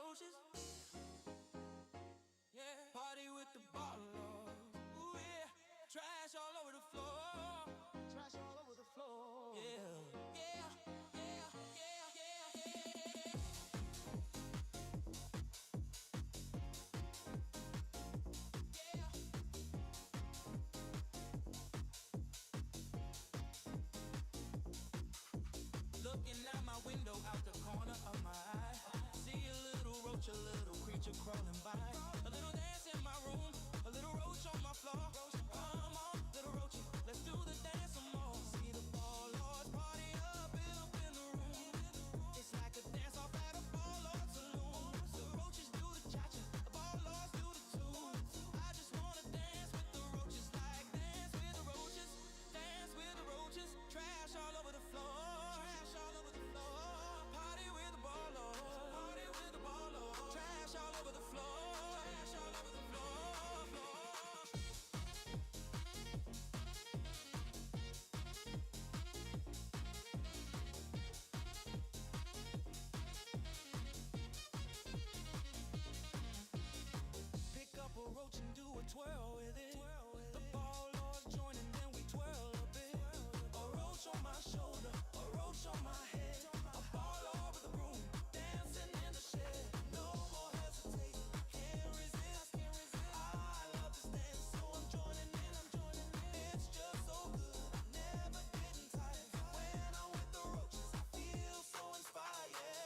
roaches. Yeah, party with the ballers. Ooh yeah, trash all over the floor. Trash all over the floor. Yeah, yeah, yeah, yeah, yeah, yeah. Looking out my window, out the corner of my eye, see a little roach, a little creature crawling by. A little dance in my room, a little roach on my floor. Come on, little roachy, let's do the dance some more. See the ball lords party up in the room. It's like a dance off at a ball lord saloon. The roaches do the cha-cha, the ball lords do the tune. I just wanna dance with the roaches, like dance with the roaches, dance with the roaches. Trash all over the floor. A roach and do a twirl with it. The ball lords join and then we twirl a bit. A roach on my shoulder, a roach on my head. A ball over the room, dancing in the shed. No more hesitating, can't resist. I love this dance, so I'm joining in. It's just so good, never getting tired. When I'm with the roaches, I feel so inspired.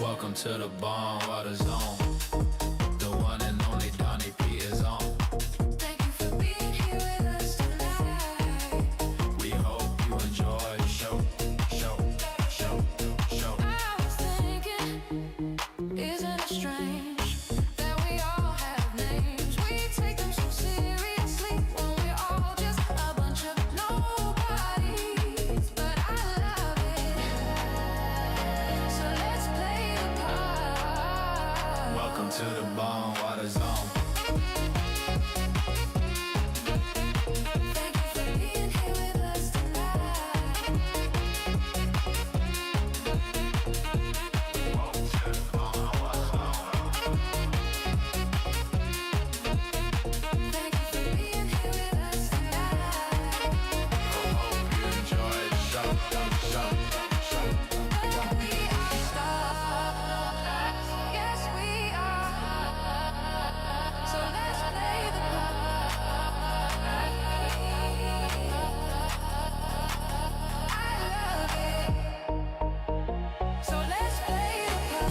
Welcome to the Bomb Water Zone. The one and only Donnie P is on. Thank you for being here with us tonight. We hope you enjoy the show. I was thinking, isn't it strange that we all have names? We take them so seriously when we're all just a bunch of nobodies. But I love it, so let's play the part. Welcome to the Bomb Water Zone. Thank you for being here with us tonight. Welcome to the Bomb Water Zone. Thank you for being here with us tonight. Hope you enjoy the show. We are stars, yes we are. So let's play the part. I love it. So let's play the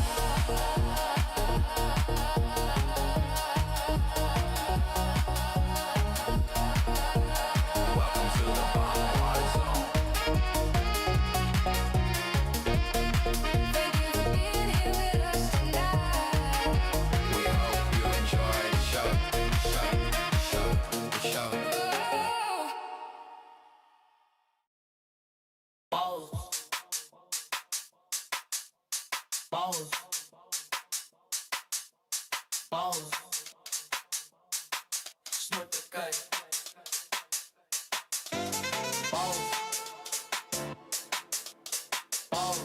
Welcome to the Bomb Water Zone. Thank you for being here with us tonight. We hope you enjoy the show. Balls. Balls. Balls. Snort the guy. Balls. Balls.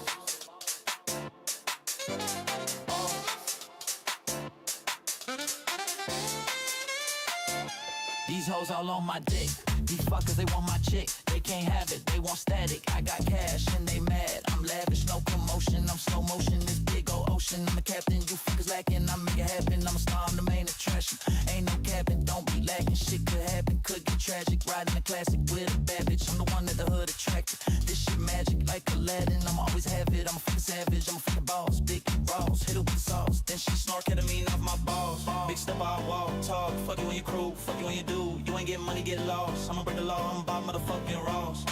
hoes all on my dick. These fuckers, they want my chick. They can't have it, they want static. I got cash and they mad. I'm lavish, no commotion. I'm slow motion, this big old ocean. I'm the captain, you fuckers lacking. I make it happen. I'm a star, I'm the main attraction. Ain't no capping, don't be lacking. Shit could happen, could get tragic. Riding a classic with a bad bitch. I'm the one that the hood attracted. This shit magic like Aladdin. I'm always have it. I'm a fucking savage. I'm a fucking boss. Big balls, hit her with the sauce. Then she snort ketamine off my balls. Big step I walk, talk. Fuck you and your crew, fuck you and your dude. You ain't get money, get lost. I'ma break the law, I'm about motherfucking Ross.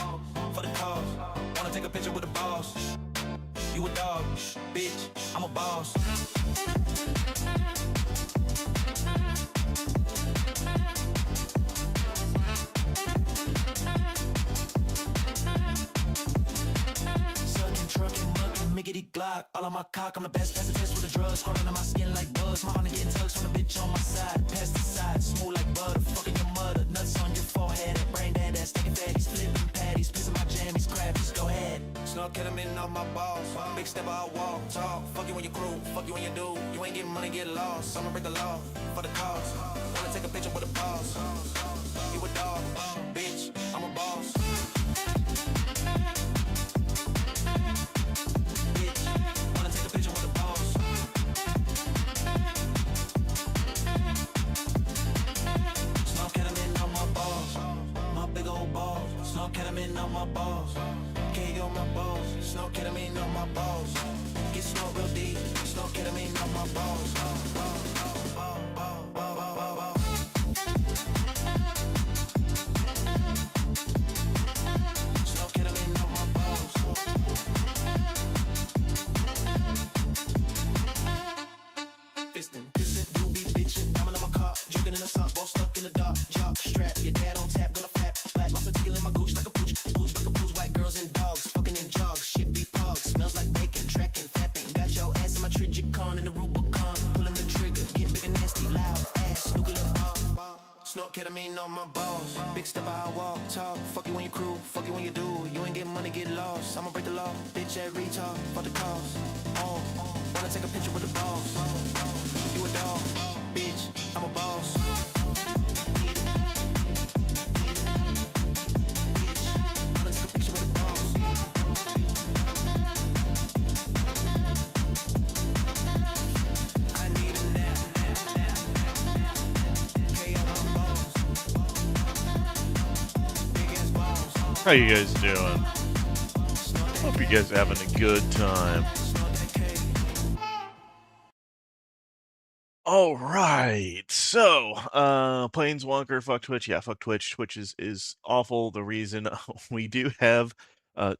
For the cause, wanna take a picture with the boss. You a dog, bitch, I'm a boss. Sucking, trucking, mucking, miggity glock. All on my cock, I'm the best. Pass the test with the drugs. Crawling on my skin like bugs. My honey getting tugs from the bitch on my side. Pesticide, smooth like butter. Fucking your mother. Nuts on your forehead. Brain dead ass. Taking fatties. Flipping patties. Pissing my jammies. Crabbies. Go ahead. Snort ketamine off my balls. Big step I walk, talk. Fuck you and your crew. Fuck you and your dude. You ain't getting money, get lost. I'ma break the law for the cause. Wanna take a picture with the boss. You a dog, bitch. I'm a boss. Snow ketamine on my balls. KO on my balls. Snow ketamine on my balls. Get snow real deep. Snow ketamine on my balls. Snow ketamine on my balls. Fistin', kissing, you be bitchin'. Diamond on my car. Drinking in the sun. Ball stuck in the dark. Jock strap. Your dad on tap. Gonna flap. Black monster tequila in my gooch like a pooch. Pooch like a pooch. White girls and dogs. Fucking in jogs. Shit be pogs. Smells like bacon. Tracking, fapping. Got your ass in my Trigicon in the Rubicon. Pulling the trigger. Get big and nasty. Loud ass. Nuclear bomb. Snort ketamine on my balls. Big step I walk. Talk. Fuck you and your crew. Fuck you and your dude. You ain't getting money, get lost. I'ma break the law. Bitch at retard. Fuck the cause. Wanna take a picture with the boss. You a dog. Bitch. I'm a boss. How you guys doing? Hope you guys are having a good time. All right. So, Planeswalker, fuck Twitch. Yeah, fuck Twitch. Twitch is awful. The reason we do have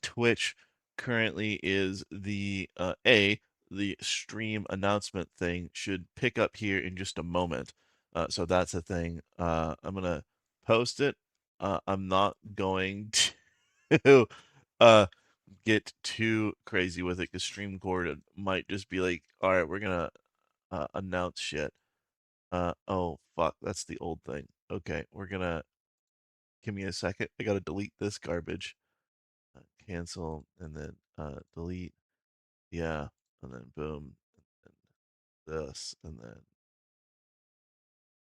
Twitch currently is the the stream announcement thing should pick up here in just a moment. So that's a thing. I'm gonna post it. I'm not going to get too crazy with it because Streamcord might just be like, all right, we're gonna announce shit. Oh fuck, that's the old thing. Okay, we're gonna give me a second. I gotta delete this garbage. Cancel and then delete. Yeah, and then boom, and this, and then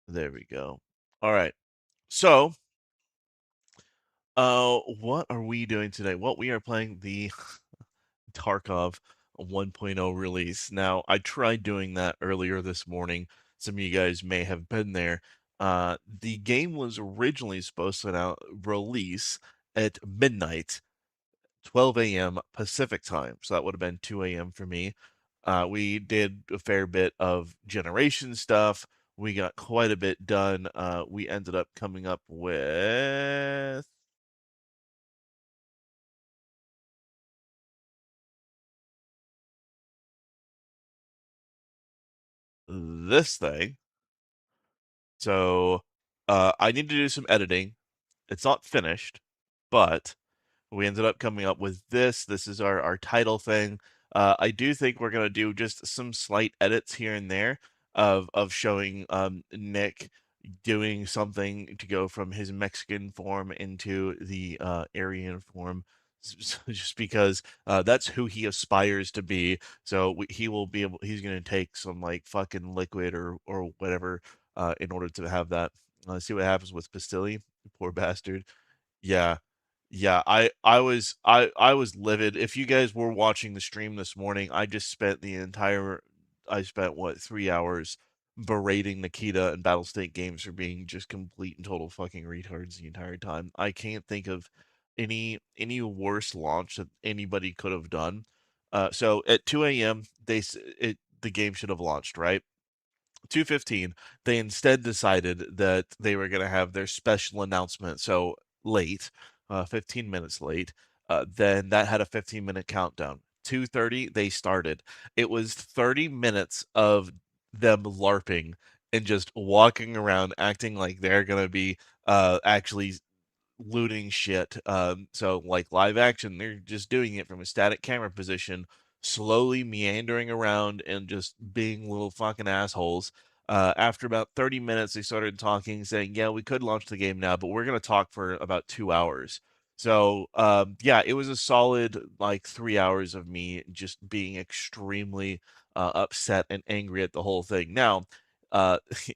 there we go. All right. So, what are we doing today? Well, we are playing the Tarkov 1.0 release. Now, I tried doing that earlier this morning. Some of you guys may have been there. The game was originally supposed to now release at midnight, 12 a.m. Pacific time. So that would have been 2 a.m. for me. We did a fair bit of generation stuff. We got quite a bit done. We ended up coming up with this thing. So I need to do some editing. It's not finished, but we ended up coming up with this. This is our title thing. I do think we're gonna do just some slight edits here and there of showing Nick doing something to go from his Mexican form into the Aryan form, just because that's who he aspires to be. So he will be able. He's gonna take some like fucking liquid or whatever in order to have that. See what happens with Pastilli. Poor bastard. Yeah. Yeah, I was livid. If you guys were watching the stream this morning, I spent what 3 hours berating Nikita and Battlestate Games for being just complete and total fucking retards the entire time. I can't think of any worse launch that anybody could have done. So at 2 a.m. the game should have launched, right? 2:15, they instead decided that they were going to have their special announcement. So late, 15 minutes late. Then that had a 15-minute countdown. 2:30, they started. It was 30 minutes of them LARPing and just walking around acting like they're going to be actually looting shit. So like live action, they're just doing it from a static camera position, slowly meandering around and just being little fucking assholes. After about 30 minutes, they started talking, saying, "Yeah, we could launch the game now, but we're gonna talk for about 2 hours." So yeah, it was a solid like 3 hours of me just being extremely upset and angry at the whole thing. Now,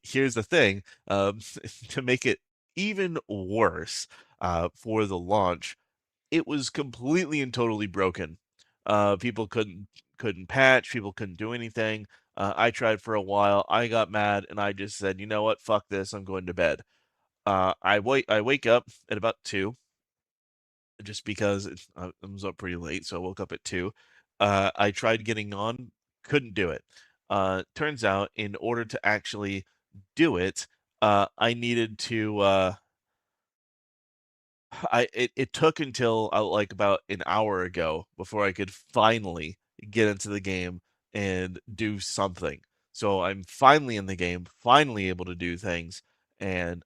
here's the thing: to make it even worse, for the launch, it was completely and totally broken. People couldn't patch, people couldn't do anything. I tried for a while. I got mad and I just said, you know what, fuck this. I'm going to bed. I wake up at about 2, just because I was up pretty late, so I woke up at 2. I tried getting on, couldn't do it. Turns out, in order to actually do it, I needed to it took until like about an hour ago before I could finally get into the game and do something. So I'm finally in the game, finally able to do things, and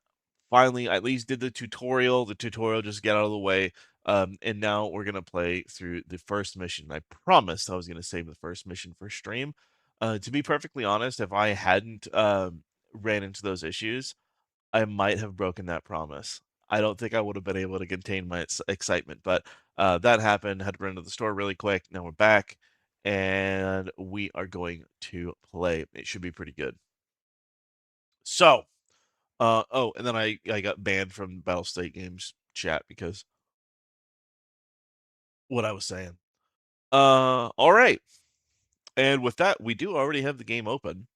finally at least did the tutorial. The tutorial just get out of the way. And now we're gonna play through the first mission. I promised I was gonna save the first mission for stream. To be perfectly honest, if I hadn't ran into those issues, I might have broken that promise. I don't think I would have been able to contain my excitement, but that happened. Had to run to the store really quick. Now we're back, and we are going to play. It should be pretty good. So, oh, and then I got banned from Battlestate Games chat because what I was saying. All right, and with that, we do already have the game open,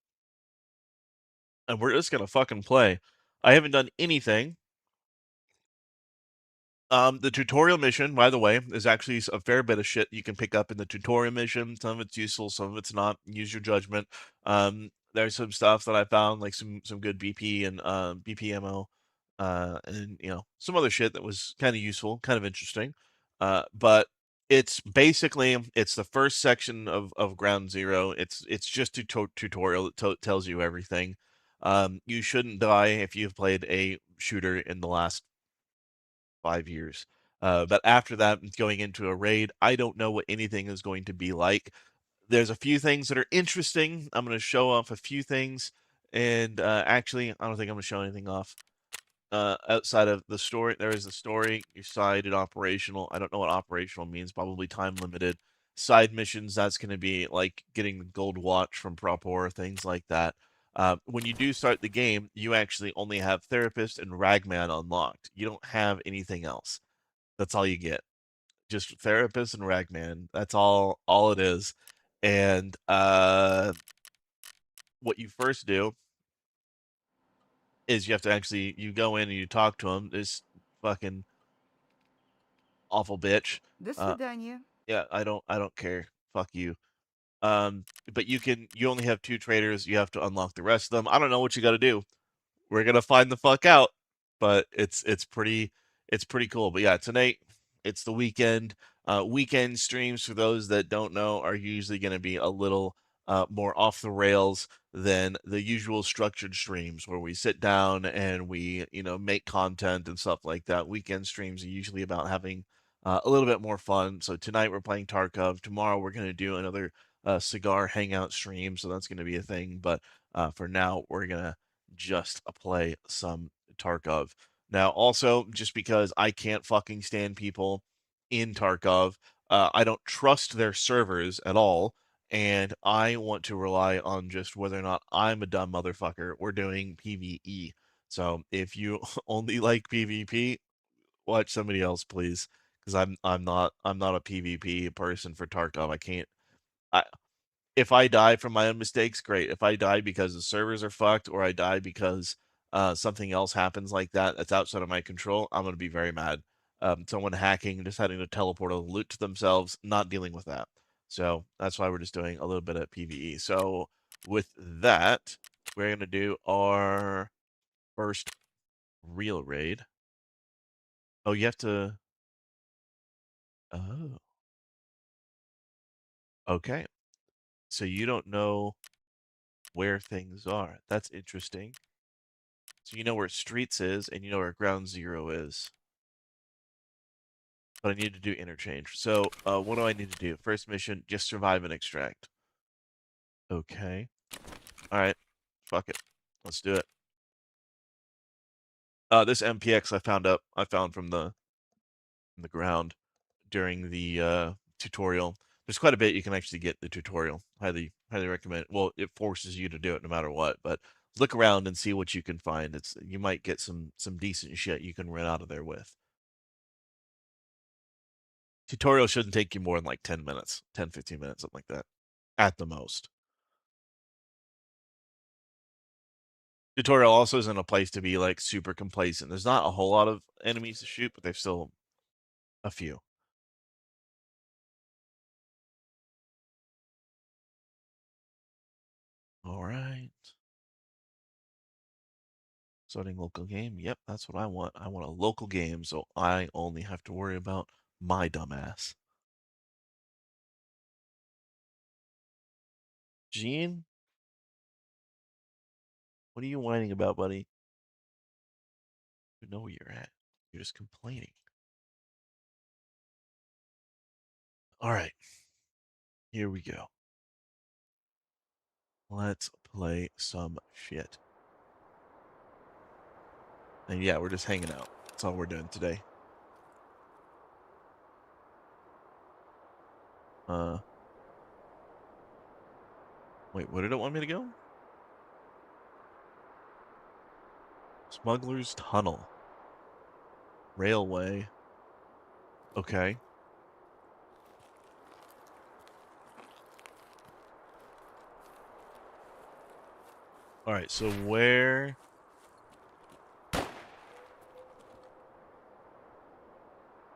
and we're just gonna fucking play. I haven't done anything. The tutorial mission, by the way, is actually a fair bit of shit you can pick up in the tutorial mission. Some of it's useful, some of it's not. Use your judgment. There's some stuff that I found, like some good BP and BP ammo, and some other shit that was kind of useful, kind of interesting. But it's the first section of Ground Zero. It's just a tutorial that tells you everything. You shouldn't die if you've played a shooter in the last 5 years. But after that, going into a raid, I don't know what anything is going to be like. There's a few things that are interesting. I'm going to show off a few things, and actually, I don't think I'm going to show anything off. Outside of the story, there is the story. Your side and operational. I don't know what operational means. Probably time limited. Side missions. That's going to be like getting the gold watch from Propor, things like that. When you do start the game, you actually only have therapist and ragman unlocked. You don't have anything else. That's all you get. Just therapist and ragman. That's all it is. And what you first do is you have to actually you go in and you talk to him. This fucking awful bitch. До Uh, свидания. yeah, I don't care. Fuck you. But you only have 2 traders. You have to unlock the rest of them. I don't know what you got to do. We're gonna find the fuck out. But it's pretty cool. But yeah, tonight it's the weekend. Weekend streams, for those that don't know, are usually going to be a little more off the rails than the usual structured streams where we sit down and we make content and stuff like that. Weekend streams are usually about having a little bit more fun. So tonight we're playing Tarkov. Tomorrow we're going to do another cigar hangout stream, so that's going to be a thing. But for now, we're gonna just play some Tarkov. Now, also, just because I can't fucking stand people in Tarkov, I don't trust their servers at all, and I want to rely on just whether or not I'm a dumb motherfucker. We're doing PvE. So if you only like PvP, watch somebody else, please, because I'm not a PvP person for Tarkov. I can't. I If I die from my own mistakes, great. If I die because the servers are fucked or I die because something else happens like that that's outside of my control, I'm going to be very mad. Someone hacking, just having to teleport a loot to themselves, not dealing with that. So that's why we're just doing a little bit of PvE. So with that, we're going to do our first real raid. Oh, you have to. Oh, okay. So you don't know where things are. That's interesting. So you know where Streets is, and you know where Ground Zero is. But I need to do interchange. So what do I need to do? First mission, just survive and extract. Okay. Alright. Fuck it. Let's do it. This MPX I found from the ground during the tutorial. There's quite a bit you can actually get in the tutorial. Highly recommend it. Well, it forces you to do it no matter what, but look around and see what you can find. You might get some decent shit you can run out of there with. Tutorial shouldn't take you more than like 10 minutes, 10, 15 minutes, something like that, at the most. Tutorial also isn't a place to be like super complacent. There's not a whole lot of enemies to shoot, but there's still a few. All right. Starting local game. Yep, that's what I want. I want a local game, so I only have to worry about my dumbass. Gene, what are you whining about, buddy? You know where you're at. You're just complaining. All right. Here we go. Let's play some shit. And yeah, we're just hanging out. That's all we're doing today. Wait, where did it want me to go? Smuggler's Tunnel. Railway. Okay. All right, so where...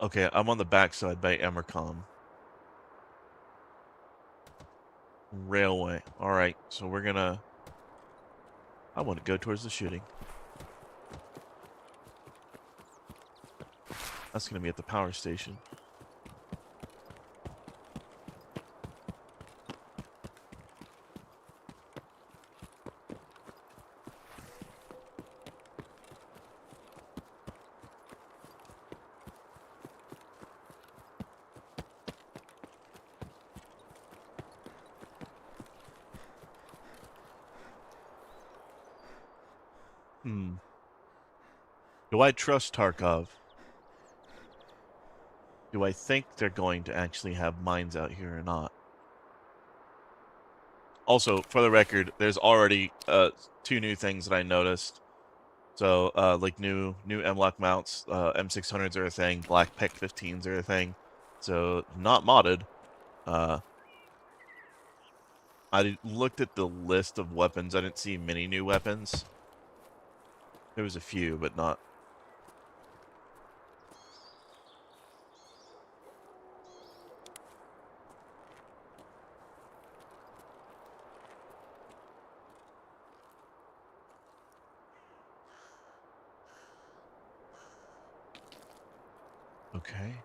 Okay, I'm on the backside by Emercom. Railway. All right, so we're gonna... I want to go towards the shooting. That's gonna be at the power station. Hmm. Do I trust Tarkov? Do I think they're going to actually have mines out here or not? Also, for the record, there's already 2 new things that I noticed. So, like new M-Lock mounts, M600s are a thing, Black Pec 15s are a thing. So, not modded. I looked at the list of weapons. I didn't see many new weapons. There was a few, but not. Okay.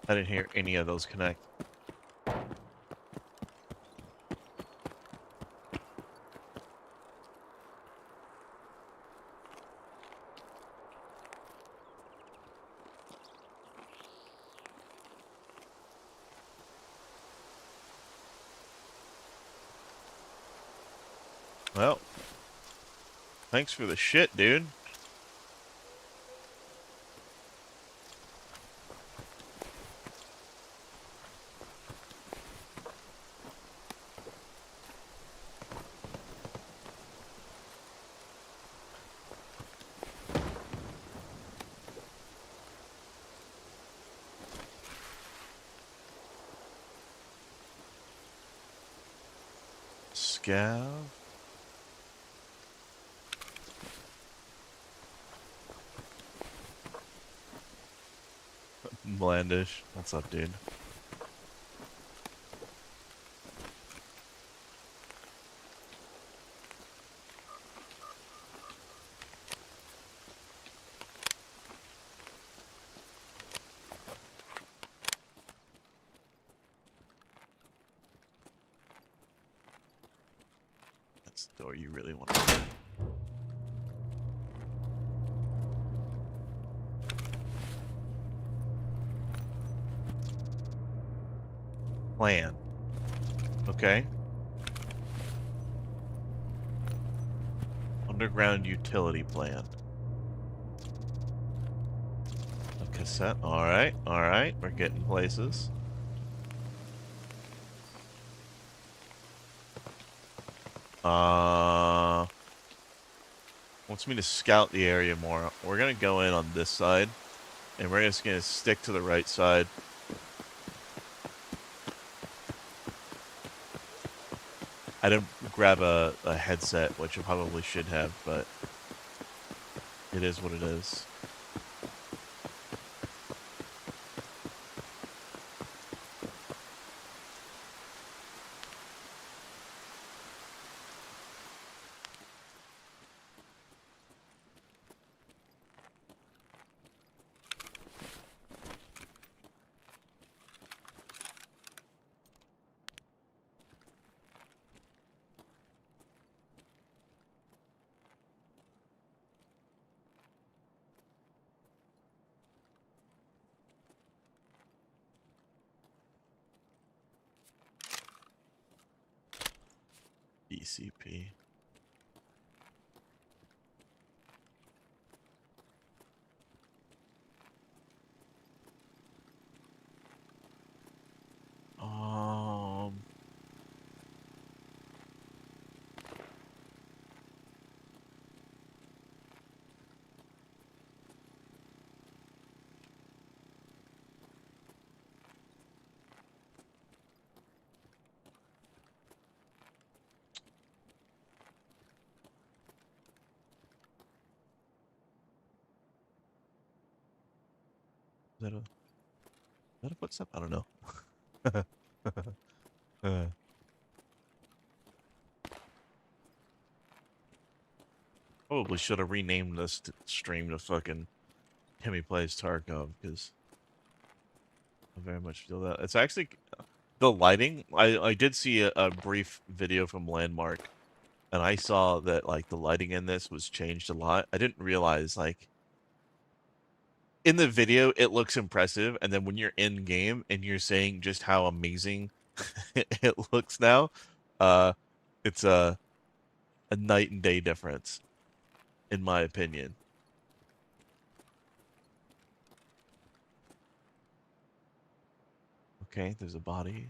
I didn't hear any of those connect. Well, thanks for the shit, dude. Scav. Blandish. What's up, dude? That's the door you really want to. Plan. Okay. Underground utility plan. A cassette. Alright, alright. We're getting places. Wants me to scout the area more. We're gonna go in on this side, and we're just gonna stick to the right side. I didn't grab a headset, which I probably should have, but it is what it is. ECP. Is that a footstep? I don't know. Probably should have renamed this stream to fucking Timmy Plays Tarkov, because I very much feel that. It's actually the lighting. I did see a brief video from Landmark, and I saw that like the lighting in this was changed a lot. I didn't realize like in the video it looks impressive, and then when you're in game and you're saying just how amazing it looks now, it's a night and day difference, in my opinion. Okay, there's a body.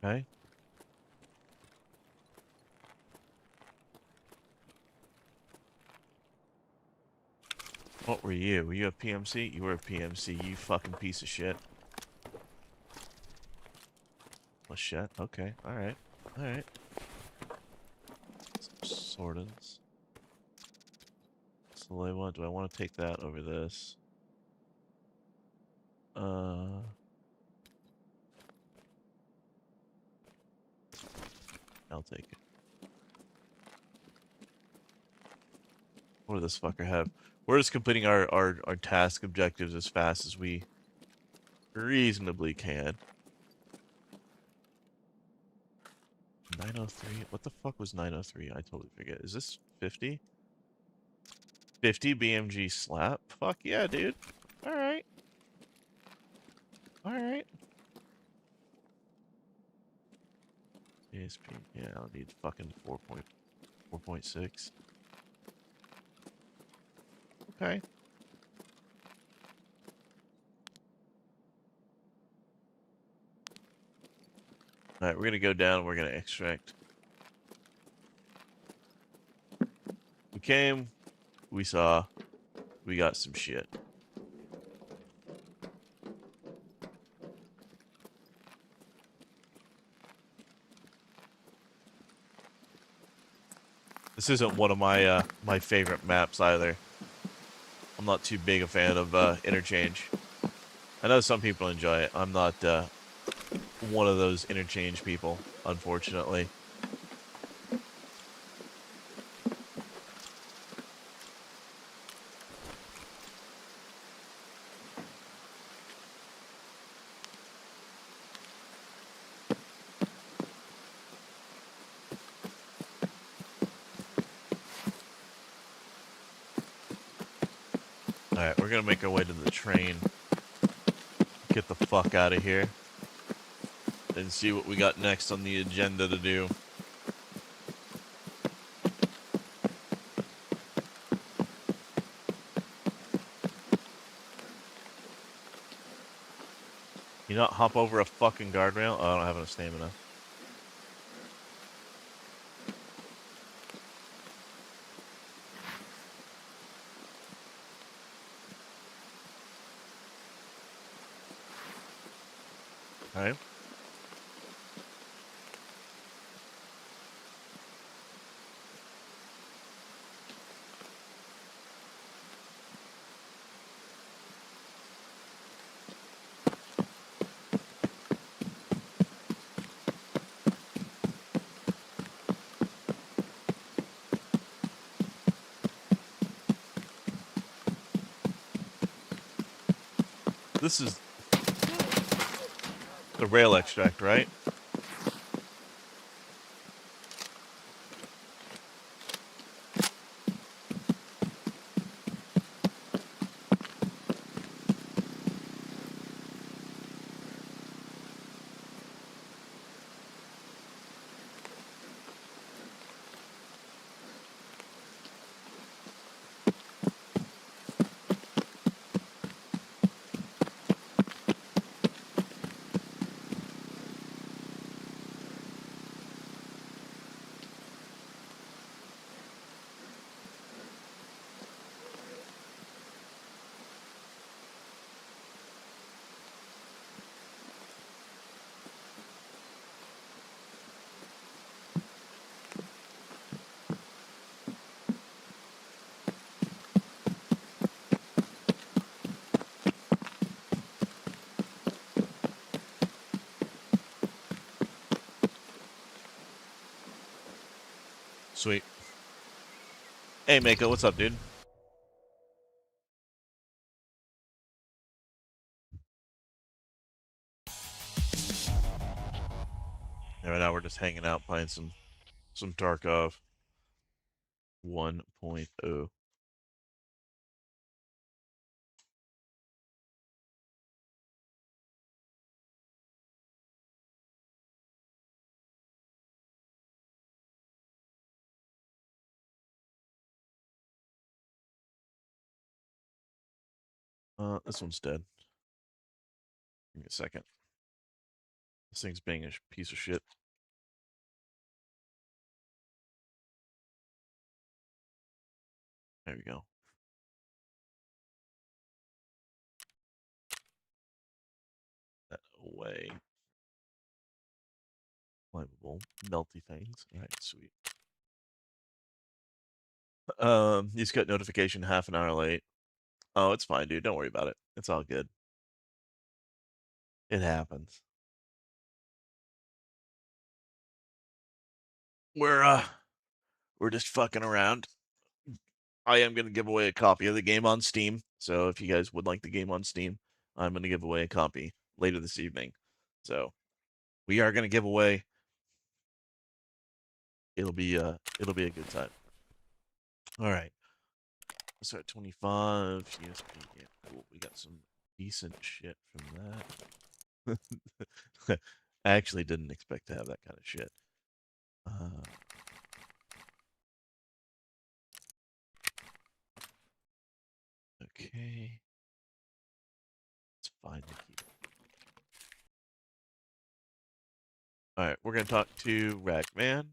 Okay. What were you? Were you a PMC? You were a PMC, you fucking piece of shit. Oh shit, okay, alright. Alright. Some Sordans. So do I want to take that over this? I'll take it. What does this fucker have? We're just completing our task objectives as fast as we reasonably can. 903. What the fuck was 903? I totally forget. Is this 50? 50 BMG slap? Fuck yeah, dude. Alright. Alright. ASP. Yeah, I'll need fucking 4.6. Okay. Alright, we're gonna go down. We're gonna extract. We came. We saw. We got some shit. This isn't one of my my favorite maps either. I'm not too big a fan of interchange. I know some people enjoy it. I'm not one of those interchange people, unfortunately. Alright, we're gonna make our way to the train. Get the fuck out of here. And see what we got next on the agenda to do. You not hop over a fucking guardrail? Oh, I don't have enough stamina. Alright. This is the rail extract, right? Sweet. Hey, Mako, what's up, dude? And right now we're just hanging out playing some Tarkov 1.0. This one's dead. Give me a second. This thing's being a piece of shit. There we go. That away. Climbable, melty things. Alright, sweet. He's got notification half an hour late. Oh, it's fine, dude. Don't worry about it. It's all good. It happens. We're just fucking around. I am gonna give away a copy of the game on Steam. So if you guys would like the game on Steam, I'm gonna give away a copy later this evening. So we are gonna give away it'll be a good time. All right. Let's start at 25 USP. Yeah, cool. We got some decent shit from that. I actually didn't expect to have that kind of shit. Okay. Let's find the key. Alright, we're gonna talk to Ragman.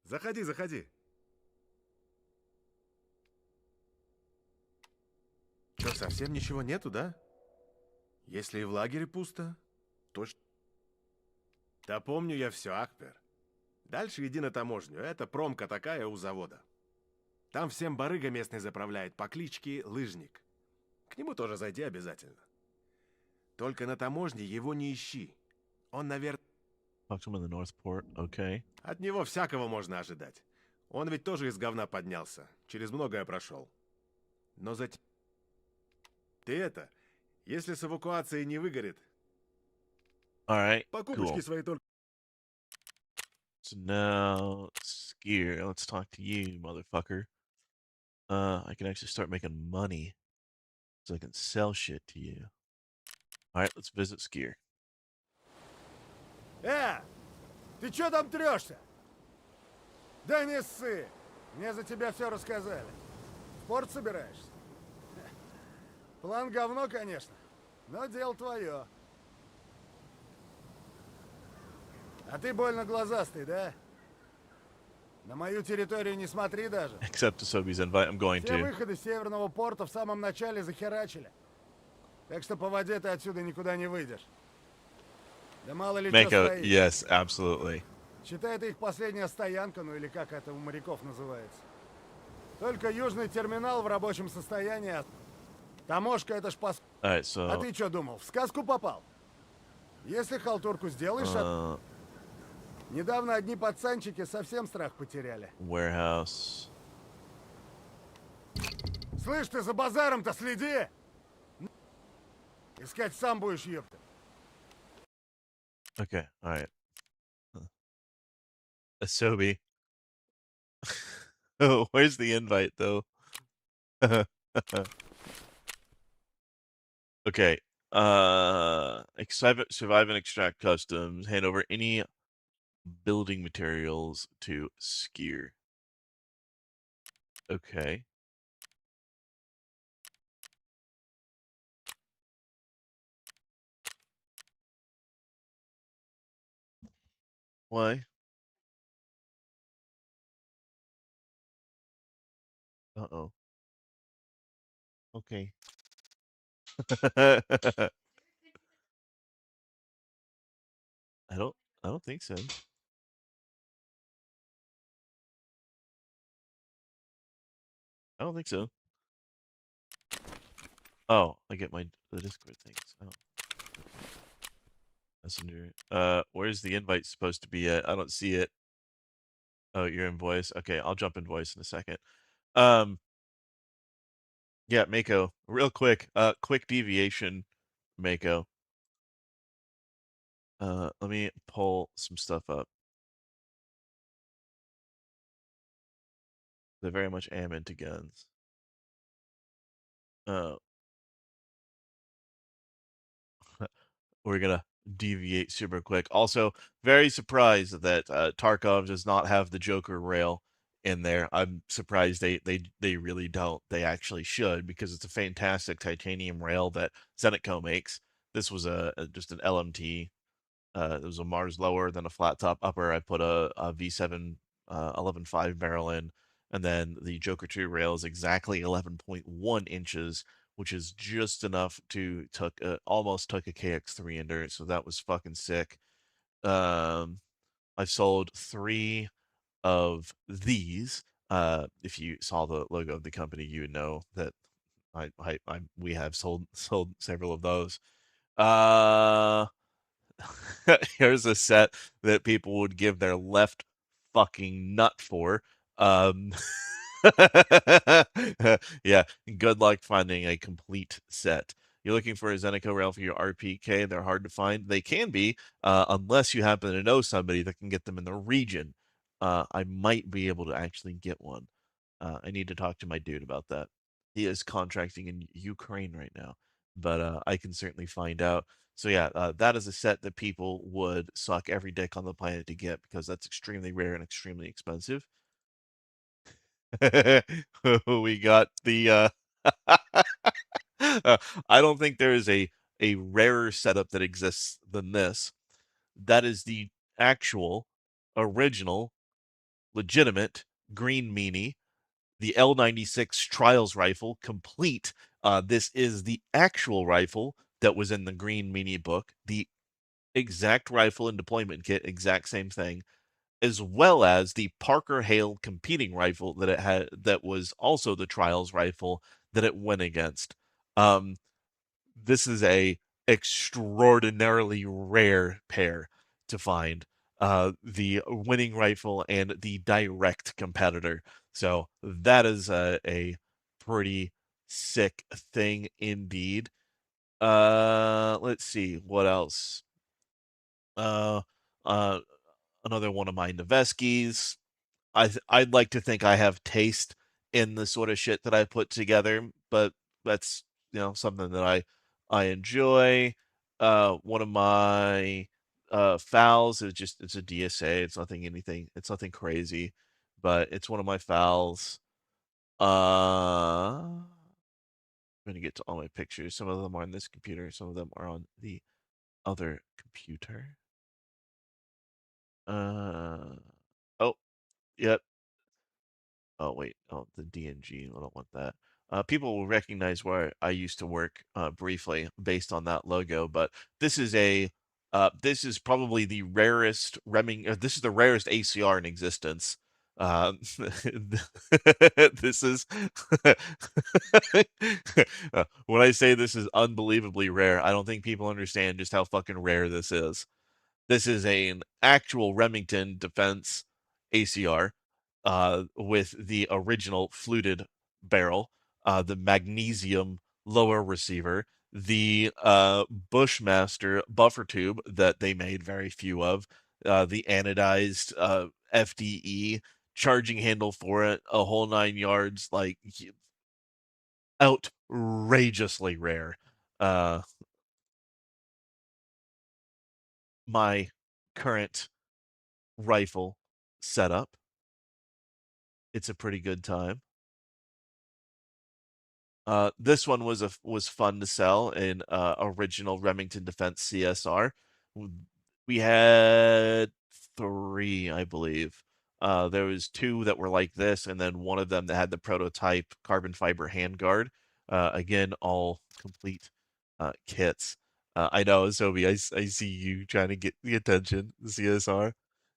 Заходи, заходи. Что, совсем ничего нету, да? Если и в лагере пусто, то... Да помню я все, Акпер. Дальше иди на таможню. Это промка такая у завода. Там всем барыга местный заправляет по кличке Лыжник. К нему тоже зайди обязательно. Только на таможне его не ищи. Он, наверное... Talk to him in the North Port, okay. От него всякого можно ожидать. Он ведь тоже из говна поднялся. Через многое прошел. Но за... Ты это... Если с эвакуацией не выгорит... Alright, Покупочки cool. свои только... So now, Skier, let's talk to you, motherfucker. I can actually start making money. So I can sell shit to you. Alright, let's visit Skier. Ты чё там трёшься? Да не ссы. Мне за тебя все рассказали. В порт собираешься? План говно, конечно, но дело твое. А ты больно глазастый, да? На мою территорию не смотри даже. Accept Asobi's invite, I'm going Все to. выходы северного порта в самом начале захерачили. Так что по воде ты отсюда никуда не выйдешь. Да мало ли что Mako, стоит. yes, absolutely. Считай, это их последняя стоянка, ну или как это у моряков называется. Только южный терминал в рабочем состоянии. Таможка это ж пас... Alright, so... А ты что думал, в сказку попал? Если халтурку сделаешь... Недавно одни пацанчики совсем страх потеряли. Warehouse. Слышь, ты за базаром-то следи! Искать сам будешь, ёпта. Okay, alright. Asobi. Oh, where's the invite, though? Okay. Survive and extract customs. Hand over any building materials to Skier. Okay. Why? Uh-oh. Okay. I don't think so. I don't think so. Oh, I get the Discord things. Oh. Messenger. Where's the invite supposed to be at? I don't see it. Oh, you're in voice. Okay, I'll jump in voice in a second. Yeah, Mako, real quick. Quick deviation, Mako. Let me pull some stuff up. They very much am into guns. We're gonna deviate super quick. Also, very surprised that Tarkov does not have the Joker rail in there. I'm surprised they really don't. They actually should, because it's a fantastic titanium rail that Zenitco makes. This was just an LMT. It was a Mars lower, then a flat top upper. I put a V7 11.5 barrel in, and then the Joker 2 rail is exactly 11.1 inches, which is just enough to almost took a KX3 under it. So that was fucking sick. I sold 3 of these. If you saw the logo of the company, you would know that we have sold several of those. Here's a set that people would give their left fucking nut for. Yeah, good luck finding a complete set. you're looking for a Zeneca rail for your RPK, they're hard to find. They can be, unless you happen to know somebody that can get them in the region. I might be able to actually get one. I need to talk to my dude about that. He is contracting in Ukraine right now, but I can certainly find out. So yeah, that is a set that people would suck every dick on the planet to get because that's extremely rare and extremely expensive. We got the I don't think there is a rarer setup that exists than this. That is the actual original legitimate green meanie, the L96 Trials rifle complete. This is the actual rifle that was in the green meanie book, the exact rifle and deployment kit, exact same thing, as well as the Parker Hale competing rifle that it had, that was also the Trials rifle that it went against. Um, this is a extraordinarily rare pair to find. The winning rifle and the direct competitor. So that is a pretty sick thing indeed. Let's see what else. Uh, uh, Another one of my Neveskis. I'd like to think I have taste in the sort of shit that I put together, but that's something that I enjoy. One of my fouls is just it's a DSA. It's nothing crazy, but it's one of my fouls. I'm gonna get to all my pictures. Some of them are on this computer, some of them are on the other computer. Uh oh, yep. Oh wait, oh the DNG. I don't want that. People will recognize where I used to work briefly based on that logo, but this is a this is probably the rarest this is the rarest ACR in existence. This is when I say this is unbelievably rare, I don't think people understand just how fucking rare this is. This is an actual Remington Defense ACR with the original fluted barrel, the magnesium lower receiver, the Bushmaster buffer tube that they made very few of, the anodized FDE charging handle for it, a whole 9 yards, like outrageously rare. Uh, my current rifle setup. It's a pretty good time. This one was fun to sell in original Remington Defense CSR. We had three, I believe. There was two that were like this, and then one of them that had the prototype carbon fiber handguard. Again, all complete kits. I know, Sobi, I see you trying to get the attention, the CSR.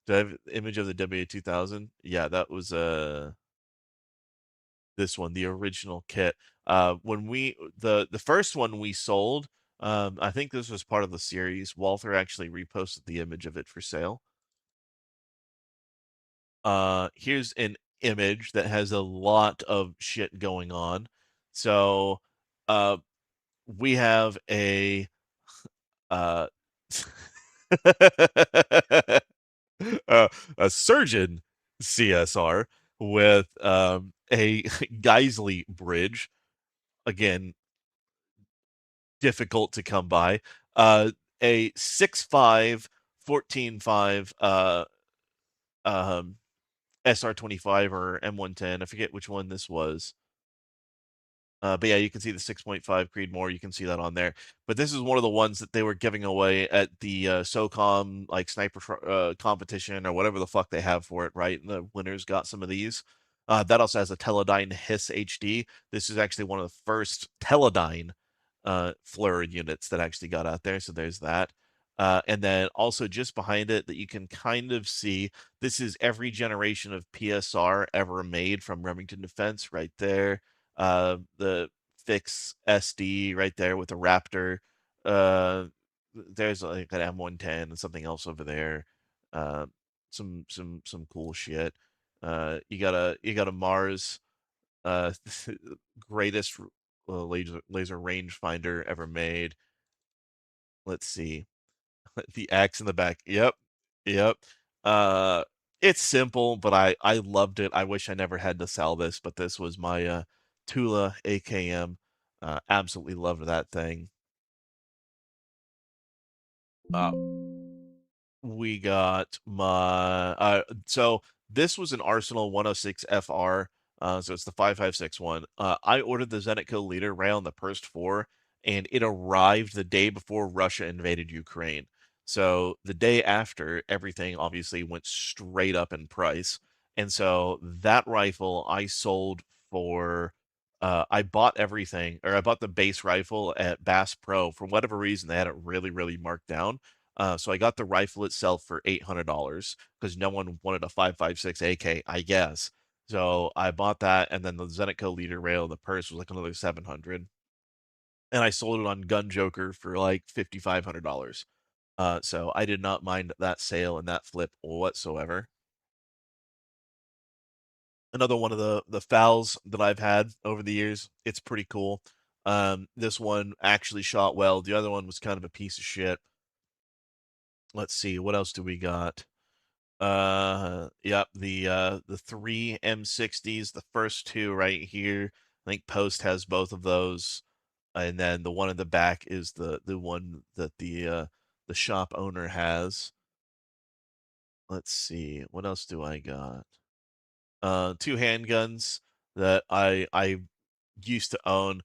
Do I have an image of the W2000? Yeah, that was this one, the original kit. When we the first one we sold, I think this was part of the series. Walther actually reposted the image of it for sale. Here's an image that has a lot of shit going on. So, we have uh, a surgeon CSR with a Geisley bridge. Again, difficult to come by. A 6.5, 14.5 SR25 or M110. I forget which one this was. But yeah, you can see the 6.5 Creedmoor. You can see that on there. But this is one of the ones that they were giving away at the SOCOM like sniper competition or whatever the fuck they have for it, right? And the winners got some of these. That also has a Teledyne Hiss HD. This is actually one of the first Teledyne FLIR units that actually got out there. So there's that. And then also just behind it that you can kind of see, this is every generation of PSR ever made from Remington Defense right there. The Fix SD right there with the Raptor. There's like an M110 and something else over there. Uh, some cool shit. You got a Mars, greatest laser rangefinder ever made. Let's see. The axe in the back. Yep. Yep. Uh it's simple, but I loved it. I wish I never had to sell this, but this was my Tula AKM. Absolutely loved that thing. Uh we got my so this was an Arsenal 106 FR. So it's the 556 one. I ordered the Zenitco leader right on the first 4, and it arrived the day before Russia invaded Ukraine. So the day after, everything obviously went straight up in price. And so that rifle I sold for I bought everything, or I bought the base rifle at Bass Pro. For whatever reason, they had it really, really marked down. So I got the rifle itself for $800 because no one wanted a 5.56 AK, I guess. So I bought that, and then the Zenitco leader rail, the purse was like another 700, and I sold it on Gun Joker for like $5,500. So I did not mind that sale and that flip whatsoever. Another one of the fouls that I've had over the years. It's pretty cool. This one actually shot well. The other one was kind of a piece of shit. Let's see, what else do we got? Yep, the 3 M60s, the first 2 right here. I think Post has both of those. And then the one in the back is the one that the shop owner has. Let's see, what else do I got? 2 handguns that I used to own.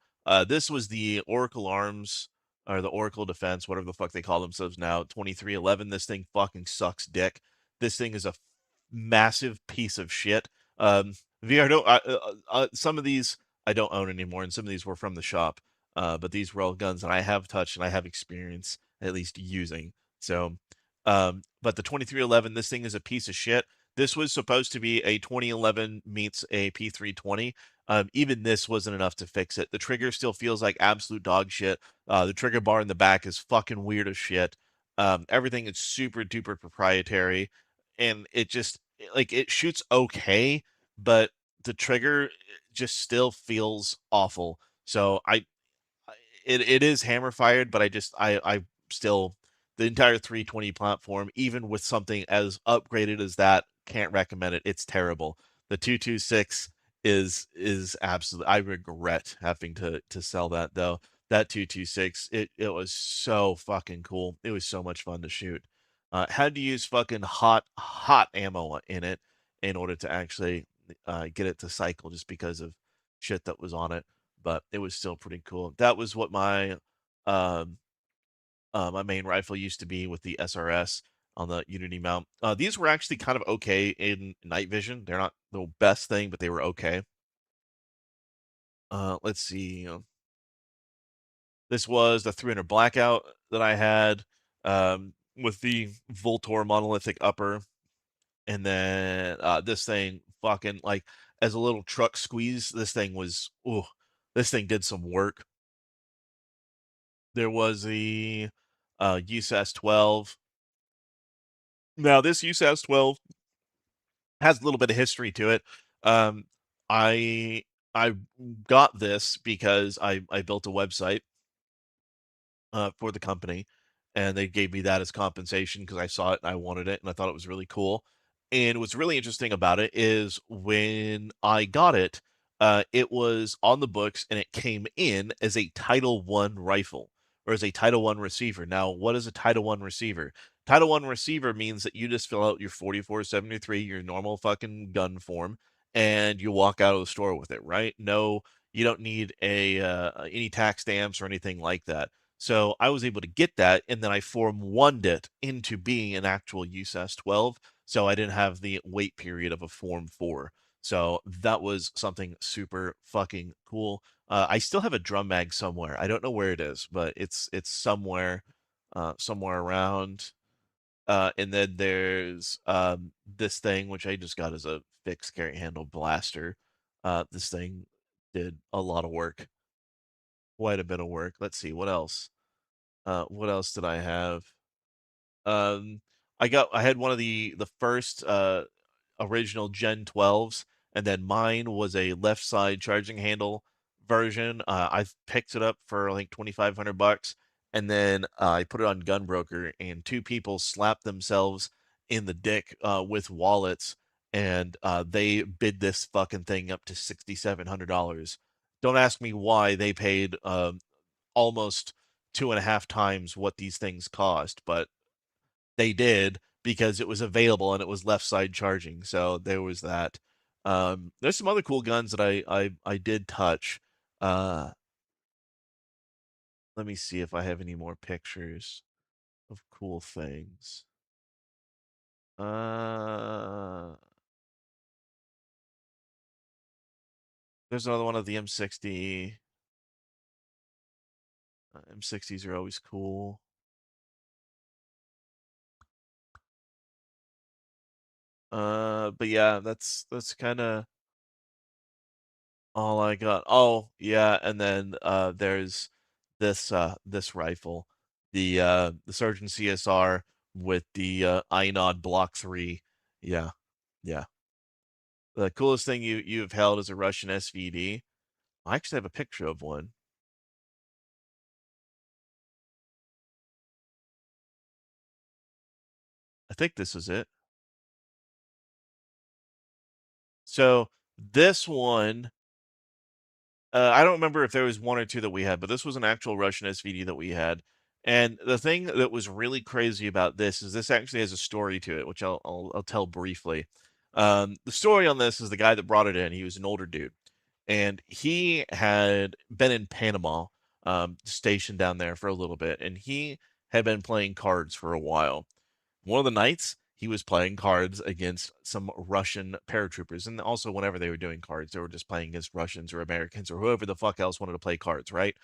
This was the Oracle Arms, or the Oracle Defense, whatever the fuck they call themselves now. 2311. This thing fucking sucks dick. This thing is a massive piece of shit. VR don't. Some of these I don't own anymore, and some of these were from the shop. But these were all guns that I have touched and I have experience at least using. So, but the 2311, this thing is a piece of shit. This was supposed to be a 2011 meets a P320. Even this wasn't enough to fix it. The trigger still feels like absolute dog shit. The trigger bar in the back is fucking weird as shit. Everything is super duper proprietary, and it just like it shoots okay, but the trigger just still feels awful. So it is hammer fired, but I still, the entire 320 platform, even with something as upgraded as that, can't recommend it. It's terrible. The 226 is absolutely, I regret having to sell that though. That 226, it was so fucking cool. It was so much fun to shoot. Had to use fucking hot ammo in it in order to actually get it to cycle, just because of shit that was on it, but it was still pretty cool. That was what um, my main rifle used to be with the SRS on the Unity mount. These were actually kind of okay in night vision. They're not the best thing, but they were okay. Let's see. This was the 300 Blackout that I had with the Voltor monolithic upper, and then this thing fucking like as a little truck squeeze. This thing was, ooh, this thing did some work. There was the USAS 12. Now, this USAS 12 has a little bit of history to it. Um, I I got this because I built a website for the company, and they gave me that as compensation because I saw it and I wanted it and I thought it was really cool. And what's really interesting about it is when I got it, it was on the books and it came in as a Title One rifle, or as a Title One receiver. Now, what is a Title One receiver? Title One receiver means that you just fill out your 4473, your normal fucking gun form, and you walk out of the store with it, right? No, you don't need a any tax stamps or anything like that. So I was able to get that, and then I Form 1'd it into being an actual USAS 12, so I didn't have the wait period of a Form 4. So that was something super fucking cool. I still have a drum mag somewhere. I don't know where it is, but it's somewhere, somewhere around. And then there's this thing which I just got as a fixed carry handle blaster. This thing did a lot of work, quite a bit of work. Let's see what else. What else did I have? Um, I had one of the first original Gen 12s, and then mine was a left side charging handle version. I picked it up for I think $2,500, and then I put it on Gunbroker, and two people slapped themselves in the dick with wallets, and they bid this fucking thing up to $6,700. Don't ask me why they paid almost 2.5 times what these things cost, but they did because it was available and it was left side charging. So there was that. There's some other cool guns that I did touch. Uh, Let me see if I have any more pictures of cool things. Uh, there's another one of the M60. M60s are always cool. But yeah, that's kind of all I got. Oh, yeah, and then there's this rifle, the Sergeant CSR with the INOD Block 3. Yeah, yeah. The coolest thing you've held is a Russian SVD. I actually have a picture of one. I think this is it. So this one, I don't remember if there was one or two that we had, but this was an actual Russian SVD that we had. And the thing that was really crazy about this is this actually has a story to it, which I'll tell briefly. The story on this is the guy that brought it in. He was an older dude, and he had been in Panama, stationed down there for a little bit, and he had been playing cards for a while. One of the nights, he was playing cards against some Russian paratroopers. And also, whenever they were doing cards, they were just playing against Russians or Americans or whoever the fuck else wanted to play cards, right?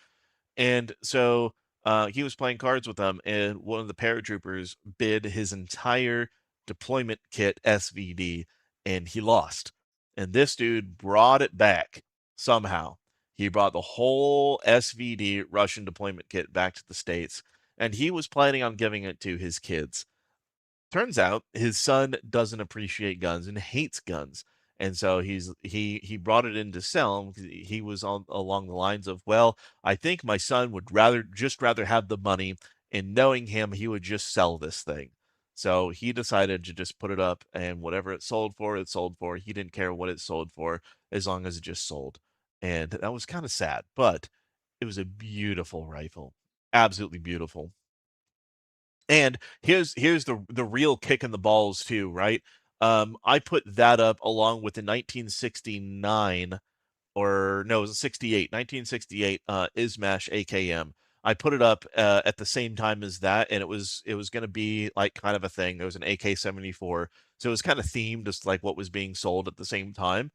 And so he was playing cards with them, and one of the paratroopers bid his entire deployment kit SVD, and he lost. And this dude brought it back somehow. He brought the whole SVD Russian deployment kit back to the States, and he was planning on giving it to his kids. Turns out his son doesn't appreciate guns and hates guns. And so he brought it in to sell him 'cause he was on along the lines of, well, I think my son would rather have the money, and knowing him, he would just sell this thing. So he decided to just put it up, and whatever it sold for, it sold for. He didn't care what it sold for as long as it just sold. And that was kind of sad, but it was a beautiful rifle. Absolutely beautiful. And here's the real kick in the balls too, right? I put that up along with the 1969, or no, it was 68, 1968 Ismash AKM. I put it up at the same time as that, and it was going to be like kind of a thing. There was an AK-74, so it was kind of themed, just like what was being sold at the same time.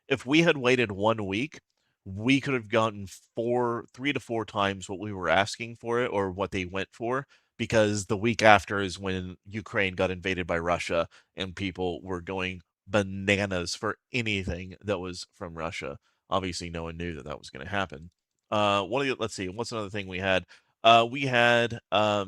If we had waited 1 week, we could have gotten 3 to 4 times what we were asking for it or what they went for, because the week after is when Ukraine got invaded by Russia, and people were going bananas for anything that was from Russia. Obviously, no one knew that that was going to happen. Let's see, what's another thing we had? We had, I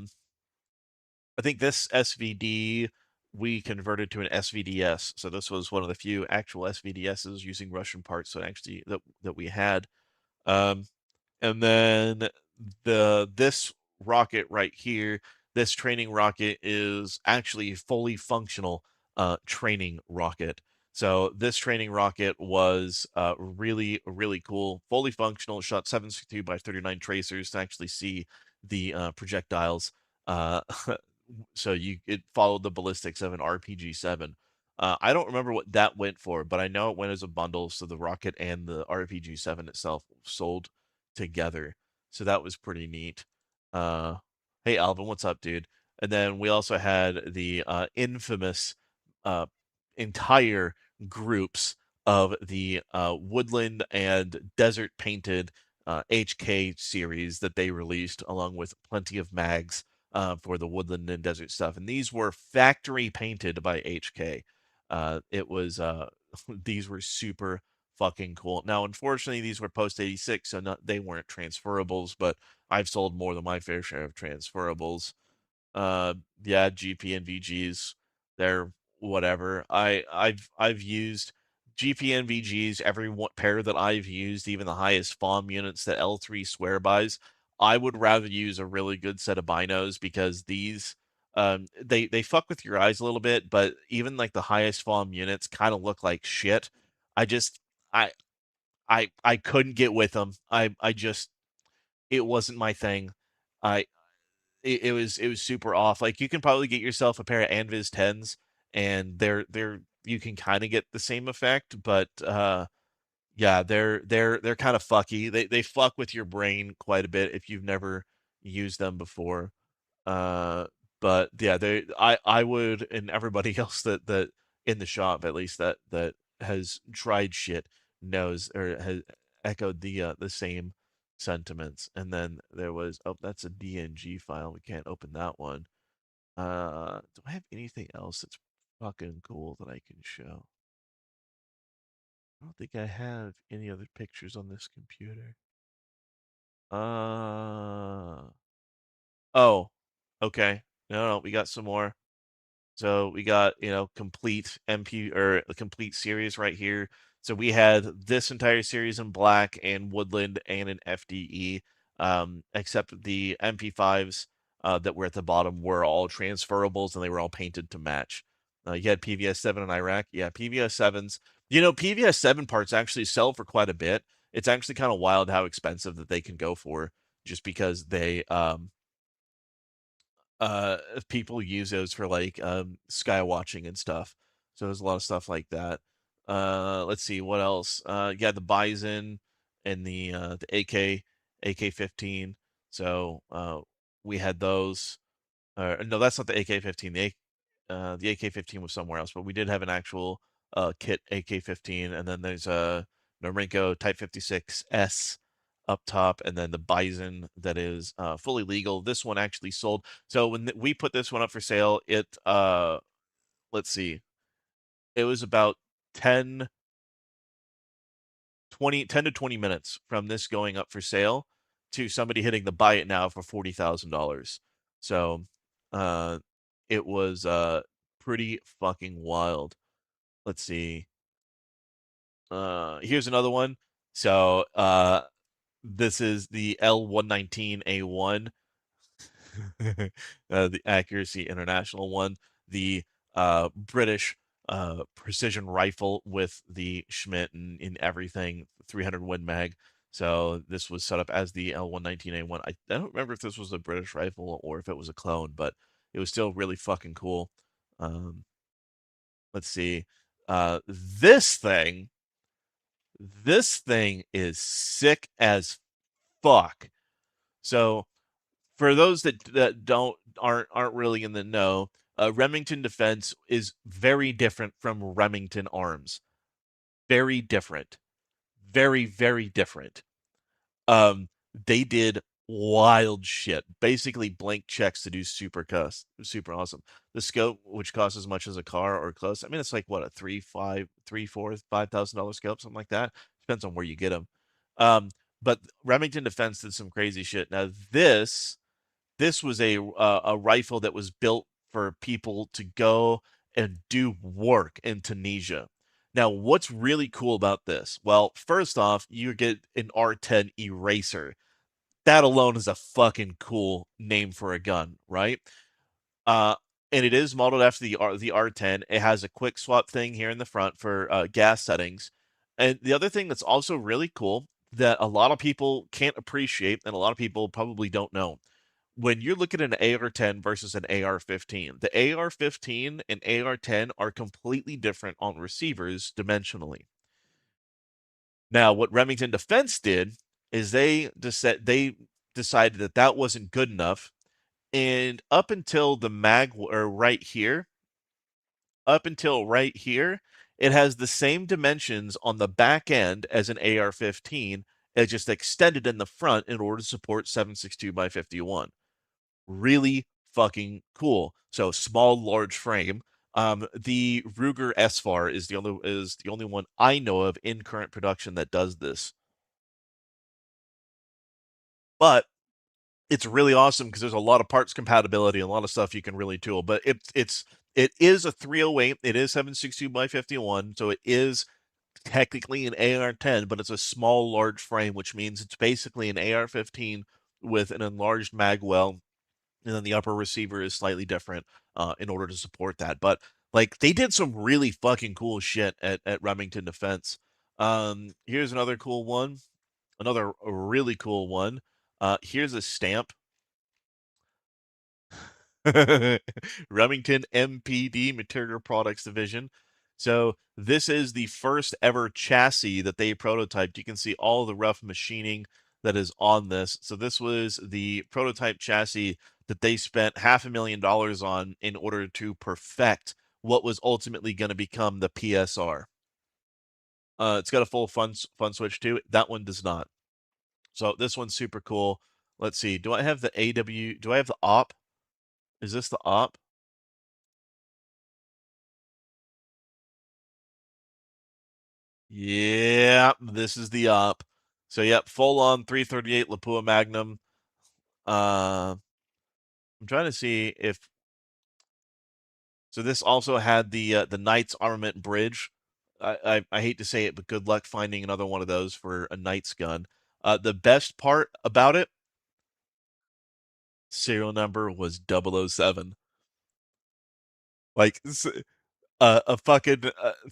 think this SVD we converted to an SVDS. So this was one of the few actual SVDSs using Russian parts that actually that we had. Um, and then this rocket right here, this training rocket is actually a fully functional training rocket. So this training rocket was really cool, fully functional. Shot 762 by 39 tracers to actually see the projectiles. Uh, so it followed the ballistics of an RPG-7. I don't remember what that went for, but I know it went as a bundle, so the rocket and the RPG-7 itself sold together. So that was pretty neat. Uh, hey Alvin, what's up, dude? And then we also had the infamous uh, entire groups of the woodland and desert painted HK series that they released, along with plenty of mags for the woodland and desert stuff. And these were factory painted by HK. It was these were super fucking cool. Now, unfortunately, these were post 86, so they weren't transferables, but I've sold more than my fair share of transferables. Yeah, GP and VGs, they're whatever. I've used GPNVGs, every pair that I've used, even the highest FOM units that L3 swear buys, I would rather use a really good set of binos because these they fuck with your eyes a little bit, but even like the highest FOM units kind of look like shit. I just I I couldn't get with them. I just it wasn't my thing. I it was super off. Like you can probably get yourself a pair of Anvis 10s and they're you can kind of get the same effect, but yeah, they're kind of fucky. They fuck with your brain quite a bit if you've never used them before. Uh, but yeah, I would, and everybody else that in the shop at least that has tried shit knows or has echoed the same sentiments. And then there was, oh, that's a DNG file. We can't open that one. Do I have anything else that's fucking cool that I can show? I don't think I have any other pictures on this computer. Oh, okay. No, we got some more. So we got, complete MP or a complete series right here. So we had this entire series in black and woodland and an FDE, except the MP5s that were at the bottom were all transferables and they were all painted to match. You had PVS-7 in Iraq. Yeah, PVS-7s. PVS-7 parts actually sell for quite a bit. It's actually kind of wild how expensive that they can go for just because they people use those for like sky watching and stuff. So there's a lot of stuff like that. Let's see what else. Yeah, the Bison and the AK-15. So we had those. No, that's not the AK-15. The AK-15 was somewhere else, but we did have an actual kit AK-15, and then there's a Norinco Type 56S up top, and then the Bison that is fully legal. This one actually sold. So when we put this one up for sale, it let's see, it was about 10 to 20 minutes from this going up for sale to somebody hitting the buy it now for $40,000. So uh it was pretty fucking wild. Let's see. Here's another one. So this is the L119A1, the Accuracy International one, the British precision rifle with the Schmidt and in everything, 300 Win Mag. So this was set up as the L119A1. I don't remember if this was a British rifle or if it was a clone, but it was still really fucking cool. Let's see. This thing is sick as fuck. So for those that aren't really in the know, Remington Defense is very different from Remington Arms. Very different. Very, very different. They did wild shit. Basically blank checks to do super awesome. The scope, which costs as much as a car or close. I mean, it's like what, a $5,000 scope, something like that. Depends on where you get them. But Remington Defense did some crazy shit. Now this was a rifle that was built for people to go and do work in Tunisia. Now, what's really cool about this? Well, first off, you get an R10 Eraser. That alone is a fucking cool name for a gun, right? Uh, and it is modeled after the R10. It has a quick swap thing here in the front for gas settings. And the other thing that's also really cool that a lot of people can't appreciate and a lot of people probably don't know when you're looking at an AR-10 versus an AR-15, the AR-15 and AR-10 are completely different on receivers dimensionally. Now, what Remington Defense did is they decided that that wasn't good enough, and up until the mag or right here, it has the same dimensions on the back end as an AR-15. It just extended in the front in order to support 7.62 by 51. Really fucking cool. So small, large frame. The Ruger SFAR is the only one I know of in current production that does this. But it's really awesome because there's a lot of parts compatibility and a lot of stuff you can really tool. But it is a 308. It is 7.62 by 51, so it is technically an AR-10, but it's a small, large frame, which means it's basically an AR-15 with an enlarged mag well, and then the upper receiver is slightly different in order to support that. But like they did some really fucking cool shit at Remington Defense. Here's another cool one, another really cool one. Here's a stamp. Remington MPD, Material Products Division. So this is the first ever chassis that they prototyped. You can see all the rough machining that is on this. So this was the prototype chassis that they spent $500,000 on in order to perfect what was ultimately going to become the PSR. It's got a full fun switch too. That one does not. So this one's super cool. Let's see. Do I have the AW? Do I have the op? Is this the op? Yeah, this is the op. So yep, full on 338 Lapua Magnum. I'm trying to see if so. This also had the Knight's Armament Bridge. I hate to say it, but good luck finding another one of those for a Knight's gun. The best part about it, serial number was 007. Like a fucking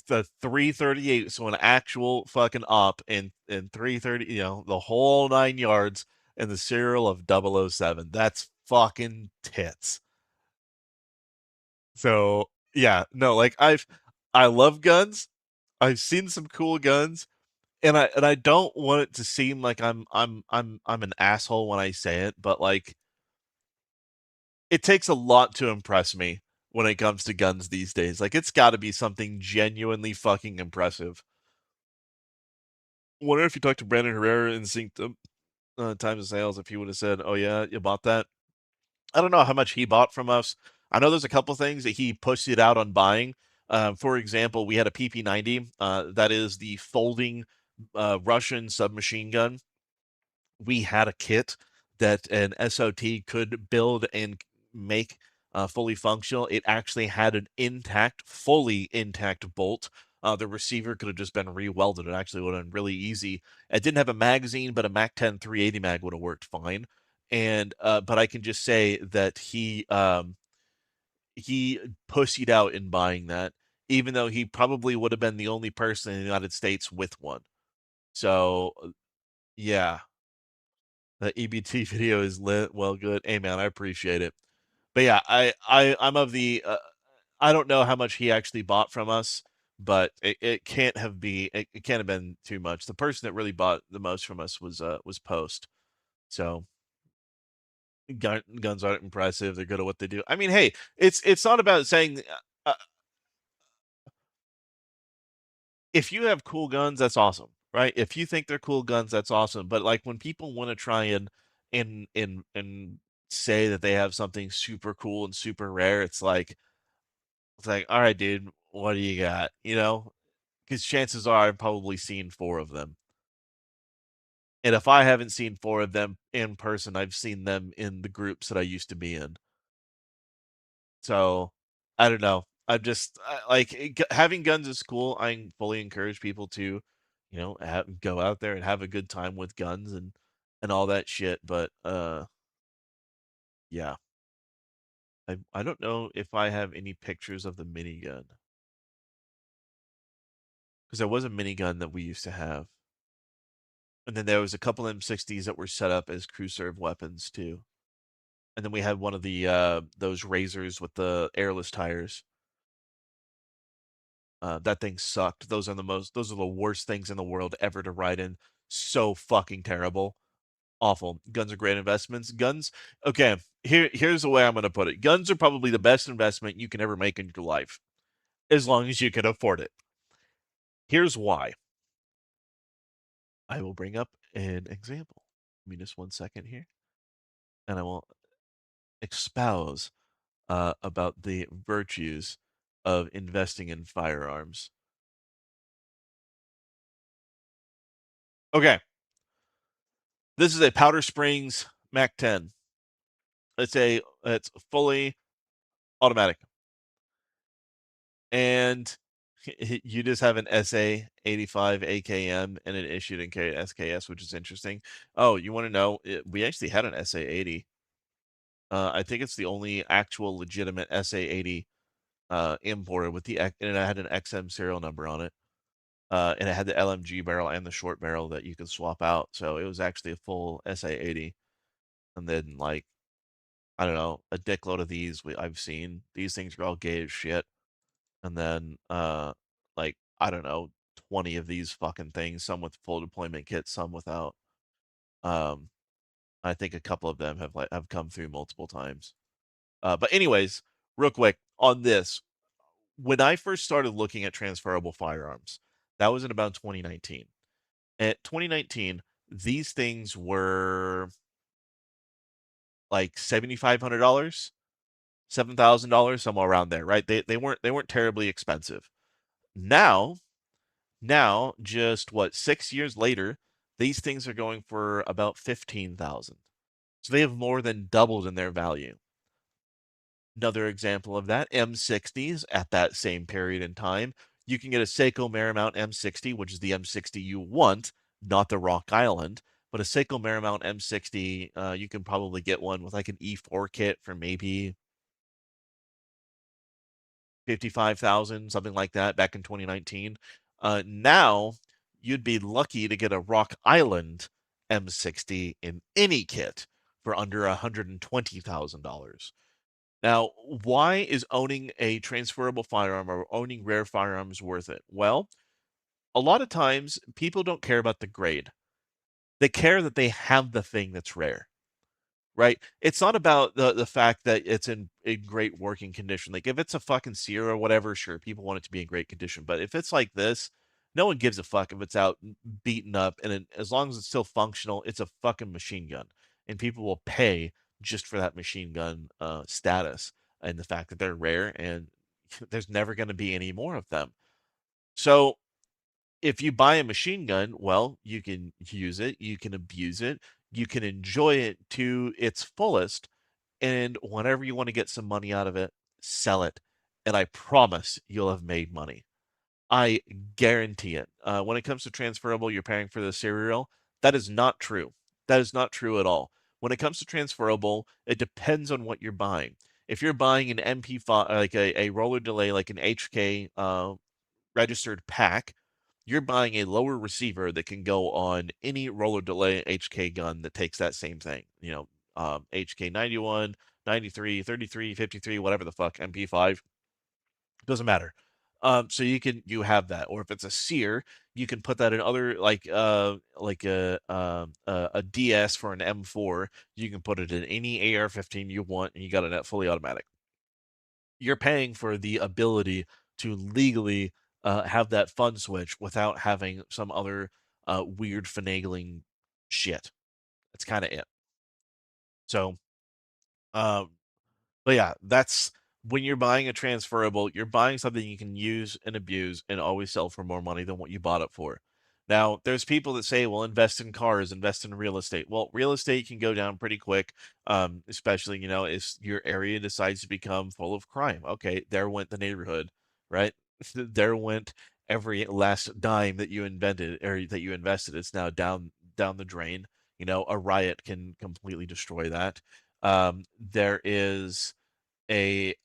the 338, so an actual fucking op in 330, the whole 9 yards, and the serial of 007. That's fucking tits. So yeah, no, like I love guns. I've seen some cool guns, and I don't want it to seem like I'm an asshole when I say it, but like it takes a lot to impress me when it comes to guns these days. Like it's got to be something genuinely fucking impressive. Wonder if you talked to Brandon Herrera and synced times of sales, if he would have said, "Oh yeah, you bought that." I don't know how much he bought from us. I know there's a couple things that he pushed it out on buying. For example, we had a PP90. That is the folding Russian submachine gun. We had a kit that an SOT could build and make fully functional. It actually had an intact, fully intact bolt. The receiver could have just been re-welded. It actually would have been really easy. It didn't have a magazine, but a MAC-10 380 mag would have worked fine. And but I can just say that he pussied out in buying that, even though he probably would have been the only person in the United States with one. So yeah, the EBT video is lit. Well, good. Hey, man, I appreciate it. But yeah, I'm of the. I don't know how much he actually bought from us, but it can't have it can't have been too much. The person that really bought the most from us was Post. So guns aren't impressive. They're good at what they do. I mean, hey, it's not about saying. If you have cool guns, that's awesome, right? If you think they're cool guns, that's awesome. But like when people want to try and say that they have something super cool and super rare, it's like, all right, dude, what do you got? Because chances are I've probably seen four of them. And if I haven't seen four of them in person, I've seen them in the groups that I used to be in. So I don't know. I'm just having guns is cool. I fully encourage people to, go out there and have a good time with guns and all that shit. But yeah, I don't know if I have any pictures of the minigun because there was a minigun that we used to have, and then there was a couple M60s that were set up as crew serve weapons too. And then we had one of the those razors with the airless tires. That thing sucked. Those are the worst things in the world ever to ride in. So fucking terrible. Awful. Guns are great investments. Guns, okay, here's the way I'm gonna put it. Guns are probably the best investment you can ever make in your life, as long as you can afford it. Here's why. I will bring up an example. Give me just 1 second here, and I will espouse about the virtues of investing in firearms. Okay, this is a Powder Springs MAC-10. It's fully automatic, and You just have an SA 85 AKM and an issued in SKS, which is interesting. Oh, you want to know? We actually had an SA 80. I think it's the only actual legitimate SA 80 imported with and it had an XM serial number on it. And it had the LMG barrel and the short barrel that you could swap out. So it was actually a full SA 80. And then, like, I don't know, a dickload of these I've seen. These things are all gay as shit. And then, like, I don't know, 20 of these fucking things, some with full deployment kits, some without. Um, I think a couple of them have come through multiple times. But anyways, real quick on this, when I first started looking at transferable firearms, that was in about 2019. At 2019, these things were like $7,500, $7,000, somewhere around there, right? They weren't terribly expensive. Now, just what, 6 years later, these things are going for about 15,000. So they have more than doubled in their value. Another example of that, M60s at that same period in time. You can get a Seiko Marymount M60, which is the M60 you want, not the Rock Island. But a Seiko Marymount M60, you can probably get one with like an E4 kit for maybe 55,000, something like that, back in 2019. Now, you'd be lucky to get a Rock Island M60 in any kit for under $120,000. Now, why is owning a transferable firearm or owning rare firearms worth it? Well, a lot of times people don't care about the grade. They care that they have the thing that's rare, right? It's not about the fact that it's in great working condition. Like if it's a fucking Sierra or whatever, sure, people want it to be in great condition. But if it's like this, no one gives a fuck if it's out beaten up, and as long as it's still functional, it's a fucking machine gun, and people will pay just for that machine gun status and the fact that they're rare, and there's never going to be any more of them. So if you buy a machine gun, well, you can use it, you can abuse it, you can enjoy it to its fullest, and whenever you want to get some money out of it, sell it. And I promise you'll have made money. I guarantee it. When it comes to transferable, you're paying for the serial. That is not true. That is not true at all. When it comes to transferable, it depends on what you're buying. If you're buying an MP5, like a roller delay, like an HK registered pack, you're buying a lower receiver that can go on any roller delay HK gun that takes that same thing. HK 91, 93, 33, 53, whatever the fuck, MP5, doesn't matter. So you have that, or if it's a sear, you can put that in other like a DS for an M4. You can put it in any AR-15 you want, and you got it at fully automatic. You're paying for the ability to legally have that fun switch without having some other weird finagling shit. That's kind of it. So, um, but yeah, that's when you're buying a transferable, you're buying something you can use and abuse and always sell for more money than what you bought it for. Now, there's people that say, well, invest in cars, invest in real estate. Well, real estate can go down pretty quick, especially, if your area decides to become full of crime. Okay, there went the neighborhood, right? There went every last dime that you invented or that you invested. It's now down the drain. A riot can completely destroy that. There is a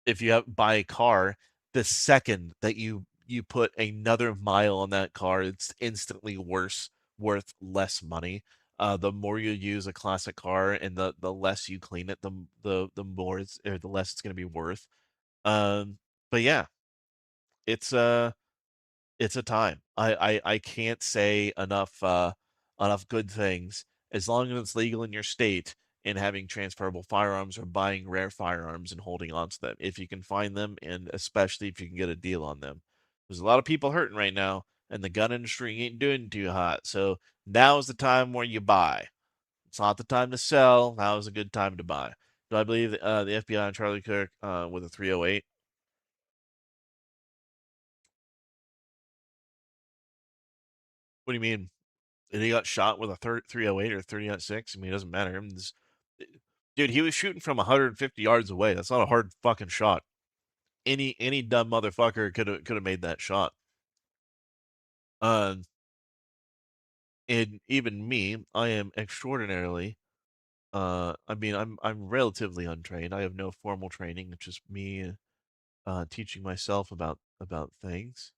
if you buy a car, the second that you put another mile on that car, it's instantly worth less money. The more you use a classic car and the less you clean it, the more the less it's going to be worth. But yeah, it's it's a time. I can't say enough good things. As long as it's legal in your state and having transferable firearms or buying rare firearms and holding on to them, if you can find them, and especially if you can get a deal on them. There's a lot of people hurting right now, and the gun industry ain't doing too hot. So now is the time where you buy. It's not the time to sell. Now is a good time to buy. Do I believe the FBI and Charlie Kirk with a 308? What do you mean? And he got shot with a 308 or 30-6. I mean, it doesn't matter. Dude, he was shooting from 150 yards away. That's not a hard fucking shot. any dumb motherfucker could have made that shot. And even me, I am extraordinarily. I mean, I'm relatively untrained. I have no formal training. It's just me teaching myself about things.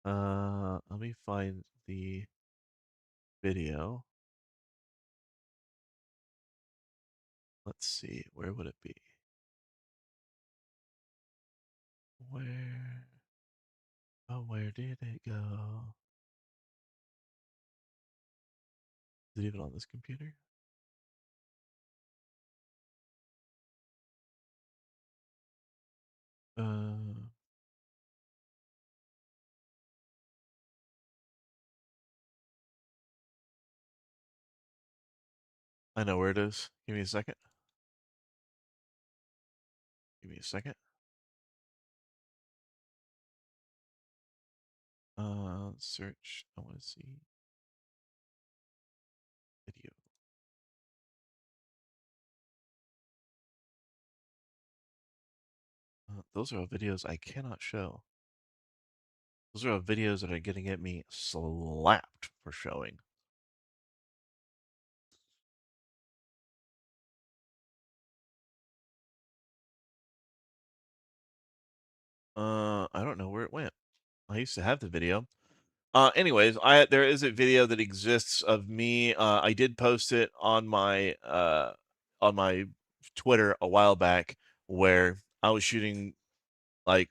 Let me find the video. Let's see, where would it be? Where? Oh, where did it go? Is it even on this computer? Uh, I know where it is. Give me a second. Give me a second. Search. I want to see video. Those are videos I cannot show. Those are videos that are going to get me slapped for showing. I don't know where it went. I used to have the video. Anyways, there is a video that exists of me. I did post it on my Twitter a while back where I was shooting like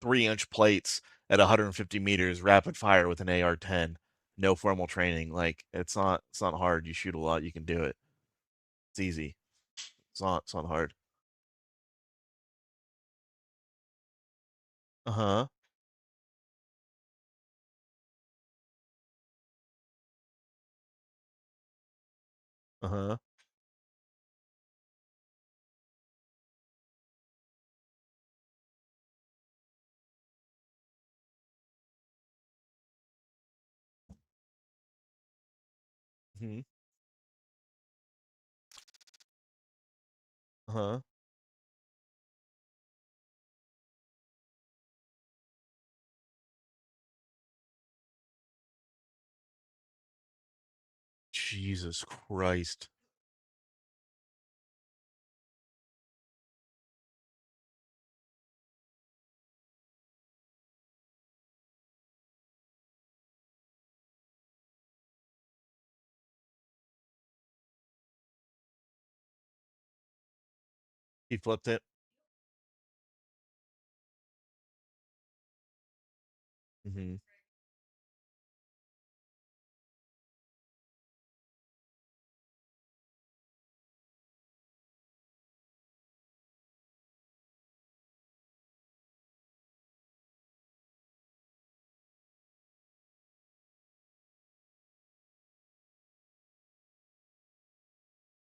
3-inch plates at 150 meters rapid fire with an AR-10. No formal training. Like it's not hard. You shoot a lot, you can do it. It's easy. It's not hard. Uh-huh. Uh-huh. Hmm. Uh-huh. Jesus Christ. He flipped it. Hmm.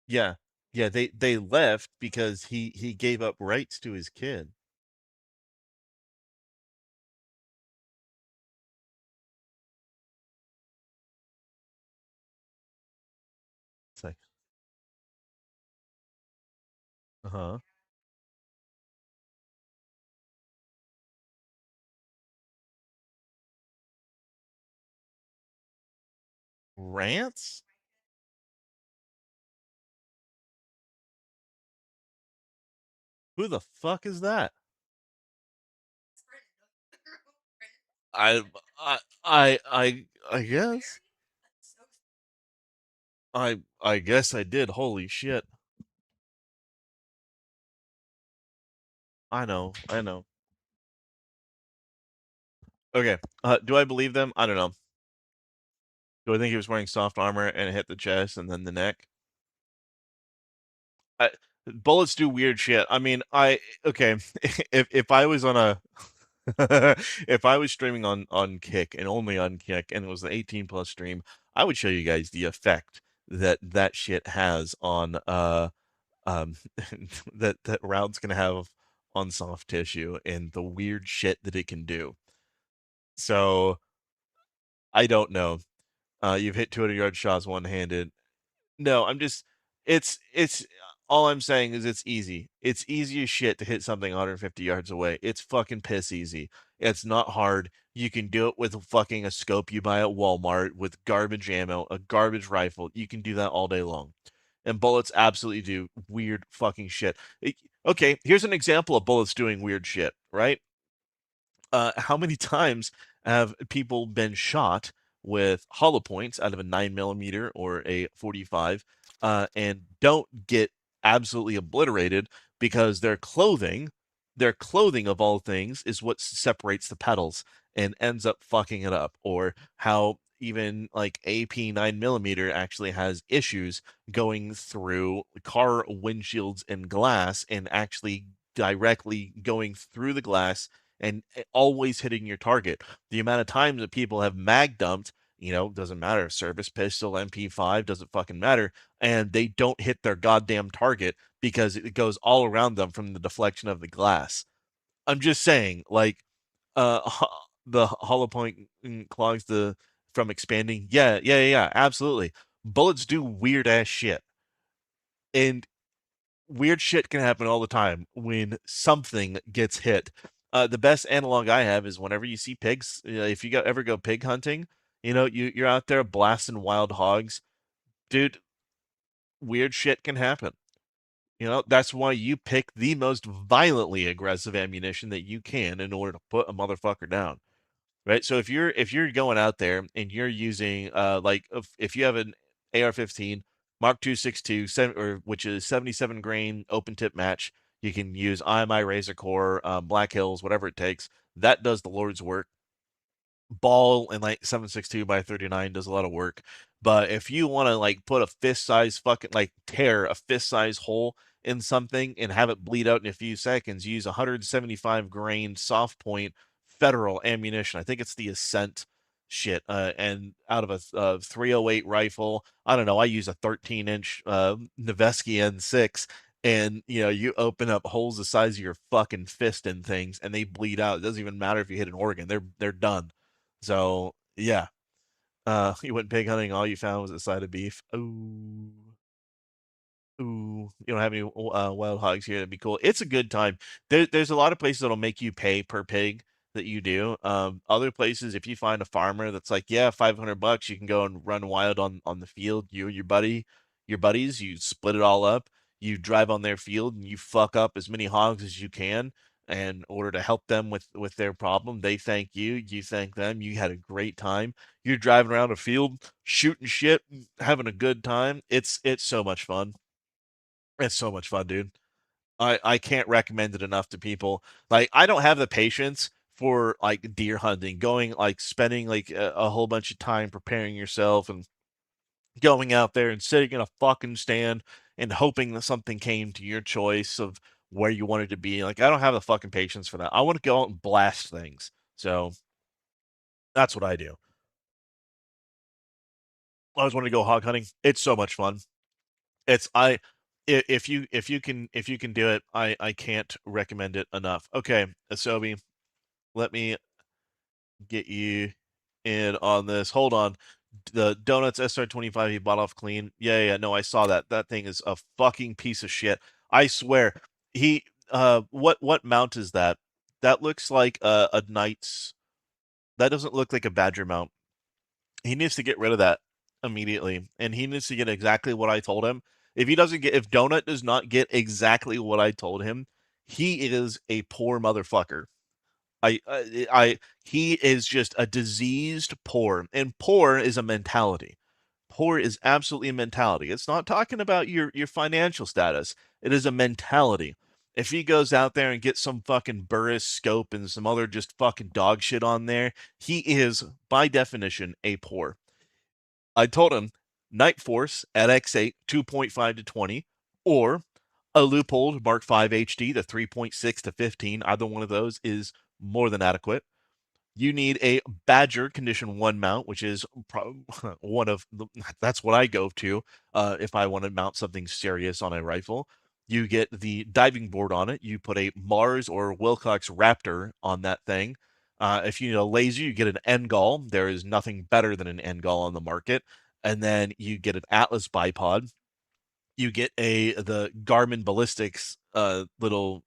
Yeah. Yeah, they left because he gave up rights to his kid. It's like, uh-huh. Rants? Who the fuck is that? I I guess. I guess I did. Holy shit. I know. I know. Okay. Do I believe them? I don't know. Do I think he was wearing soft armor and it hit the chest and then the neck? I, bullets do weird shit. I mean, I okay. If I was on a if I was streaming on Kick and only on Kick and it was the 18 plus stream, I would show you guys the effect that shit has on um that round's gonna have on soft tissue and the weird shit that it can do. So I don't know. You've hit 200-yard shots one handed. No, I'm just it's all I'm saying is it's easy. It's easy as shit to hit something 150 yards away. It's fucking piss easy. It's not hard. You can do it with fucking a scope you buy at Walmart with garbage ammo, a garbage rifle. You can do that all day long. And bullets absolutely do weird fucking shit. Okay, here's an example of bullets doing weird shit, right? How many times have people been shot with hollow points out of a 9mm or a 45 and don't get absolutely obliterated because their clothing of all things, is what separates the petals and ends up fucking it up? Or how even like AP 9mm actually has issues going through car windshields and glass and actually directly going through the glass and always hitting your target. The amount of times that people have mag dumped, doesn't matter, service pistol, MP5, doesn't fucking matter, and they don't hit their goddamn target because it goes all around them from the deflection of the glass. I'm just saying, like, the hollow point clogs the from expanding. Yeah, absolutely. Bullets do weird ass shit, and weird shit can happen all the time when something gets hit. The best analog I have is whenever you see pigs. If you ever go pig hunting, you're out there blasting wild hogs, dude. Weird shit can happen. That's why you pick the most violently aggressive ammunition that you can in order to put a motherfucker down. Right? So if you're going out there and you're using like if you have an AR-15 Mark 262 or which is 77 grain open tip match, you can use IMI Razor Core, Black Hills, whatever it takes. That does the Lord's work. Ball and like 7.62 by 39 does a lot of work. But if you want to like put a fist size fucking like tear a fist size hole in something and have it bleed out in a few seconds, use 175 grain soft point federal ammunition. I think it's the Ascent shit. And out of a 308 rifle, I don't know. I use a 13-inch Noveske N6, and you open up holes the size of your fucking fist in things, and they bleed out. It doesn't even matter if you hit an organ; they're done. So yeah, you went pig hunting. All you found was a side of beef. Ooh, ooh. You don't have any wild hogs here. That'd be cool. It's a good time. There's a lot of places that'll make you pay per pig that you do. Other places, if you find a farmer that's like, yeah, $500, you can go and run wild on the field. You and your buddies, you split it all up. You drive on their field and you fuck up as many hogs as you can in order to help them with their problem. They thank you, you thank them. You had a great time. You're driving around a field, shooting shit, having a good time. It's so much fun. It's so much fun, dude. I can't recommend it enough to people. Like, I don't have the patience for like deer hunting, going like spending like a whole bunch of time preparing yourself and going out there and sitting in a fucking stand and hoping that something came to your choice of where you wanted to be. Like, I don't have the fucking patience for that. I want to go out and blast things. So that's what I do. I always wanted to go hog hunting. It's so much fun. It's I if you can do it, I can't recommend it enough. Okay, Asobi, let me get you in on this. Hold on. The Donuts SR25 he bought off clean. Yeah, no, I saw that. That thing is a fucking piece of shit. I swear. He what mount is that? That looks like a knight's. That doesn't look like a Badger mount. He needs to get rid of that immediately, and he needs to get exactly what I told him. If Donut does not get exactly what I told him, he is a poor motherfucker. He is just a diseased poor, and poor is a mentality. Poor is absolutely a mentality. It's not talking about your financial status. It is a mentality. If he goes out there and gets some fucking Burris scope and some other just fucking dog shit on there, he is by definition a poor. I told him Night Force at X8 2.5 to 20 or a Loophole Mark 5 HD, the 3.6 to 15. Either one of those is more than adequate. You need a Badger Condition 1 mount, which is one of that's what I go to if I want to mount something serious on a rifle. You get the diving board on it. You put a Mars or Wilcox Raptor on that thing. If you need a laser, you get an Engol. There is nothing better than an Engol on the market. And then you get an Atlas bipod. you get the Garmin ballistics little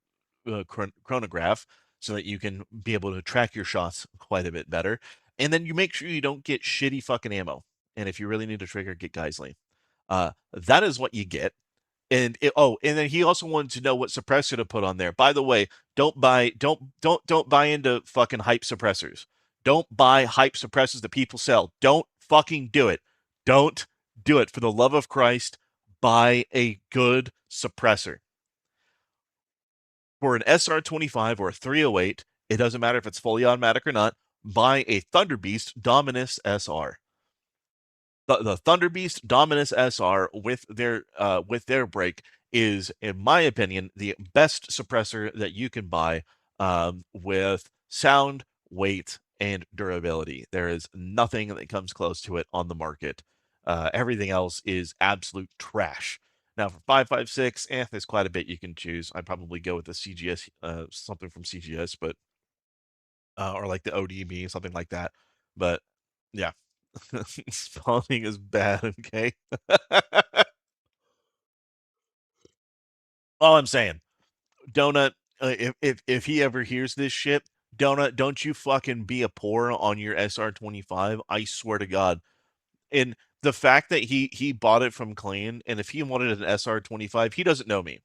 chronograph so that you can be able to track your shots quite a bit better. And then you make sure you don't get shitty fucking ammo. And if you really need a trigger, get Geisling. That is what you get. And and then he also wanted to know what suppressor to put on there. By the way, don't buy into fucking hype suppressors. Don't buy hype suppressors that people sell. Don't fucking do it. Don't do it. For the love of Christ, buy a good suppressor. For an SR25 or a 308, it doesn't matter if it's fully automatic or not, buy a Thunder Beast Dominus SR. The Thunder Beast Dominus SR with their brake is, in my opinion, the best suppressor that you can buy with sound, weight, and durability. There is nothing that comes close to it on the market. Everything else is absolute trash. Now for 5.56, there's quite a bit you can choose. I'd probably go with the CGS, something from CGS, but or like the ODB, something like that. But yeah, spawning is bad. Okay. All I'm saying, Donut, if he ever hears this shit, Donut, don't you fucking be a pour on your SR25. I swear to God. And the fact that he bought it from Clan, and if he wanted an SR25, he doesn't know me.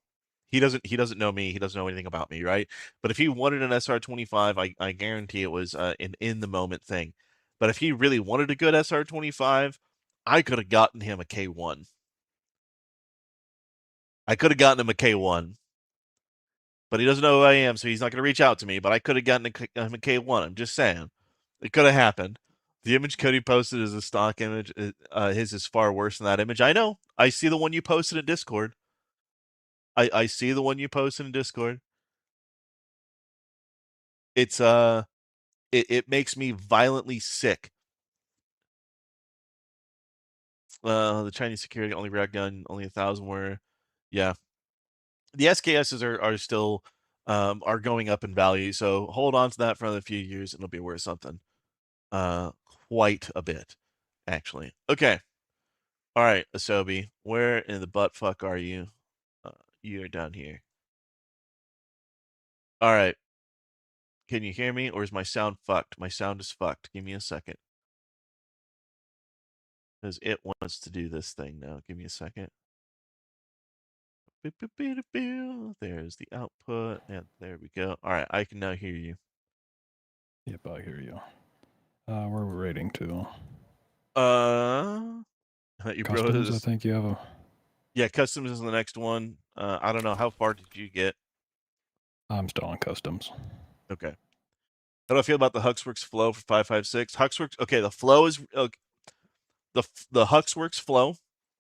He doesn't know me. He doesn't know anything about me, right? But if he wanted an SR25, I guarantee it was an in the moment thing. But if he really wanted a good SR25, I could have gotten him a K1. I could have gotten him a K1, but he doesn't know who I am, so he's not going to reach out to me. But I could have gotten him a K1. I'm just saying, it could have happened. The image Cody posted is a stock image. His is far worse than that image. I know. I see the one you posted in Discord. I see the one you posted in Discord. It's it makes me violently sick. The Chinese security only rag gun, only 1,000 were, yeah. The SKSs are still are going up in value, so hold on to that for another few years, and it'll be worth something. Uh, quite a bit, actually. Okay. All right, Asobi, where in the butt fuck are you? You're down here. All right. Can you hear me, or is my sound fucked? My sound is fucked. Give me a second. Because it wants to do this thing now. Give me a second. There's the output, and there we go. All right, I can now hear you. Yep, I hear you. Where are we rating to? You Customs, I bros. think you have a. Yeah, customs is the next one. I don't know, how far did you get? I'm still on customs. Okay. How do I feel about the Huxworks flow for 5.56? Huxworks. Okay, the flow is the Huxworks flow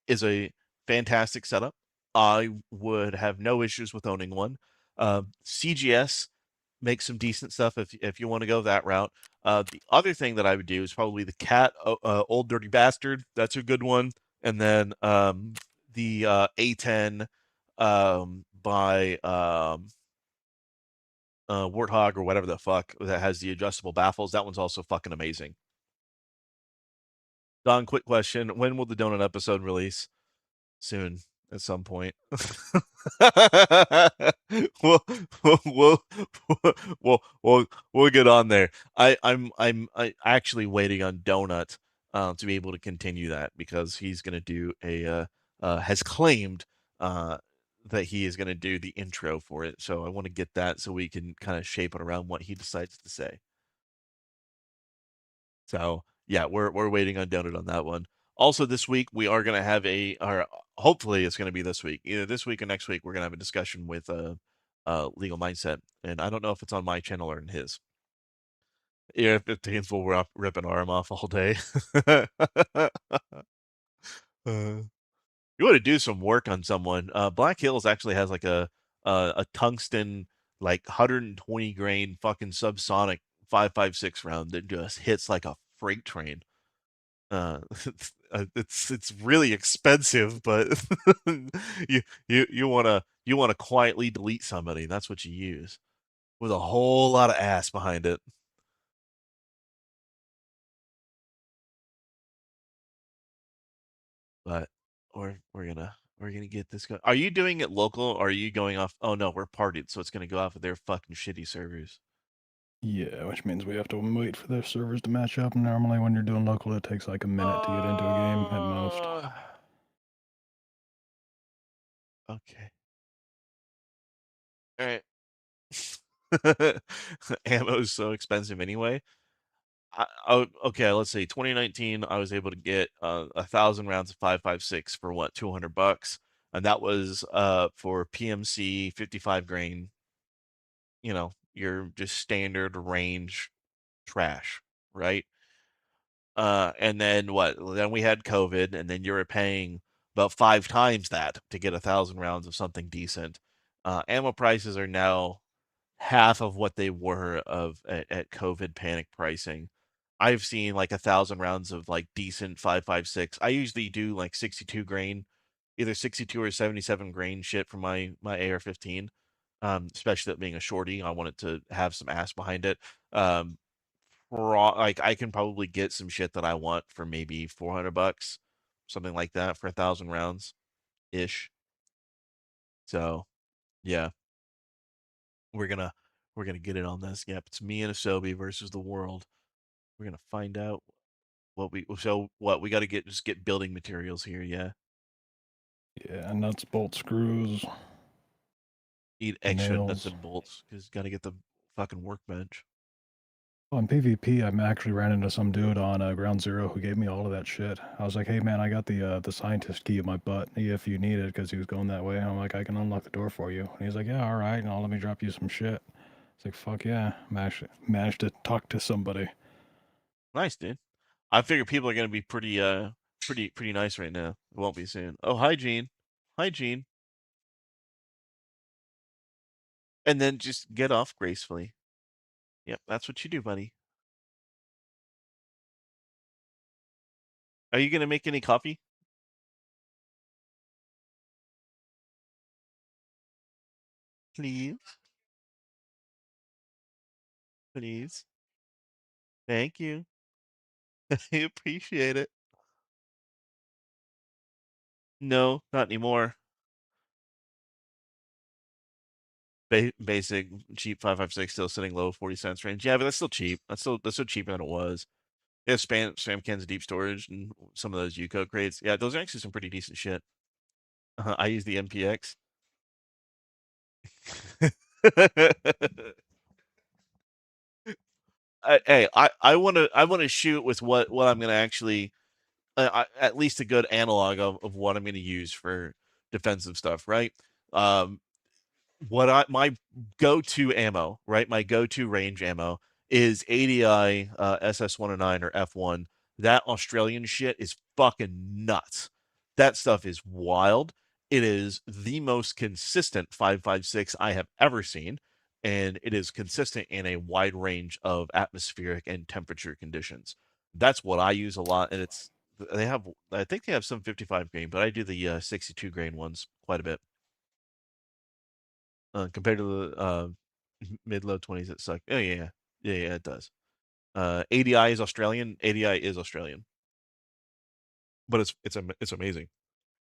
is a fantastic setup. I would have no issues with owning one. CGS makes some decent stuff if you want to go that route. The other thing that I would do is probably the Cat Old Dirty Bastard. That's a good one. And then the A10 by Warthog or whatever the fuck that has the adjustable baffles. That one's also fucking amazing. Don, quick question: when will the donut episode release? Soon, at some point. we'll, we'll, we'll get on there. I'm actually waiting on Donut to be able to continue that because he's going to do has claimed that he is going to do the intro for it. So I want to get that so we can kind of shape it around what he decides to say. So yeah, we're waiting on Donut on that one. Also, this week we are going to have or hopefully it's going to be this week, either this week or next week. We're going to have a discussion with Legal Mindset, and I don't know if it's on my channel or in his. Yeah, 15s will rip an arm off all day. You want to do some work on someone. Black Hills actually has like a tungsten like 120 grain fucking subsonic 5.56 round that just hits like a freight train. It's really expensive, but you wanna quietly delete somebody. That's what you use with a whole lot of ass behind it. But we're gonna We're gonna get this going. Are you doing it local or are you going off? Oh no, we're partied, so it's gonna go off of their fucking shitty servers. Yeah, which means we have to wait for their servers to match up. Normally, when you're doing local, it takes like a minute to get into a game at most. Okay. All right. Ammo's so expensive anyway. Okay, let's see. 2019, I was able to get 1,000 rounds of 5.56 for what, $200, and that was for PMC 55 grain. You know, your just standard range trash, right? And then what? Then we had COVID, and then you were paying about 5 times that to get 1,000 rounds of something decent. Ammo prices are now half of what they were at COVID panic pricing. I've seen like 1,000 rounds of like decent 5.56. I usually do like 62 grain, either 62 or 77 grain shit for my AR-15. Especially that being a shorty, I wanted to have some ass behind it. Like I can probably get some shit that I want for maybe $400, something like that for 1,000 rounds ish. So yeah, we're gonna we're gonna get it on this. Yep, it's me and Asobi versus the world. We're gonna find out what we got to get building materials here. Yeah, Yeah, nuts, bolts, screws, need extra nuts nails. and bolts because got to get the fucking workbench. On PvP, I actually ran into some dude on Ground Zero who gave me all of that shit. I was like, "Hey man, I got the scientist key in my butt if you need it," because he was going that way. And I'm like, "I can unlock the door for you." And he's like, "Yeah, all right, and I'll let me drop you some shit." It's like, "Fuck yeah!" Managed to talk to somebody. Nice, dude. I figure people are gonna be pretty nice right now. It won't be soon. Oh, hi, Gene. Hi, Gene. And then just get off gracefully. Yep, that's what you do, buddy. Are you gonna make any coffee? Please, please. Thank you. I appreciate it. No, not anymore. Basic cheap 5.56 still sitting low 40 cents range. Yeah, but that's still cheap. That's still cheaper than it was. Yeah, spam cans of deep storage and some of those UCO crates. Yeah, those are actually some pretty decent shit. I use the MPX. I want to shoot with what I'm gonna actually at least a good analog of what I'm gonna use for defensive stuff, right? Um, my go-to ammo, right? My go-to range ammo is ADI SS109 or F1. That Australian shit is fucking nuts. That stuff is wild. It is the most consistent 5.56 I have ever seen, and it is consistent in a wide range of atmospheric and temperature conditions. That's what I use a lot, and they have I think they have some 55 grain, but I do the 62 grain ones quite a bit compared to the mid low 20s that suck. Oh yeah, it does. ADI is Australian. ADI is Australian, but it's amazing.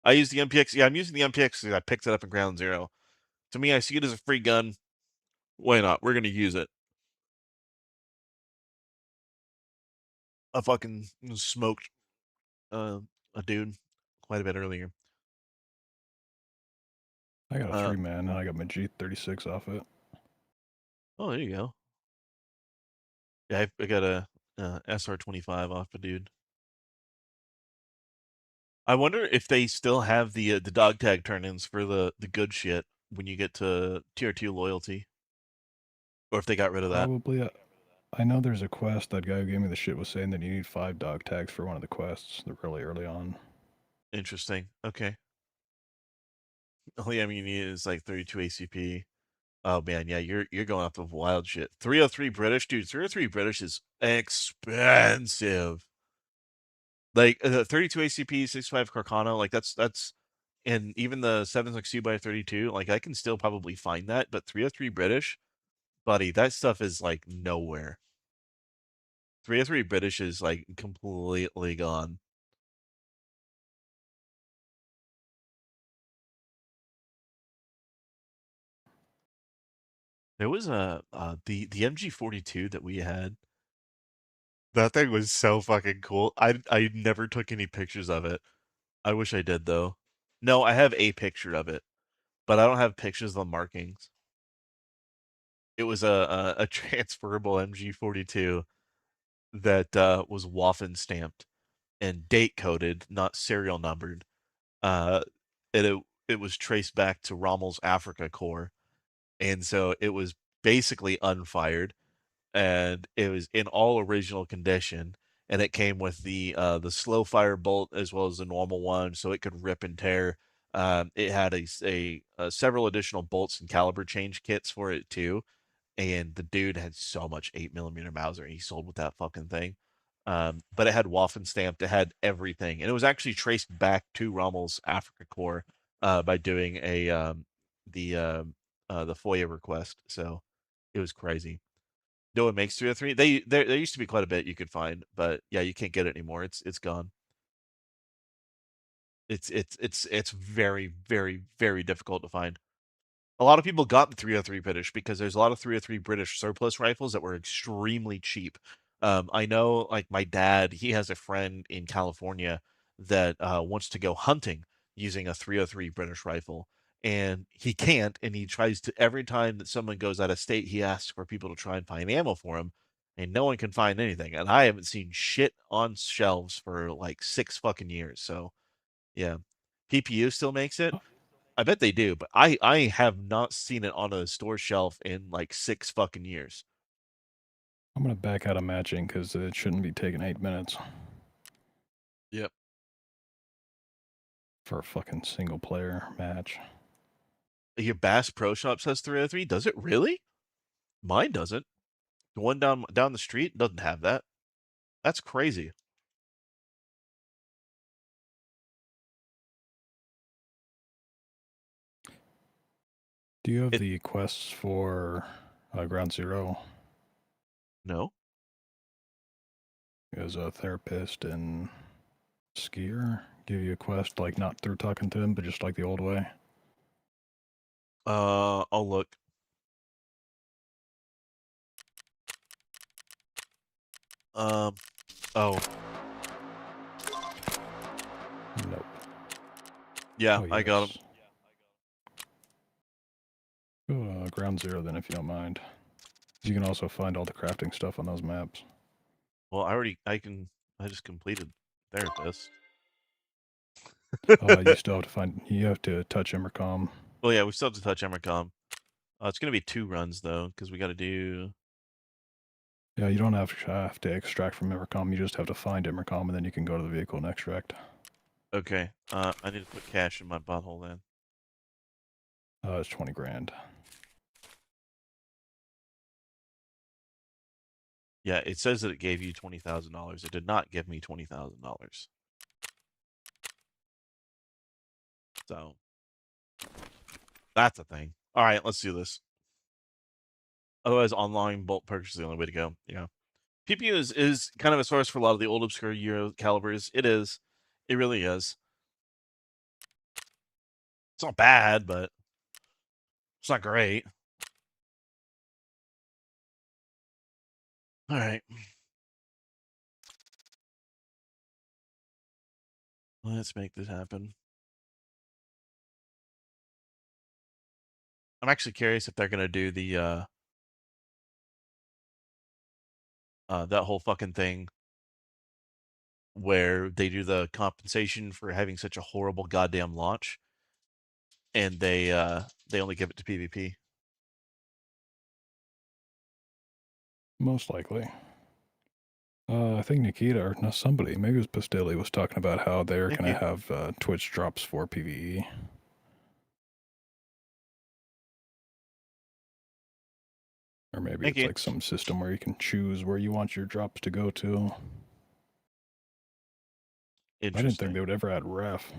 I use the MPX. Yeah, I'm using the MPX because I picked it up in Ground Zero. To me, I see it as a free gun. Why not? We're gonna use it. I fucking smoked a dude quite a bit earlier. I got a Uh, 3-man, and I got my G36 off it. oh, there you go. Yeah, I got a SR25 off a dude. I wonder if they still have the dog tag turn-ins for the good shit when you get to tier 2 loyalty, or if they got rid of that. Probably. I know there's a quest. That guy who gave me the shit was saying that you need 5 dog tags for one of the quests. They're really early on. Interesting. Okay. Only ammo you need is like 32 ACP. Oh man, yeah, you're going off of wild shit. 303 British, dude. 303 British is expensive. Like 32 ACP, 65 Carcano, like that's and even the 7.62 by 32, like I can still probably find that, but 303 British, buddy, that stuff is like nowhere. 303 British is like completely gone. There was the MG42 that we had. That thing was so fucking cool. I never took any pictures of it. I wish I did though. No, I have a picture of it, but I don't have pictures of the markings. It was a transferable MG42 that was Waffen stamped and date coded, not serial numbered. Uh, it was traced back to Rommel's Africa Corps, and so it was basically unfired, and it was in all original condition. And it came with the slow fire bolt as well as the normal one, so it could rip and tear. It had several additional bolts and caliber change kits for it too, and the dude had so much 8mm Mauser he sold with that fucking thing. But it had Waffen stamped, it had everything, and it was actually traced back to Rommel's Africa Corps by doing the FOIA request. So it was crazy. No one makes 303. There used to be quite a bit you could find, but yeah, you can't get it anymore. It's gone. It's very, very, very difficult to find. A lot of people got the 303 British because there's a lot of 303 British surplus rifles that were extremely cheap. I know, like my dad, he has a friend in California that wants to go hunting using a 303 British rifle, and he can't. And he tries to every time that someone goes out of state, he asks for people to try and find ammo for him, and no one can find anything. And I haven't seen shit on shelves for like 6 fucking years. So yeah, PPU still makes it. I bet they do, but I have not seen it on a store shelf in like 6 fucking years. I'm gonna back out of matching because it shouldn't be taking 8 minutes Yep. for a fucking single player match. Your Bass Pro Shop says 303. Does it really? Mine doesn't. The one down the street doesn't have that. That's crazy. Do you have the quests for Ground Zero? No. As a therapist and skier, give you a quest like not through talking to him, but just like the old way. I'll look. Oh. Nope. Yeah, I got him. Go to Ground Zero then, if you don't mind. You can also find all the crafting stuff on those maps. Well, I just completed therapist. You still have to find. You have to touch Emercom. Well, yeah, we still have to touch Emercom. It's gonna be 2 runs though, because we got to do. Yeah, you don't have to extract from Emercom. You just have to find Emercom, and then you can go to the vehicle and extract. Okay. I need to put cash in my butthole then. It's 20 grand. Yeah, it says that it gave you $20,000. It did not give me $20,000. So that's a thing. All right, let's do this. Otherwise, online bolt purchase is the only way to go. Yeah. PPU is kind of a source for a lot of the old obscure Euro calibers. It is. It really is. It's not bad, but it's not great. All right. Let's make this happen. I'm actually curious if they're going to do the that whole fucking thing where they do the compensation for having such a horrible goddamn launch, and they only give it to PvP. Most likely. I think Nikita or no, somebody, maybe it was Pastilli, was talking about how they're going to have Twitch drops for PvE. Or maybe it's like some system where you can choose where you want your drops to go to. I didn't think they would ever add ref.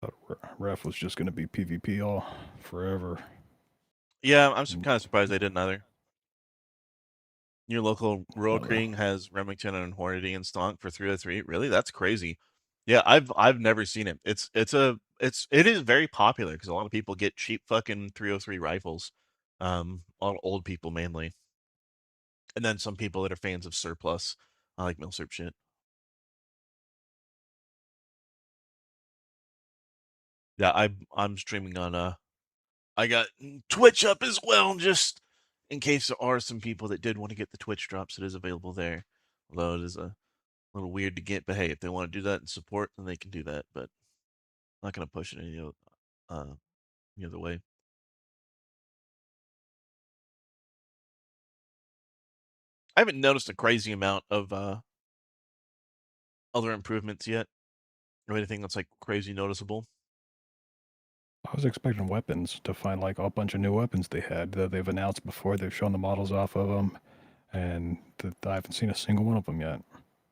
I thought ref was just going to be PvP all forever. Yeah, I'm kind of surprised they didn't either. Your local Royal King has Remington and Hornady in stock for 303. Really? That's crazy. Yeah, I've never seen it. It's a it is very popular because a lot of people get cheap fucking 303 rifles. All old people mainly, and then some people that are fans of surplus, like milsurp shit. Yeah, I'm streaming on I got Twitch up as well, just in case there are some people that did want to get the Twitch drops. It is available there, although it is a little weird to get. But hey, if they want to do that and support, then they can do that. But I'm not gonna push it any other way. I haven't noticed a crazy amount of other improvements yet, or anything that's like crazy noticeable. I was expecting weapons to find like a bunch of new weapons they had that they've announced before. They've shown the models off of them, and I haven't seen a single one of them yet.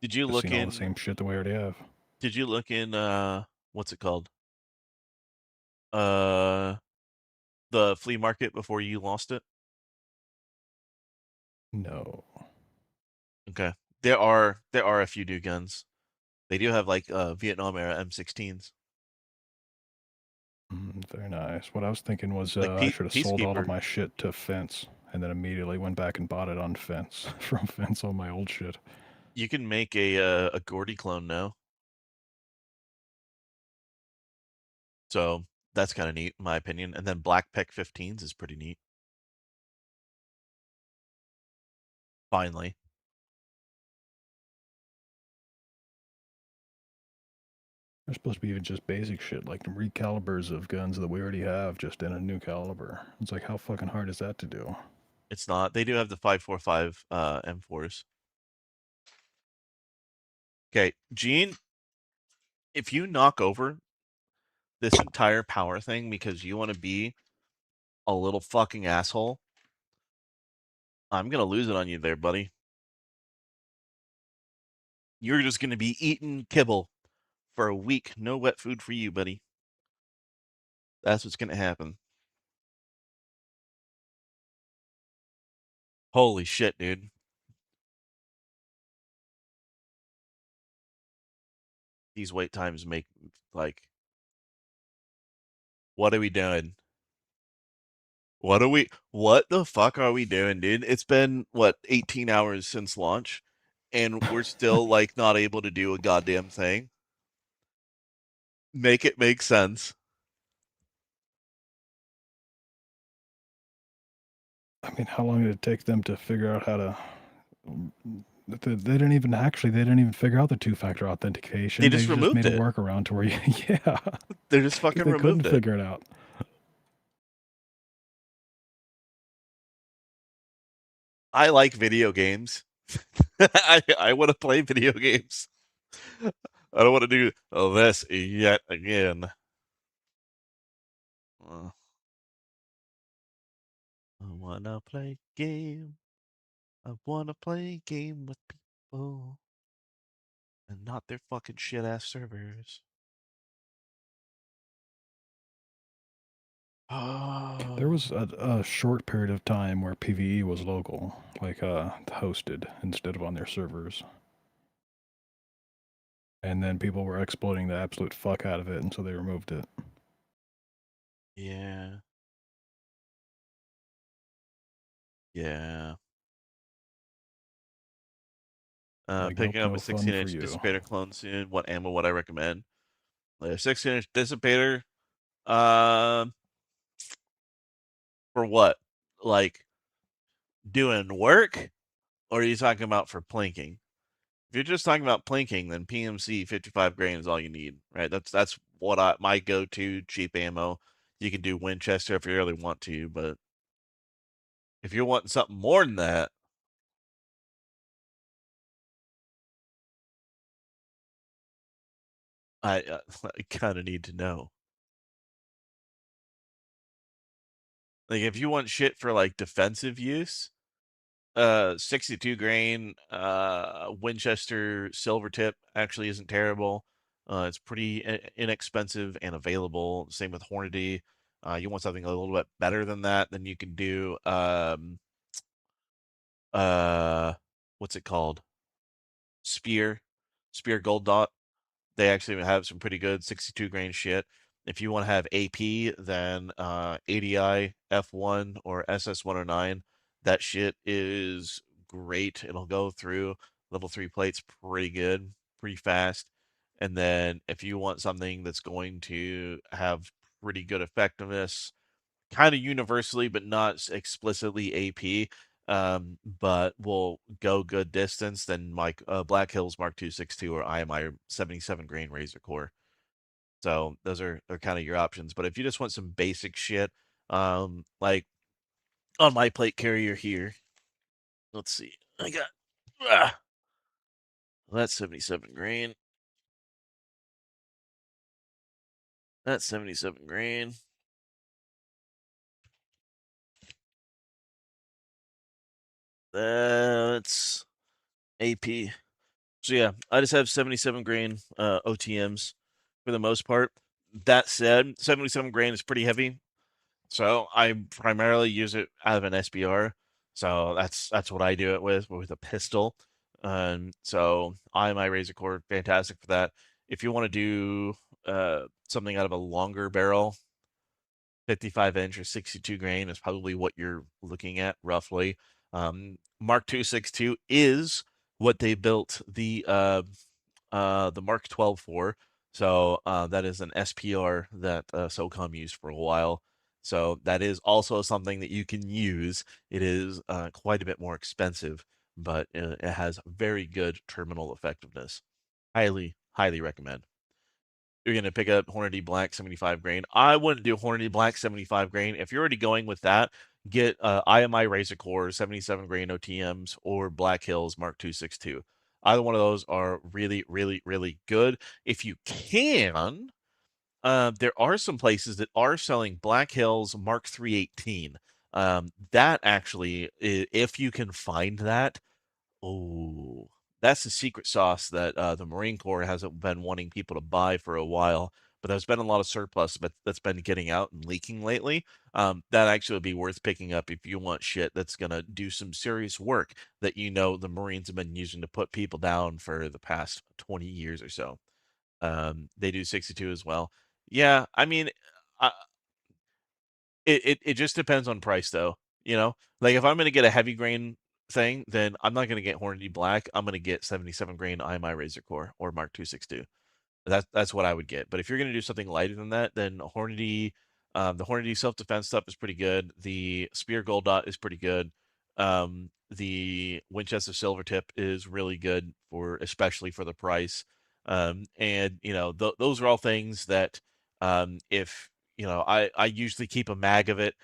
Did you I've look seen all the in? same shit that we already have. Did you look in? What's it called? The flea market before you lost it. No. Okay, there are a few new guns. They do have like Vietnam era M16s. Very nice. What I was thinking was Like I should have sold all of Peacekeeper. my shit to Fence, and then immediately went back and bought it on Fence from Fence on my old shit. You can make a Gordy clone now. So that's kind of neat, in my opinion. And then Black Peck 15s is pretty neat. Finally. There's supposed to be even just basic shit like the recalibers of guns that we already have, just in a new caliber. It's like, how fucking hard is that to do? It's not. They do have the 545 M4s. Okay, Gene, if you knock over this entire power thing because you want to be a little fucking asshole, I'm gonna lose it on you there, buddy. You're just gonna be eating kibble for a week. No wet food for you, buddy. That's what's gonna happen. Holy shit, dude. These wait times make like, what are we doing? What the fuck are we doing, dude? It's been what, 18 hours since launch, and we're still like not able to do a goddamn thing. Make it make sense. I mean, how long did it take them to figure out how to? They didn't even figure out the two-factor authentication. They just removed made it. a workaround to where you, yeah, They just fucking they couldn't removed it. figure it out. I like video games. I want to play video games. I don't want to do this yet again. I wanna play game. I wanna play game with people, and not their fucking shit ass servers. There was a short period of time where PvE was local, like hosted instead of on their servers. And then people were exploiting the absolute fuck out of it, and so they removed it. Yeah. Yeah. Like, Picking nope, up no a fun 16-inch for you. dissipator clone soon. What ammo would I recommend? Like a 16-inch dissipator. For what? Like doing work? Or are you talking about for plinking? If you're just talking about plinking, then PMC 55 grain is all you need, right? That's what my go-to cheap ammo. You can do Winchester if you really want to, but if you're wanting something more than that, I kind of need to know. Like if you want shit for like defensive use, 62 grain Winchester silver tip actually isn't terrible. It's pretty inexpensive and available. Same with Hornady. You want something a little bit better than that, then you can do what's it called? Spear Gold Dot. They actually have some pretty good 62 grain shit. If you want to have AP, then ADI F1 or SS109, that shit is great. It'll go through level 3 plates pretty good, pretty fast. And then if you want something that's going to have pretty good effectiveness, kind of universally, but not explicitly AP, but will go good distance, then Black Hills Mark 262 or IMI 77 grain Razor Core. So those are kind of your options. But if you just want some basic shit, like on my plate carrier here, let's see, I got that's 77 grain. That's 77 grain. That's AP. So yeah, I just have 77 grain OTMs for the most part. That said, 77 grain is pretty heavy, so I primarily use it out of an SBR. So that's what I do it with a pistol. So my Razor Core, fantastic for that. If you want to do something out of a longer barrel, 55 inch or 62 grain is probably what you're looking at roughly. Mark 262 is what they built the Mark 12 for. So that is an SPR that SOCOM used for a while. So that is also something that you can use. It is quite a bit more expensive, but it has very good terminal effectiveness. Highly, highly recommend. You're going to pick up Hornady Black 75 grain. I wouldn't do Hornady Black 75 grain. If you're already going with that, get IMI Razor Core 77 grain OTMs or Black Hills Mark 262. Either one of those are really, really, really good. If you can, there are some places that are selling Black Hills Mark 318. That actually, if you can find that, oh, that's the secret sauce that the Marine Corps hasn't been wanting people to buy for a while. But there's been a lot of surplus that's been getting out and leaking lately. That actually would be worth picking up if you want shit that's gonna do some serious work that the Marines have been using to put people down for the past 20 years or so. They do 62 as well. Yeah, I mean, I, it just depends on price though. Like if I'm gonna get a heavy grain thing, then I'm not gonna get Hornady Black. I'm gonna get 77 grain IMI Razor Core or Mark 262. That's what I would get. But if you're gonna do something lighter than that, then the Hornady self defense stuff is pretty good. The Spear Gold Dot is pretty good. The Winchester Silvertip is really good especially for the price. And those are all things that if I usually keep a mag of it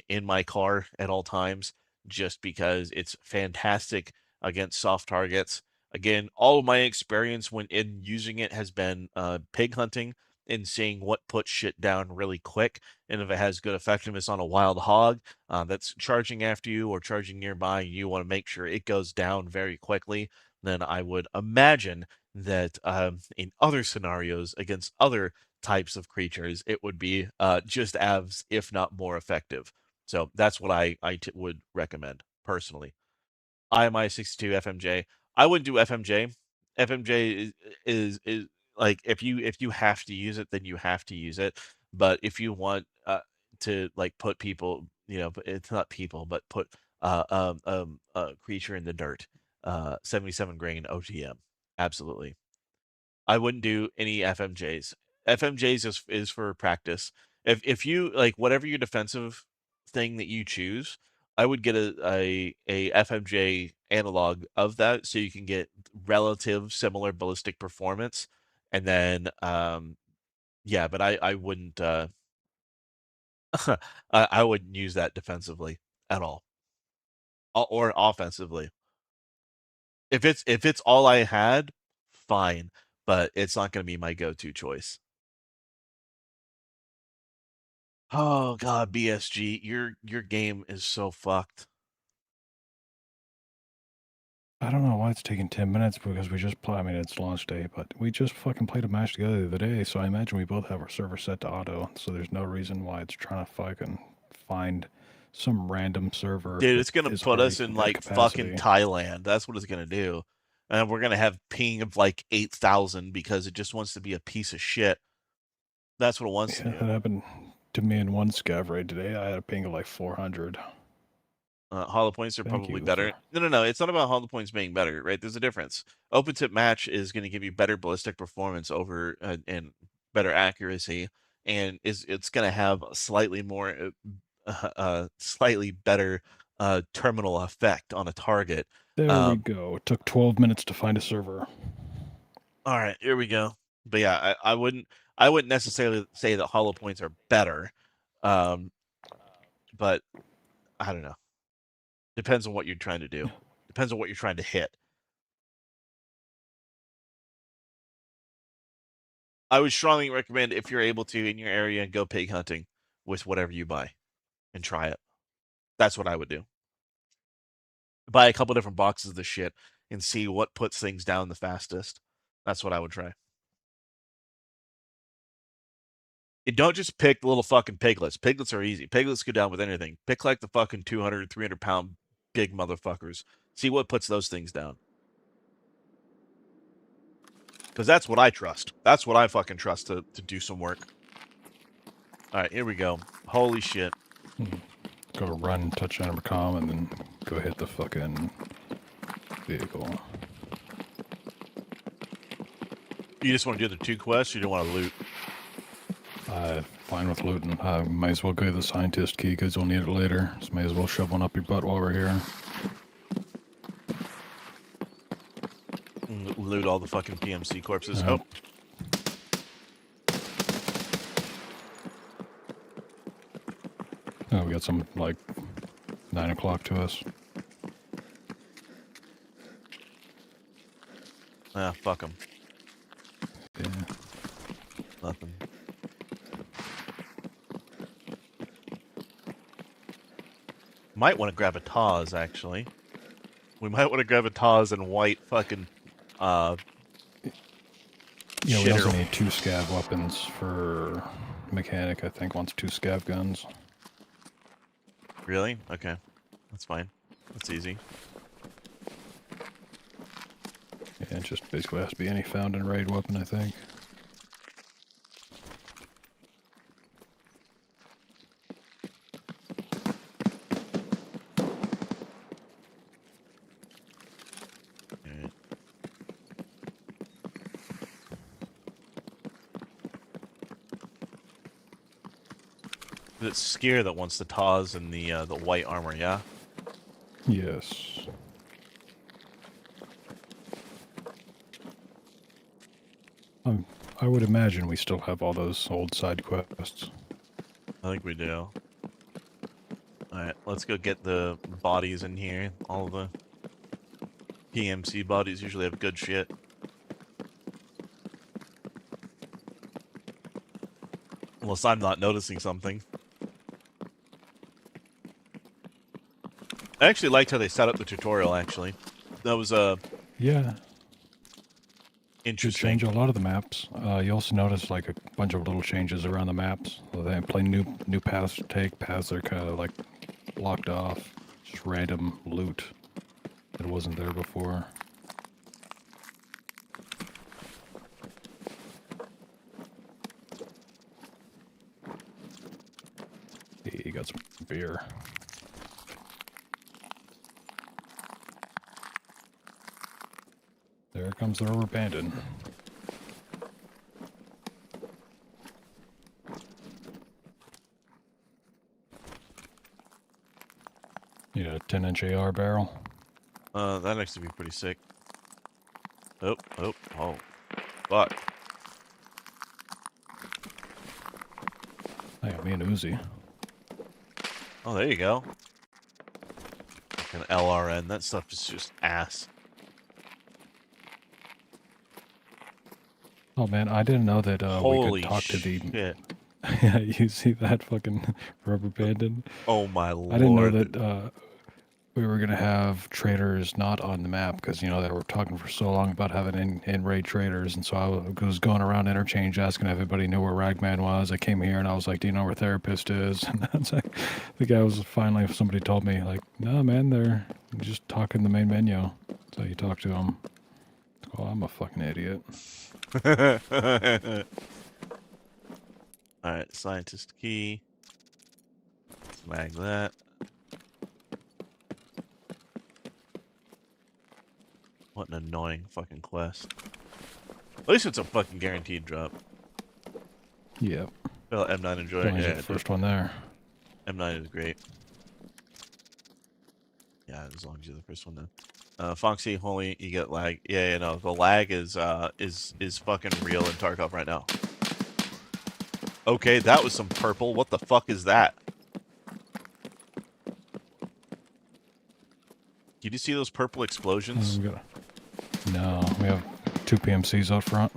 in my car at all times just because it's fantastic against soft targets. Again, all of my experience when in using it has been pig hunting and seeing what puts shit down really quick. And if it has good effectiveness on a wild hog that's charging after you or charging nearby, and you want to make sure it goes down very quickly, then I would imagine that in other scenarios against other types of creatures, it would be just as, if not more effective. So that's what I would recommend personally. IMI 62 FMJ. I wouldn't do FMJ. FMJ is like if you have to use it, then you have to use it. But if you want to like put people, it's not people, but put a creature in the dirt, 77 grain OTM, absolutely. I wouldn't do any FMJs. FMJs is for practice. If you like whatever your defensive thing that you choose, I would get a FMJ analog of that so you can get relative similar ballistic performance. And then yeah, but I wouldn't I wouldn't use that defensively at all. Or offensively. If it's all I had, fine, but it's not going to be my go-to choice. Oh god, BSG, your game is so fucked. I don't know why it's taking 10 minutes because we just play. I mean, it's launch day, but we just fucking played a match together the other day, so I imagine we both have our server set to auto, so there's no reason why it's trying to fucking find some random server Dude, that it's gonna is put already us in at like fucking capacity. Thailand. That's what it's gonna do. And we're gonna have ping of like 8,000 because it just wants to be a piece of shit. That's what it wants Yeah, to that do. happened to me in one scav raid today. I had a ping of like 400. Hollow points are Thank probably you better. for- No. It's not about hollow points being better, right? There's a difference. Open tip match is going to give you better ballistic performance over and better accuracy, and it's going to have a slightly more, slightly better terminal effect on a target. There we go. It took 12 minutes to find a server. All right, here we go. But yeah, I wouldn't necessarily say that hollow points are better, but I don't know. Depends on what you're trying to do. Depends on what you're trying to hit. I would strongly recommend, if you're able to in your area, go pig hunting with whatever you buy and try it. That's what I would do. Buy a couple different boxes of this shit and see what puts things down the fastest. That's what I would try. And don't just pick the little fucking piglets. Piglets are easy. Piglets go down with anything. Pick like the fucking 200, 300 pound big motherfuckers. See what puts those things down. Because that's what I trust. That's what I fucking trust to do some work. All right, here we go. Holy shit. Go run, touch intercom, and then go hit the fucking vehicle. You just want to do the 2 quests, or you don't want to loot? Fine with looting. Might as well go the scientist key because we'll need it later. So may as well shove one up your butt while we're here. Loot all the fucking PMC corpses. Oh. Oh, we got some, like, 9 o'clock to us. Ah, fuck them. Yeah. Nothing. Might want to grab a Taz, actually. We might want to grab a Taz and white fucking, Yeah, we shitter. also need 2 scav weapons for mechanic, I think, wants 2 scav guns. Really? Okay. That's fine. That's easy. Yeah, it just basically has to be any found in raid weapon, I think. Alright. It's Skier that wants the Taz and the white armor, yeah? Yes. I would imagine we still have all those old side quests. I think we do. Alright, let's go get the bodies in here. All the PMC bodies usually have good shit. Unless I'm not noticing something. I actually liked how they set up the tutorial, actually. That was, Yeah. To interesting. change a lot of the maps. You also notice like a bunch of little changes around the maps. So they play new paths to take, paths that are kind of like blocked off. Just random loot that wasn't there before. Hey, you got some beer. There comes the rubber bandit. Need a 10-inch AR barrel. That'd actually be pretty sick. Oh. Fuck. I got me an Uzi. Oh, there you go. Like an LRN. That stuff is just ass. Oh man, I didn't know that we Holy could talk to the. shit. Yeah, you see that fucking rubber bandit? Oh my lord. I didn't know that we were gonna have traders not on the map because you know they were talking for so long about having in-raid traders, and so I was going around interchange asking if everybody knew where Ragman was. I came here and I was like, "Do you know where Therapist is?" And that's like, the guy was finally somebody told me like, "No man, they're just talking the main menu." So you talk to them. Oh, I'm a fucking idiot. Alright, scientist key. Mag that. What an annoying fucking quest. At least it's a fucking guaranteed drop. Yep. Well, M9 enjoy Only it. Yeah, the first one there. M9 is great. Yeah, as long as you're the first one then. Foxy, holy, you get lag. Yeah, no, the lag is fucking real in Tarkov right now. Okay, that was some purple. What the fuck is that? Did you see those purple explosions? No, we have 2 PMCs out front.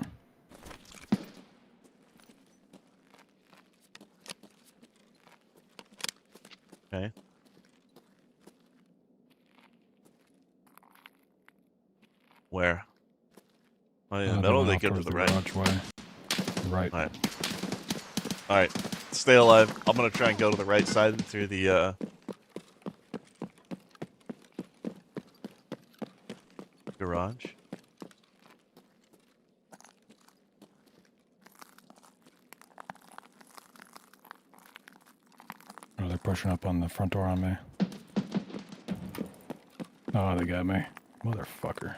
Okay. Where? Are they in the middle? Or they go to the right. Way. Right. All right. All right. Stay alive. I'm gonna try and go to the right side through the garage. Oh, they're pushing up on the front door on me. Oh, they got me. Motherfucker.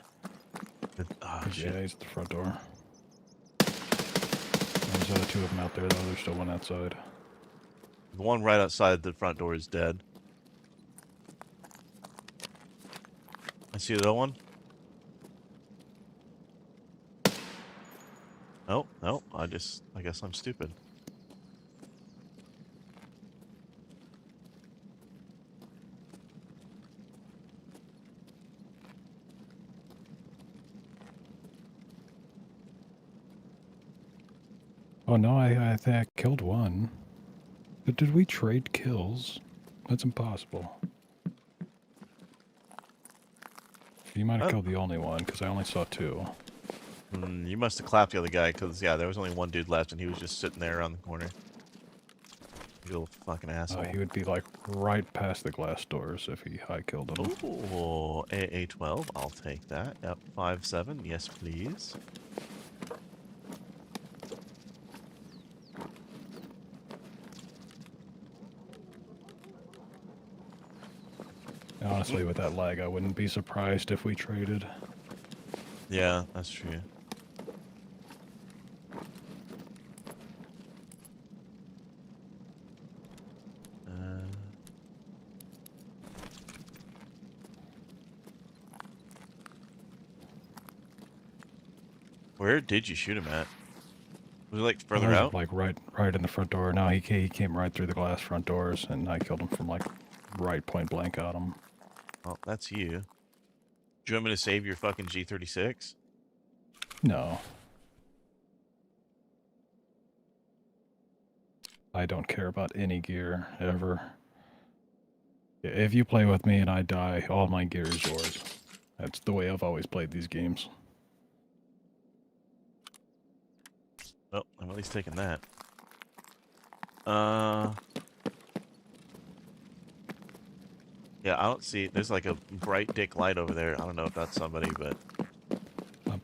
Oh, Yeah, shit. he's at the front door. There's 2 of them out there, though. There's still one outside. The one right outside the front door is dead. I see the other one. Oh, no. I guess I'm stupid. Oh, no, I think I killed one. But did we trade kills? That's impossible. You might have killed the only one, because I only saw 2. You must have clapped the other guy, because, yeah, there was only one dude left, and he was just sitting there around the corner. You little fucking asshole. He would be, like, right past the glass doors if I killed him. Ooh, AA12, I'll take that. Yep, 5-7, yes please. Honestly, with that lag, I wouldn't be surprised if we traded. Yeah, that's true. Where did you shoot him at? Was it like further out? Like right in the front door. No, he came right through the glass front doors, and I killed him from like right point blank at him. Oh, that's you. Do you want me to save your fucking G36? No. I don't care about any gear, ever. If you play with me and I die, all my gear is yours. That's the way I've always played these games. Oh, I'm at least taking that. Yeah, I don't see... There's like a bright dick light over there. I don't know if that's somebody, but... I'm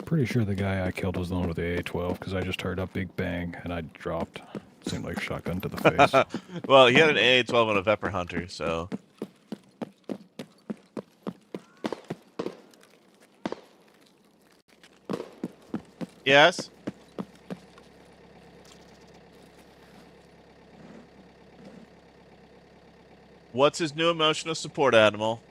pretty sure the guy I killed was the one with the AA-12, because I just heard a big bang, and I dropped. It seemed like a shotgun to the face. Well, he had an AA-12 and a Vepr Hunter, so... Yes? What's his new emotional support animal?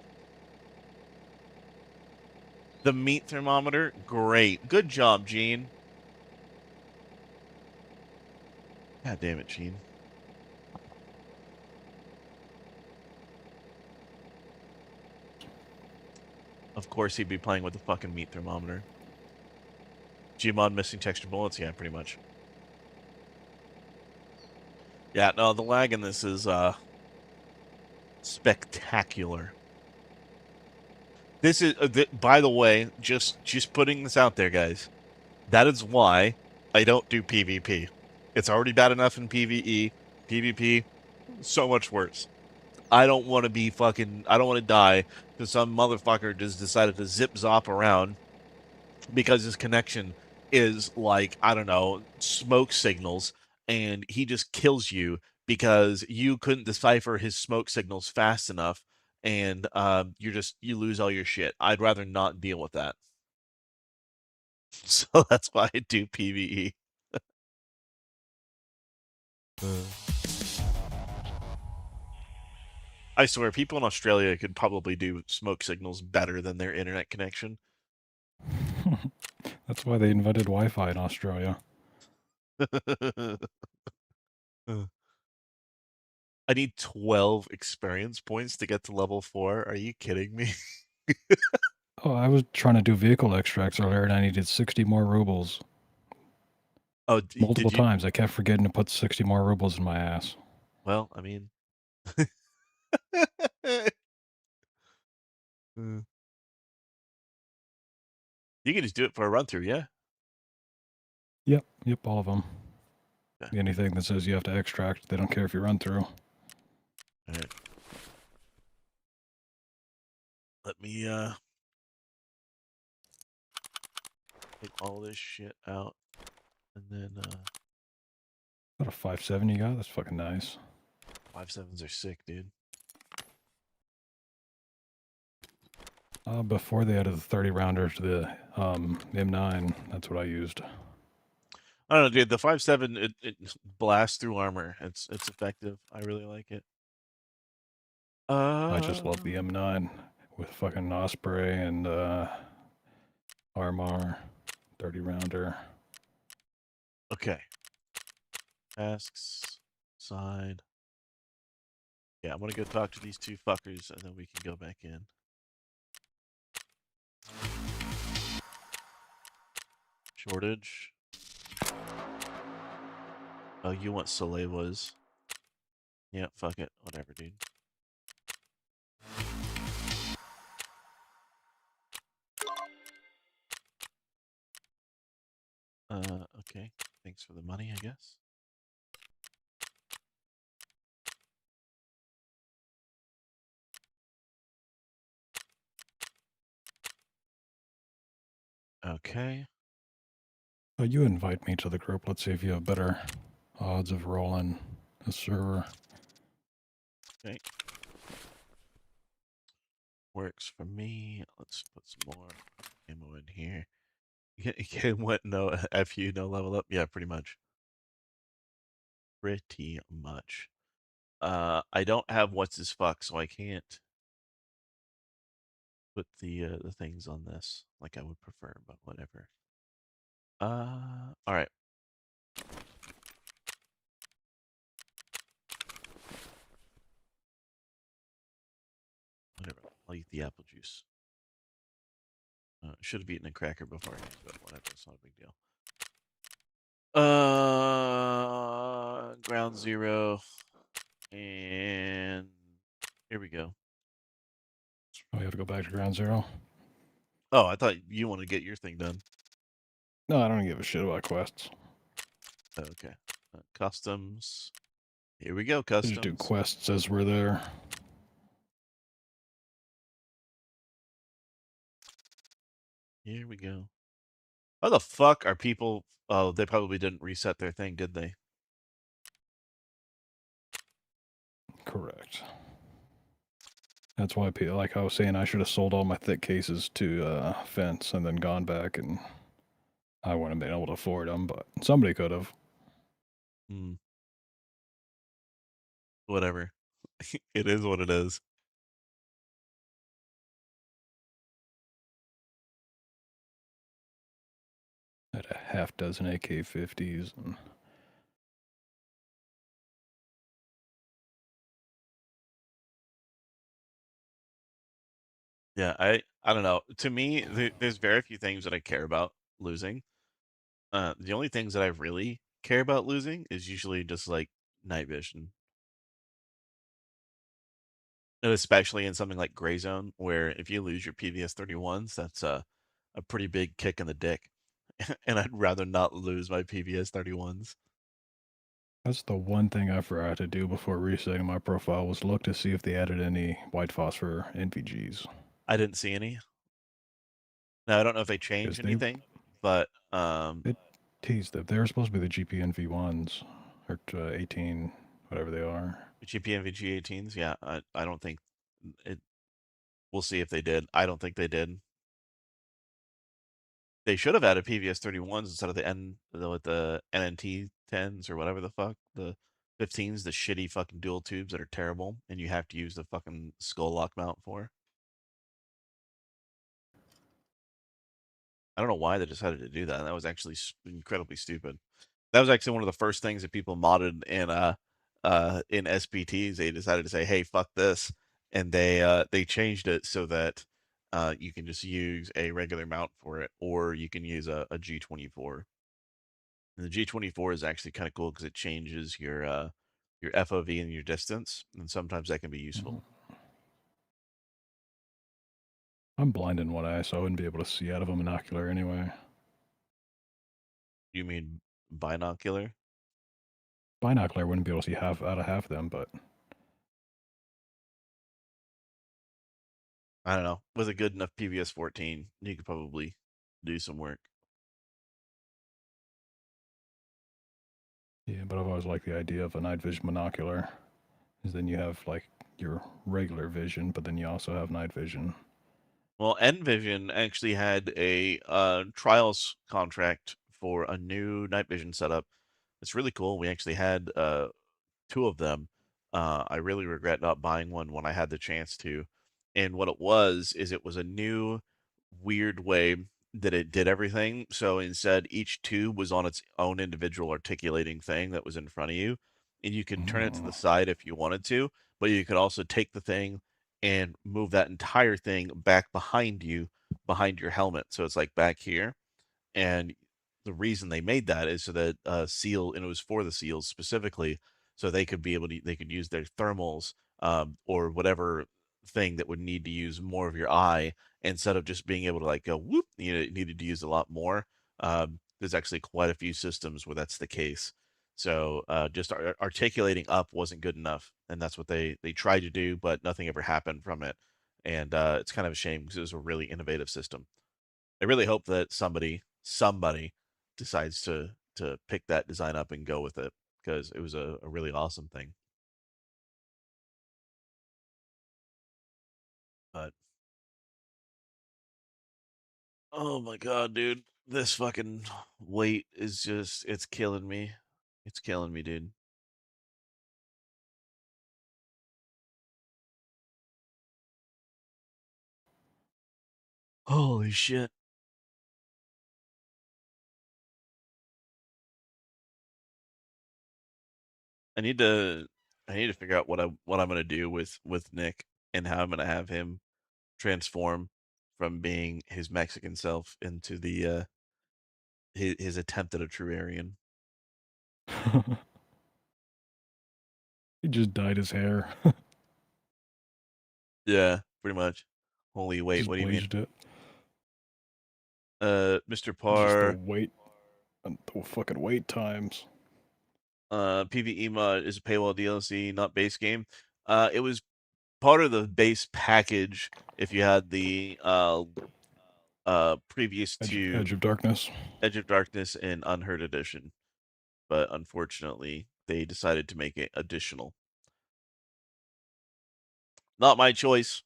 The meat thermometer? Great. Good job, Gene. God damn it, Gene. Of course he'd be playing with the fucking meat thermometer. Gmod missing texture bullets? Yeah, pretty much. Yeah, no, the lag in this is, spectacular. This is, by the way, just putting this out there, guys. That is why I don't do PvP. It's already bad enough in PvE. PvP, so much worse. I don't want to be fucking... I don't want to die because some motherfucker just decided to zip-zop around because his connection is like, I don't know, smoke signals and he just kills you because you couldn't decipher his smoke signals fast enough, and you lose all your shit. I'd rather not deal with that. So that's why I do PvE. I swear, people in Australia could probably do smoke signals better than their internet connection. That's why they invented Wi-Fi in Australia. I need 12 experience points to get to level 4. Are you kidding me? Oh, I was trying to do vehicle extracts earlier, and I needed 60 more rubles. Oh, Multiple did you? times, I kept forgetting to put 60 more rubles in my ass. Well, I mean, you can just do it for a run through, yeah. Yep, all of them. Yeah. Anything that says you have to extract, they don't care if you run through. All right. Let me take all this shit out, and then Got a 5.7 you got? That's fucking nice. 5.7s are sick, dude. Before they added the 30 rounder to the M9, that's what I used. I don't know, dude. The 5.7 it blasts through armor. It's effective. I really like it. I just love the M9 with fucking Osprey and Armor, 30 rounder. Okay. Tasks, side. Yeah, I'm gonna go talk to these two fuckers, and then we can go back in. Shortage. Oh, you want Solewas. Yeah, fuck it. Whatever, dude. Okay. Thanks for the money, I guess. Okay. You invite me to the group. Let's see if you have better odds of rolling a server. Okay. Works for me. Let's put some more ammo in here. What? No, FU, no level up? Yeah, pretty much. Pretty much. I don't have what's his fuck, so I can't put the things on this like I would prefer, but whatever. All right. Whatever. I'll eat the apple juice. Should have eaten a cracker before, but whatever. It's not a big deal. Ground zero, and here we go. Oh, you have to go back to ground zero? Oh, I thought you wanted to get your thing done. No, I don't give a shit about quests. Okay. Customs. Here we go, customs. Just do quests as we're there. Here we go. How the fuck are people... Oh, they probably didn't reset their thing, did they? Correct. That's why, like I was saying, I should have sold all my thick cases to Fence and then gone back, and I wouldn't have been able to afford them, but somebody could have. Whatever. It is what it is. I had a half dozen AK-50s. And... Yeah, I don't know. To me, there's very few things that I care about losing. The only things that I really care about losing is usually just like night vision. And especially in something like Gray Zone, where if you lose your PVS 31s, that's a pretty big kick in the dick. And I'd rather not lose my PVS 31s. That's the one thing I forgot to do before resetting my profile was look to see if they added any white phosphor NVGs. I didn't see any. Now I don't know if they changed anything, but it teased that they're supposed to be the GPNV ones. or 18, whatever they are. GP and VG18s. Yeah, I don't think it. We'll see if they did. I don't think they did. They should have added PVS 31s instead of the NNT 10s or whatever the fuck, the 15s, the shitty fucking dual tubes that are terrible, and you have to use the fucking skull lock mount for. I don't know why they decided to do that. That was actually incredibly stupid. That was actually one of the first things that people modded in SPTs. They decided to say, "Hey, fuck this," and they changed it so that you can just use a regular mount for it, or you can use a G24. And the G24 is actually kind of cool because it changes your FOV and your distance, and sometimes that can be useful. I'm blind in one eye, so I wouldn't be able to see out of a monocular anyway. You mean binocular? Binocular, I wouldn't be able to see half out of half of them, but I don't know. With a good enough PVS 14, you could probably do some work. yeah. But I've always liked the idea of a night vision monocular, because then you have like your regular vision, but then you also have night vision. Well, Envision actually had a trials contract for a new night vision setup. It's really cool. We actually had two of them. I really regret not buying one when I had the chance to. And what it was is it was a new weird way that it did everything. So instead, each tube was on its own individual articulating thing that was in front of you, and you could turn it to the side if you wanted to, but you could also take the thing and move that entire thing back behind you, behind your helmet. So it's like back here, and the reason they made that is so that seal, and it was for the seals specifically, so they could be able to they could use their thermals or whatever thing that would need to use more of your eye instead of just being able to like go whoop. You know, it needed to use a lot more. There's actually quite a few systems where that's the case. So just articulating up wasn't good enough, and that's what they tried to do, but nothing ever happened from it. And it's kind of a shame because it was a really innovative system. I really hope that somebody decides to pick that design up and go with it because it was a really awesome thing. But oh my god, dude, this fucking weight is just it's killing me. It's killing me, dude. Holy shit. I need to I need to figure out what I'm gonna do with Nick and how I'm gonna have him transform from being his Mexican self into the his attempt at a true Aryan. He just dyed his hair. Yeah, pretty much. Holy wait, Just what do you mean? bleached it. Mr. Just the Parr, wait, the fucking wait times. PvE mod is a paywall DLC, not base game. It was part of the base package if you had the previous to Edge of Darkness. Edge of Darkness and Unheard Edition, but unfortunately they decided to make it additional. Not my choice,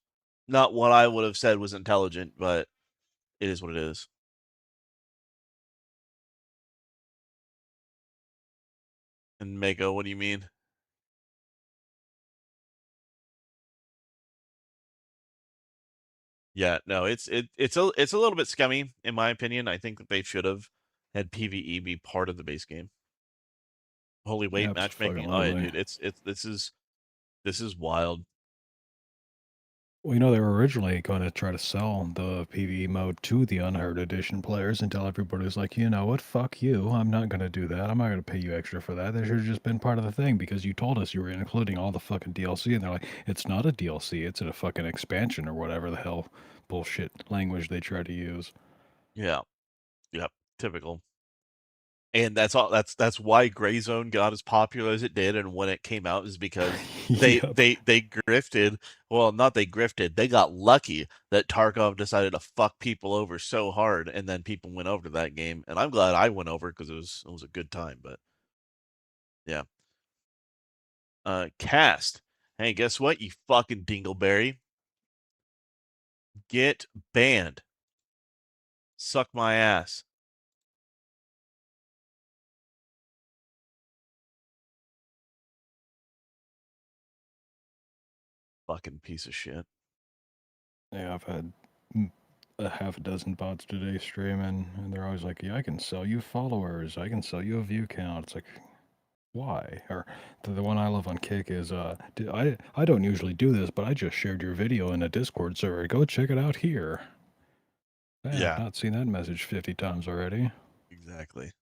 not what I would have said was intelligent, but it is what it is. And Mako, what do you mean? Yeah, no, it's a little bit scummy in my opinion. I think that they should have had PvE be part of the base game. Holy wait, matchmaking. Oh yeah, Abso-fucking-lutely. dude, it's this is wild. Well, you know, they were originally going to try to sell the PvE mode to the Unheard Edition players until everybody was like, you know what, fuck you, I'm not going to do that. I'm not going to pay you extra for that. They should have just been part of the thing because you told us you were including all the fucking DLC. And they're like, it's not a DLC, it's a fucking expansion or whatever the hell bullshit language they try to use. Yeah, yep, typical. And that's all. That's why Gray Zone got as popular as it did, and when it came out is because Yep. they grifted. Well, not they grifted. They got lucky that Tarkov decided to fuck people over so hard, and then people went over to that game. And I'm glad I went over because it was a good time. But Yeah. Cast. Hey, guess what, you fucking dingleberry? Get banned. Suck my ass. Fucking piece of shit. Yeah, I've had a half a dozen bots today streaming, and they're always like, "Yeah, I can sell you followers. I can sell you a view count." It's like, why? Or the one I love on Kick is, I don't usually do this, but I just shared your video in a Discord server. Go check it out here. I have Yeah. not seen that message 50 times already. Exactly.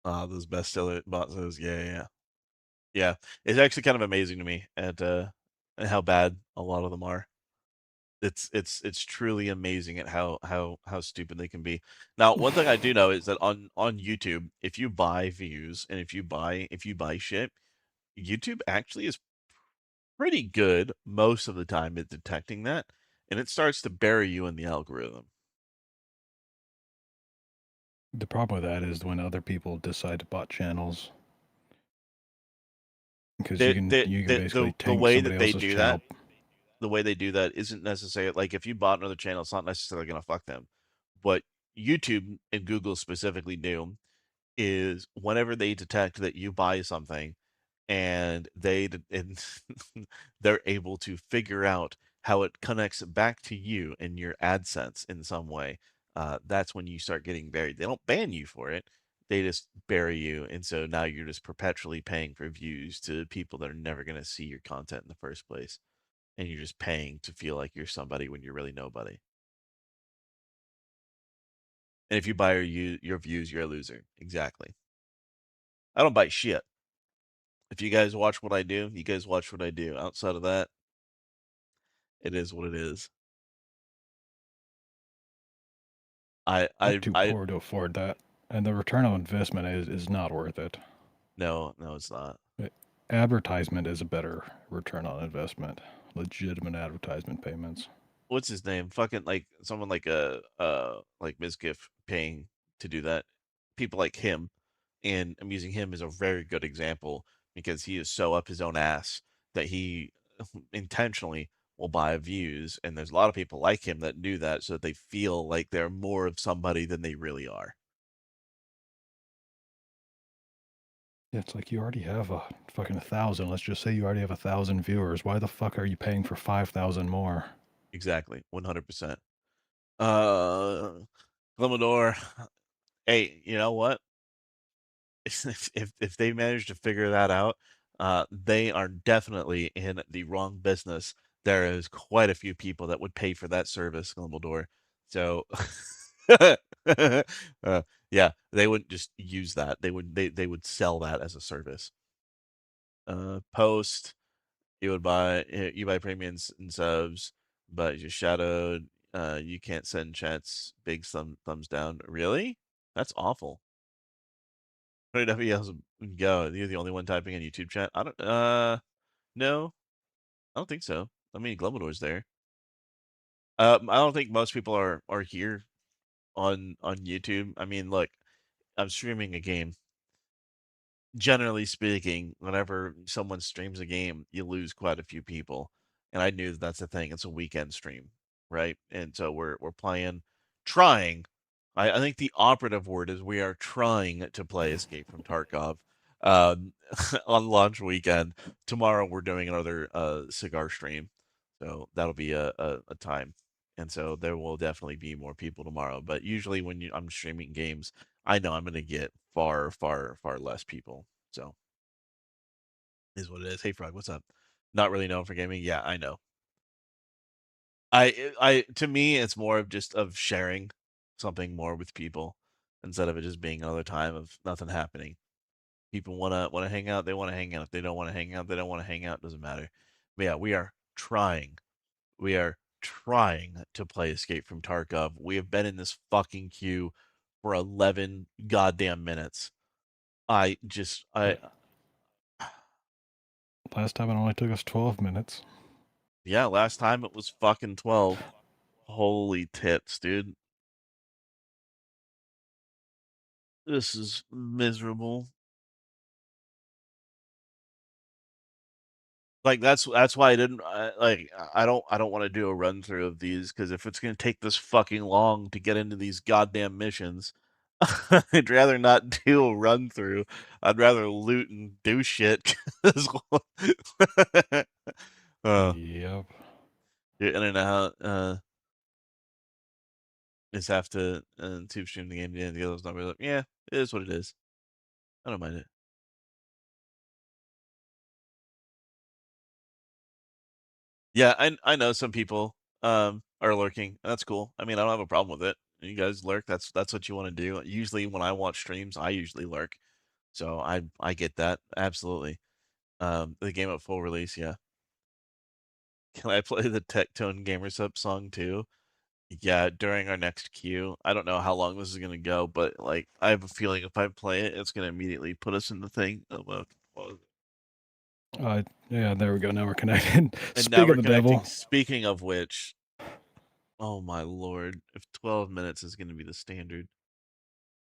Those bestseller bots. Yeah. Yeah. It's actually kind of amazing to me at how bad a lot of them are. It's truly amazing at how stupid they can be. Now, one thing I do know is that on YouTube, if you buy views and if you buy shit, YouTube actually is pretty good most of the time at detecting that, and it starts to bury you in the algorithm. The problem with that is when other people decide to bot channels, because The you can basically the tank way somebody that they else's do that channel. the way they do that isn't necessarily like if you bought another channel, it's not necessarily going to fuck them. What YouTube and Google specifically do is whenever they detect that you buy something and and they're able to figure out how it connects back to you in your AdSense in some way, that's when you start getting buried. They don't ban you for it. They just bury you. And so now you're just perpetually paying for views to people that are never going to see your content in the first place. And you're just paying to feel like you're somebody when you're really nobody. And if you buy your views, you're a loser. Exactly. I don't buy shit. If you guys watch what I do, you guys watch what I do. Outside of that, it is what it is. I'm too I poor to afford that, and the return on investment is not worth it. no, it's not. Advertisement is a better return on investment. Legitimate advertisement payments. What's his name? Fucking like someone like Mizgif paying to do that. People like him, and I'm using him as a very good example because he is so up his own ass that he intentionally will buy views, and there's a lot of people like him that do that so that they feel like they're more of somebody than they really are. Yeah, it's like you already have a fucking 1,000. Let's just say you already have 1,000 viewers. Why the fuck are you paying for 5,000 more? Exactly, 100%. Uh, Glimmador, hey, you know what? If they manage to figure that out, they are definitely in the wrong business. There is quite a few people that would pay for that service, Glimmador. So, yeah, they wouldn't just use that. They would sell that as a service. Post, you buy premiums and subs, but you're shadowed. You can't send chats. Big thumbs down. Really? That's awful. Nobody else go. You're the only one typing in YouTube chat. I don't. No, I don't think so. I mean, Glumador's there. I don't think most people are here on YouTube. I mean, look, I'm streaming a game. Generally speaking, whenever someone streams a game, you lose quite a few people, and I knew that that's the thing. It's a weekend stream, right? And so we're playing, trying. I think the operative word is we are trying to play Escape from Tarkov um, on launch weekend. Tomorrow we're doing another cigar stream, so that'll be a time. And so there will definitely be more people tomorrow. But usually when I'm streaming games, I know I'm going to get far less people. So is what it is. Hey Frog, what's up? Not really known for gaming. Yeah, I know. I to me it's more of just of sharing something more with people instead of it just being another time of nothing happening. People wanna hang out, they wanna hang out. If they don't want to hang out, they don't want to hang out. Doesn't matter. But yeah, we are trying. We are trying to play Escape from Tarkov. We have been in this fucking queue for 11 goddamn minutes. I Last time it only took us 12 minutes. yeah, last time it was fucking 12. Holy tits, dude. This is miserable. Like that's why I didn't I don't want to do a run through of these because if it's gonna take this fucking long to get into these goddamn missions, I'd rather not do a run through. I'd rather loot and do shit. 'cause Yep. you're in and out. Just have to tube stream the game. Yeah, the other's not really. Yeah, it is what it is. I don't mind it. Yeah, I know some people are lurking. That's cool. I mean, I don't have a problem with it. You guys lurk. That's what you want to do. Usually, when I watch streams, I usually lurk. So I get that absolutely. The game at full release, yeah. Can I play the Tectone Gamers Up song too? Yeah, during our next queue. I don't know how long this is gonna go, but like I have a feeling if I play it, it's gonna immediately put us in the thing. Yeah, there we go. Now we're connected. And Speak now of we're the connecting. devil. Speaking of which, oh my lord, if 12 minutes is gonna be the standard.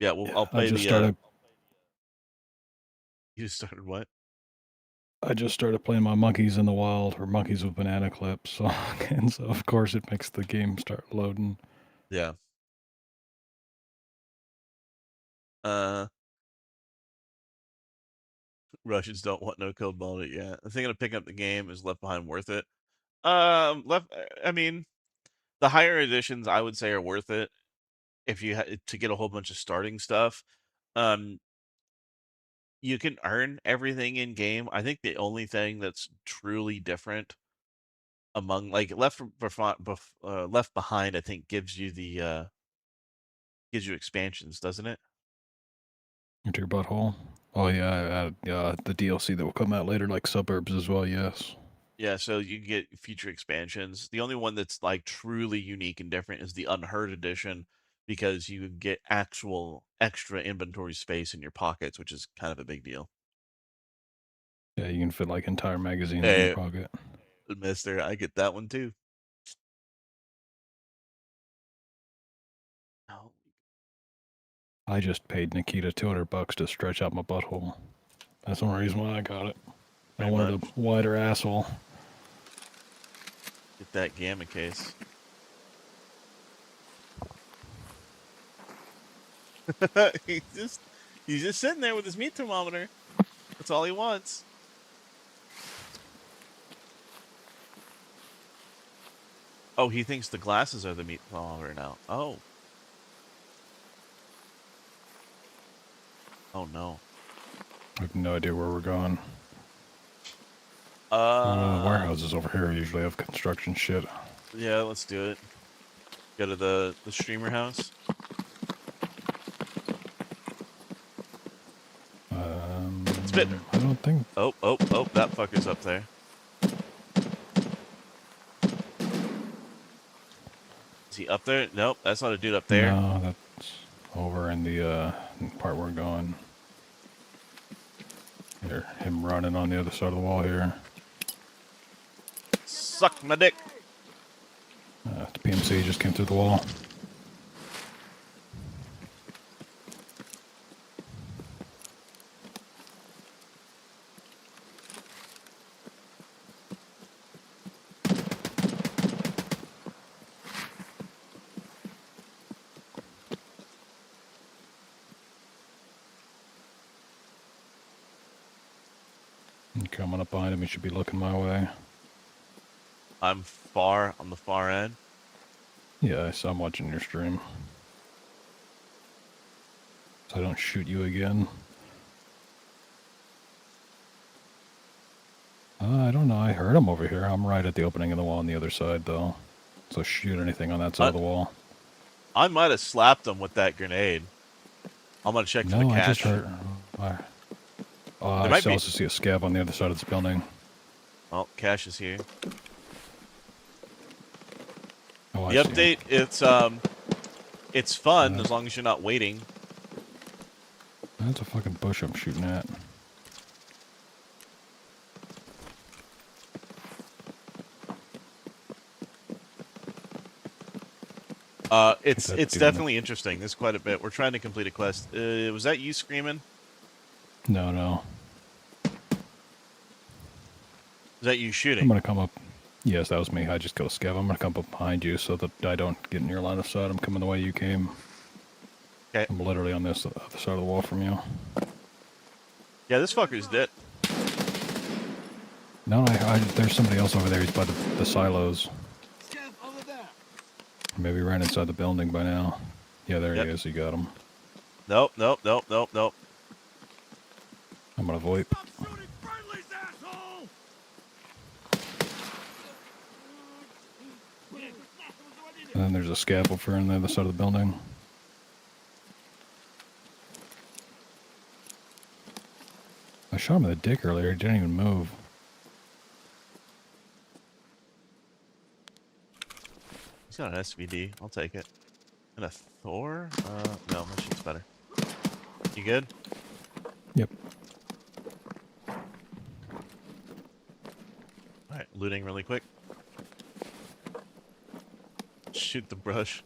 Yeah, well, I'll I play just the. started. You started what? I just started playing my Monkeys in the Wild or Monkeys with Banana Clips song, and so of course it makes the game start loading. Yeah. Russians don't want no code balled yet. I think picking up the game is Left Behind worth it. I mean, the higher editions I would say are worth it if you to get a whole bunch of starting stuff. You can earn everything in game. I think the only thing that's truly different among like Left Behind, I think gives you expansions, doesn't it? Into your butthole. Oh yeah, the DLC that will come out later, like Suburbs as well. Yes. Yeah, so you can get future expansions. The only one that's like truly unique and different is the Unheard edition because you get actual extra inventory space in your pockets, which is kind of a big deal. Yeah, you can fit like entire magazines in your Hey, pocket. mister, I get that one too. Oh, I just paid Nikita $200 to stretch out my butthole. That's the only reason why I got it. I pretty wanted much. a wider asshole. Get that gamma case. he's just sitting there with his meat thermometer. That's all he wants. Oh, he thinks the glasses are the meat thermometer now. Oh. Oh no. I have no idea where we're going. The warehouses over here usually have construction shit. Yeah, let's do it. Go to the streamer house. Spit. I don't think. Oh, that fucker's up there. Is he up there? Nope, that's not a dude up there. No, that's over in the part we're going. Here, him running on the other side of the wall here. Suck my dick. The PMC just came through the wall. Coming up behind him, he should be looking my way. I'm far on the far end. Yeah, I'm watching your stream. So I don't shoot you again. I don't know. I heard him over here. I'm right at the opening of the wall on the other side, though. So shoot anything on that side of the wall. I might have slapped him with that grenade. I'm gonna check for the cache. I just heard. I also see a scav on the other side of this building. Oh, cache is here. Oh, the update, it's fun as long as you're not waiting. That's a fucking bush I'm shooting at. It's definitely interesting. There's quite a bit. We're trying to complete a quest. Was that you screaming? No. Is that you I'm shooting? gonna come up. Yes, that was me. I just killed a scav. I'm gonna come up behind you so that I don't get in your line of sight. I'm coming the way you came. Okay. I'm literally on this other side of the wall from you. Yeah, this fucker's dead. No, there's somebody else over there. He's by the silos. Maybe ran inside the building by now. Yeah, there Yep. he is. You got him. Nope, nope, nope, nope, nope. I'm gonna VoIP. And then there's a scaffolder on the other side of the building. I shot him in the dick earlier. He didn't even move. He's got an SVD. I'll take it. And a Thor? No, my shit's better. You good? Yep. Alright, looting really quick. Shoot the brush.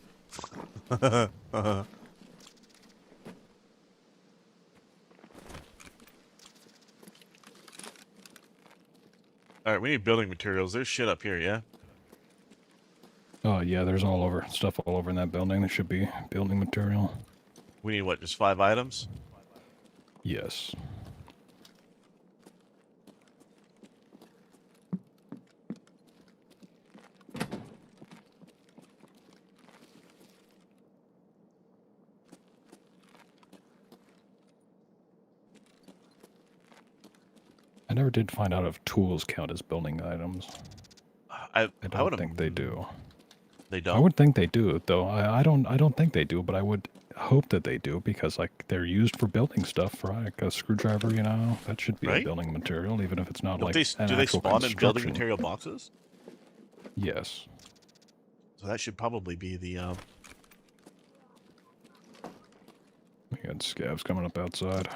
Alright, we need building materials. There's shit up here, yeah? Oh, yeah, there's stuff all over in that building. There should be building material. We need what, just 5 items? Yes. I never did find out if tools count as building items. I don't think they do. They I don't? would think they do, though. I don't think they do, but I would hope that they do because like they're used for building stuff, right? Like a screwdriver, you know, that should be Right? a building material, even if it's not Don't like they, an do they actual spawn in building construction. material boxes? Yes. So that should probably be the, We got scavs coming up outside.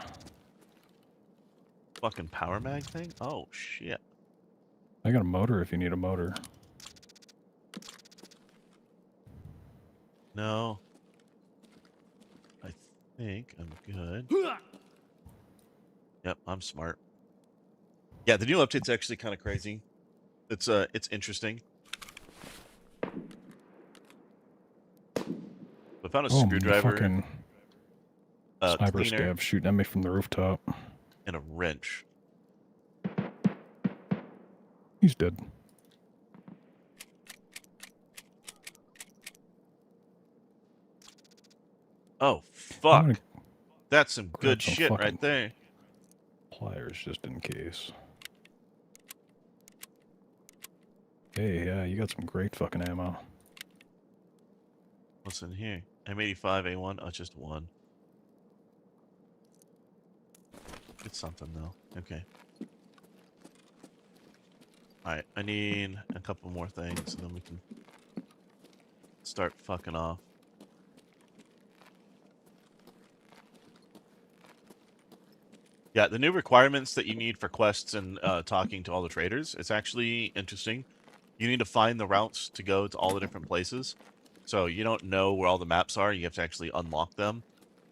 fucking power mag thing? Oh, shit. I got a motor if you need a motor. No. I think I'm good. Yep, I'm smart. Yeah, the new update's actually kind of crazy. It's interesting. I found a The screwdriver, fucking sniper cleaner, scav shooting at me from the rooftop. and a wrench. He's dead. Oh, I'm fuck. gonna That's some grab good some shit fucking right there. pliers just in case. Hey, yeah, you got some great fucking ammo. What's in here? M85, A1? Oh, it's just one. It's something, though. Okay. Alright, I need a couple more things, and then we can start fucking off. Yeah, the new requirements that you need for quests and talking to all the traders, it's actually interesting. You need to find the routes to go to all the different places. So you don't know where all the maps are. You have to actually unlock them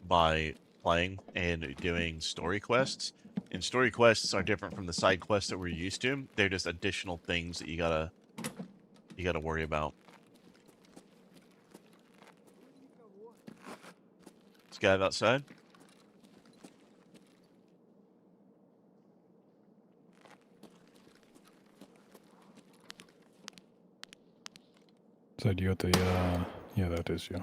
by playing and doing story quests. And story quests are different from the side quests that we're used to. They're just additional things that you gotta worry about. This guy outside? Said you at the, yeah, that is you.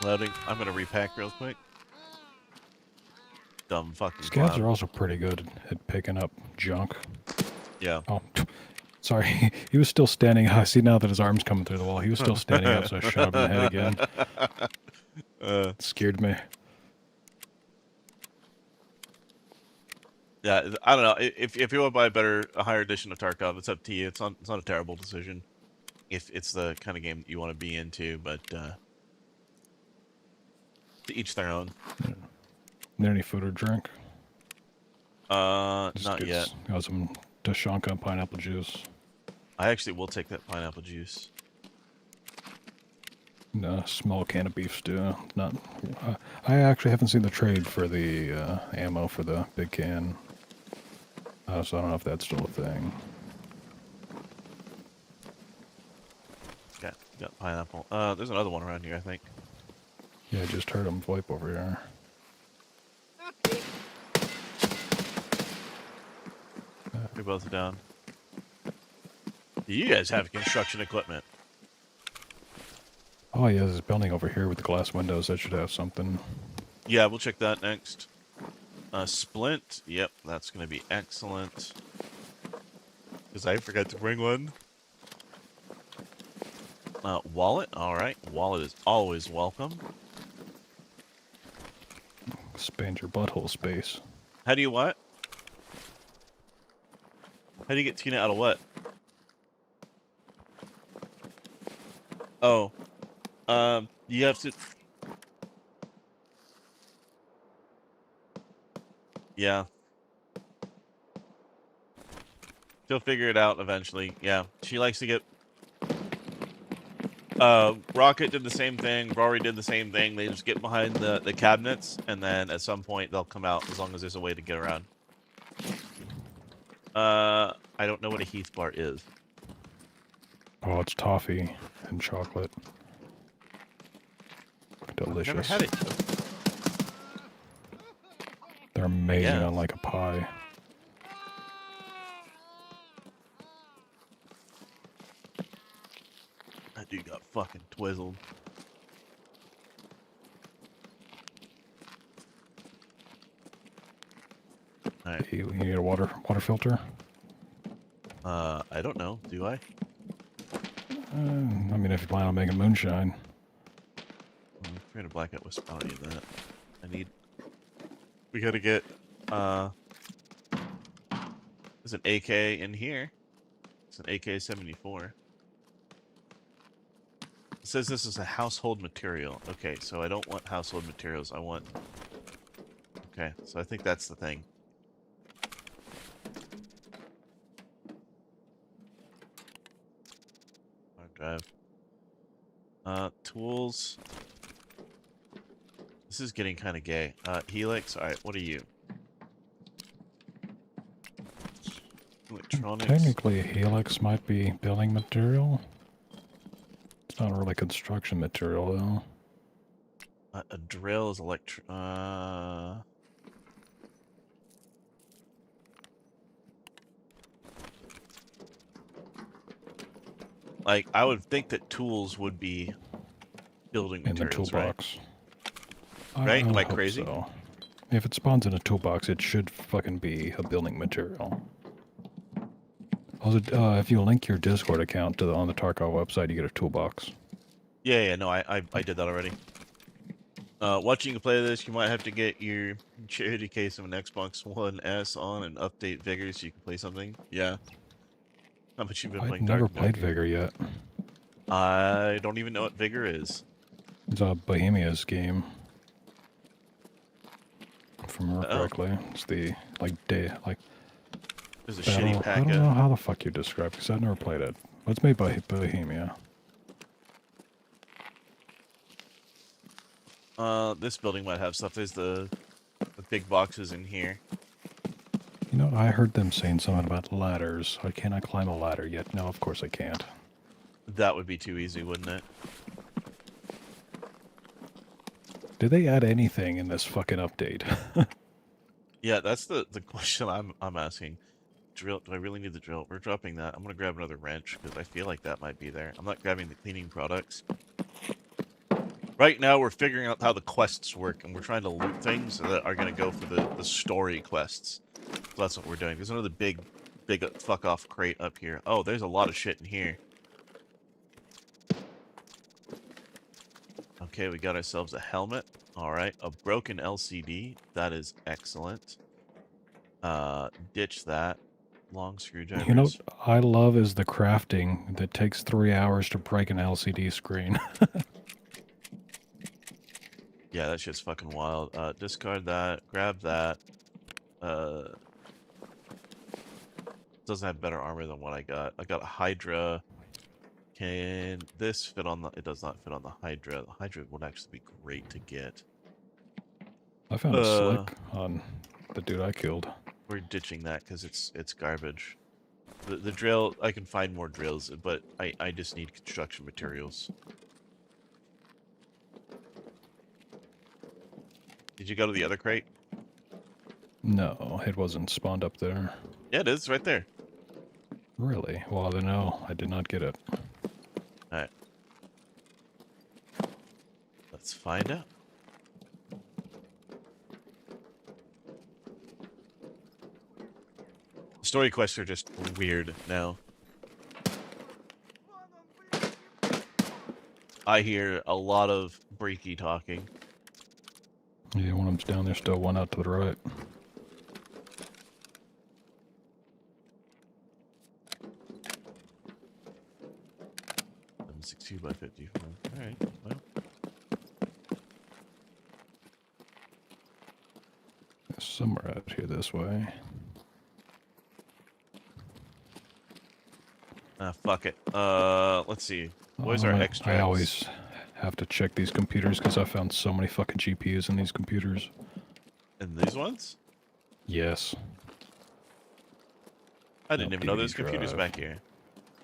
Loading. I'm gonna repack real quick. Dumb fucking Scavs clown. are also pretty good at picking up junk. Yeah. Oh, sorry. He was still standing. I see now that his arm's coming through the wall. He was still standing up, so I shot him in the head again. It scared me. Yeah, I don't know. If you want to buy a higher edition of Tarkov, it's up to you. It's not a terrible decision. If it's the kind of game that you want to be into, but to each their own. Is there any food or drink? Not yet. Got some Tashanka pineapple juice. I actually will take that pineapple juice. No, small can of beef stew. Not. I actually haven't seen the trade for the ammo for the big can. So I don't know if that's still a thing. Got pineapple. There's another one around here, I think. Yeah, I just heard him VoIP over here. You're both down. You guys have construction equipment. Oh yeah, there's a building over here with the glass windows. That should have something. Yeah, we'll check that next. Splint. Yep, that's going to be excellent. Because I forgot to bring one. Wallet. All right. Wallet is always welcome. Expand your butthole space. How do you what? How do you get Tina out of what? Oh. You have to... Yeah. She'll figure it out eventually. Yeah. She likes to get... Rocket did the same thing. Rory did the same thing. They just get behind the cabinets, and then at some point they'll come out as long as there's a way to get around. I don't know what a Heath bar is. Oh, it's toffee and chocolate. Delicious. I've never had it. They're amazing Yeah. on like a pie. That dude got fucking twizzled. Alright. You need a water filter? I don't know. Do I? I mean, if you plan on making moonshine. Create a blackout whisper. I don't need that. We gotta get, there's an AK in here. It's an AK-74. It says this is a household material. Okay, so I don't want household materials. I want... Okay, so I think that's the thing. Hard drive. Tools. This is getting kind of gay. Helix, alright, what are you? Electronics. Technically, a helix might be building material. It's not really construction material, though. A drill is like, I would think that tools would be building In the materials, toolbox. Right? Am I hope crazy? So. If it spawns in a toolbox, it should fucking be a building material. Also, if you link your Discord account to on the Tarkov website, you get a toolbox. Yeah, no, I did that already. Watching you play this, you might have to get your charity case of an Xbox One S on and update Vigor so you can play something. Yeah. How much you've been I've playing never Dark played Knight? Vigor yet. I don't even know what Vigor is. It's a Bohemia's game. If I remember Oh. correctly. It's the, There's a battle. shitty I pack don't know how the fuck you describe it, because I've never played it. But it's made by Bohemia. This building might have stuff. There's the big boxes in here. You know, I heard them saying something about ladders. I cannot climb a ladder yet. No, of course I can't. That would be too easy, wouldn't it? Did they add anything in this fucking update? Yeah, that's the question I'm asking. Drill? Do I really need the drill? We're dropping that. I'm gonna grab another wrench because I feel like that might be there. I'm not grabbing the cleaning products. Right now, we're figuring out how the quests work, and we're trying to loot things that are gonna go for the story quests. So that's what we're doing. There's another big fuck off crate up here. Oh, there's a lot of shit in here. Okay, we got ourselves a helmet. Alright, a broken LCD. That is excellent. Ditch that. Long screwdrivers. You know what I love is the crafting that takes 3 hours to break an LCD screen. Yeah, that shit's fucking wild. Discard that. Grab that. Doesn't have better armor than what I got. I got a Hydra Can this fit on the... It does not fit on the Hydra. The Hydra would actually be great to get. I found a slick on the dude I killed. We're ditching that because it's garbage. The drill, I can find more drills, but I just need construction materials. Did you go to the other crate? No, it wasn't spawned up there. Yeah, it is right there. Really? Well, then no, I did not get it. Alright. Let's find out. Story quests are just weird now. I hear a lot of breaky talking. Yeah, one of them's down there still, one out to the right. I'm 62 by 54. Alright, well. Somewhere out here this way. Fuck it. Let's see. Where's our extracts? I always have to check these computers because I found so many fucking GPUs in these computers. In these ones? Yes. I didn't even know there's computers back here.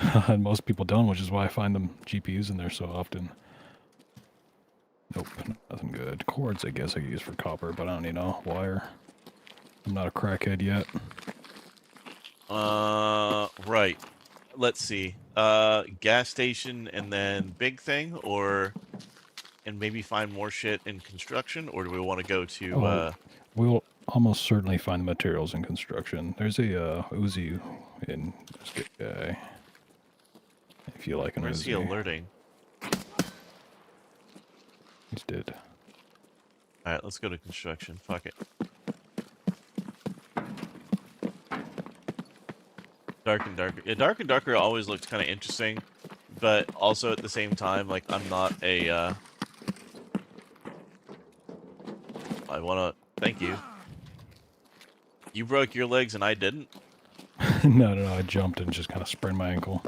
And most people don't, which is why I find them GPUs in there so often. Nope, nothing good. Cords, I guess I could use for copper, but I don't need no wire. I'm not a crackhead yet. Right. Let's see. Gas station and then big thing, or and maybe find more shit in construction, or do we want to go to? We'll almost certainly find the materials in construction. There's a Uzi in this guy. If you like an Where's Uzi. he alerting? He's dead. All right, let's go to construction. Fuck it. Dark and Darker. Yeah, Dark and Darker always looks kind of interesting, but also at the same time, like, I'm not a, I wanna... Thank you. You broke your legs and I didn't? No, I jumped and just kind of sprained my ankle.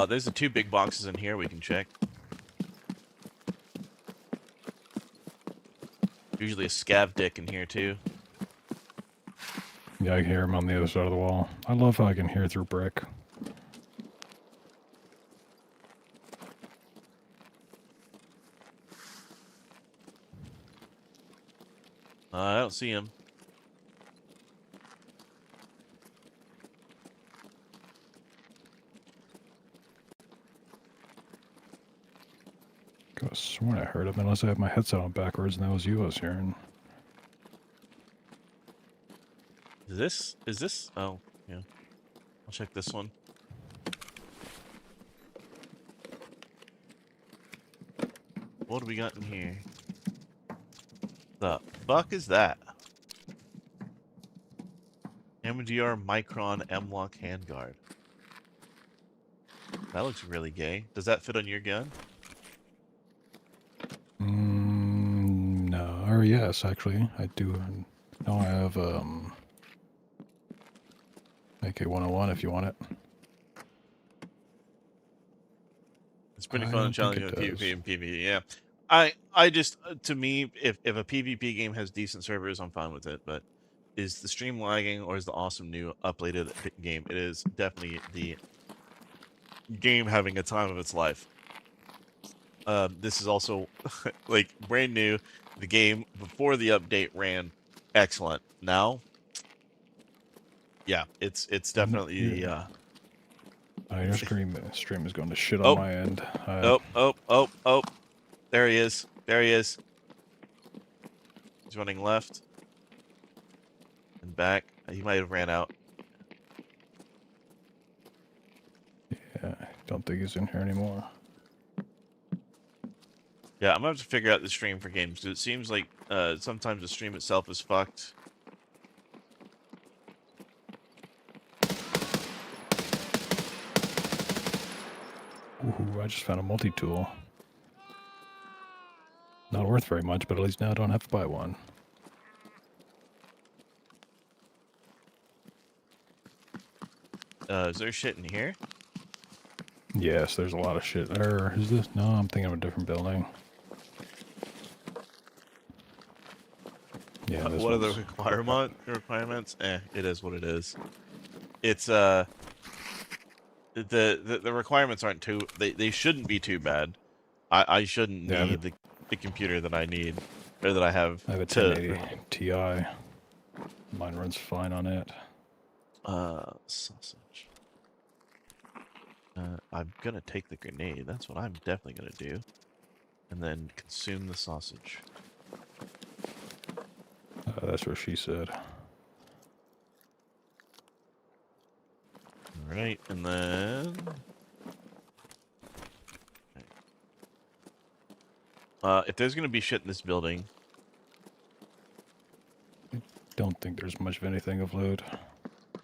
There's the 2 big boxes in here we can check. Usually a scav dick in here, too. Yeah, I can hear him on the other side of the wall. I love how I can hear through brick. I don't see him. I could have sworn I heard him, unless I have my headset on backwards and that was you I was hearing. Is this? Oh, yeah. I'll check this one. What do we got in here? The fuck is that? MDR Micron M-Lock handguard. That looks really gay. Does that fit on your gun? No. Or yes, actually. I do. Now I have, AK-101 if you want it. It's pretty I fun don't and think challenging it with does. PvP and PvE, yeah. I just, to me, if a PvP game has decent servers, I'm fine with it, but is the stream lagging or is the awesome new updated game? It is definitely the game having a time of its life. This is also, like, brand new. The game, before the update, ran excellent. Now, yeah, it's definitely the, your stream is going to shit on my end. Oh. There he is. There he is. He's running left. And back. He might have ran out. Yeah, I don't think he's in here anymore. Yeah, I'm gonna have to figure out the stream for games, because it seems like sometimes the stream itself is fucked. Ooh, I just found a multi-tool. Not worth very much, but at least now I don't have to buy one. Is there shit in here? Yes, there's a lot of shit. Or is this? No, I'm thinking of a different building. Yeah, this What are the one's requirements? It is what it is. It's the requirements aren't too. They shouldn't be too bad. I shouldn't Yeah, need the computer that I need or that I have I have a to 1080 Ti. Mine runs fine on it. sausage. I'm gonna take the grenade. That's what I'm definitely gonna do, and then consume the sausage. That's what she said. All right, and then. If there's gonna be shit in this building, Don't think there's much of anything of loot.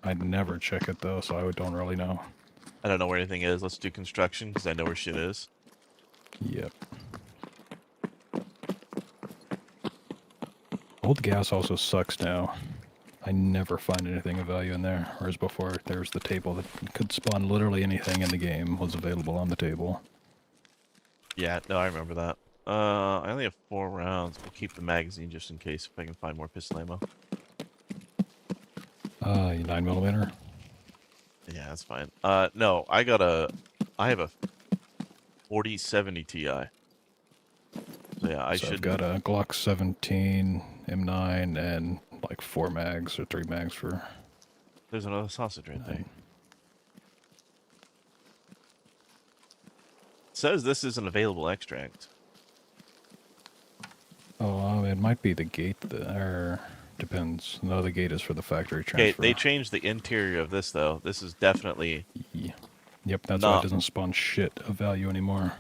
I'd never check it though, so I don't really know. I don't know where anything is. Let's do construction because I know where shit is. Yep. Old gas also sucks now. I never find anything of value in there, whereas before there was the table that could spawn literally anything in the game was available on the table. Yeah, no, I remember that. I only have 4 rounds. We'll keep the magazine just in case if I can find more pistol ammo. 9mm. Yeah, that's fine. No, I have a 4070 Ti. So yeah, I've got a Glock 17, M9, and like 4 mags or 3 mags for. There's another sausage right there. It says this is an available extract. Oh, it might be the gate or depends. No, the gate is for the factory transfer. Okay, they changed the interior of this though. This is definitely. Yeah. Yep, that's why it doesn't spawn shit of value anymore.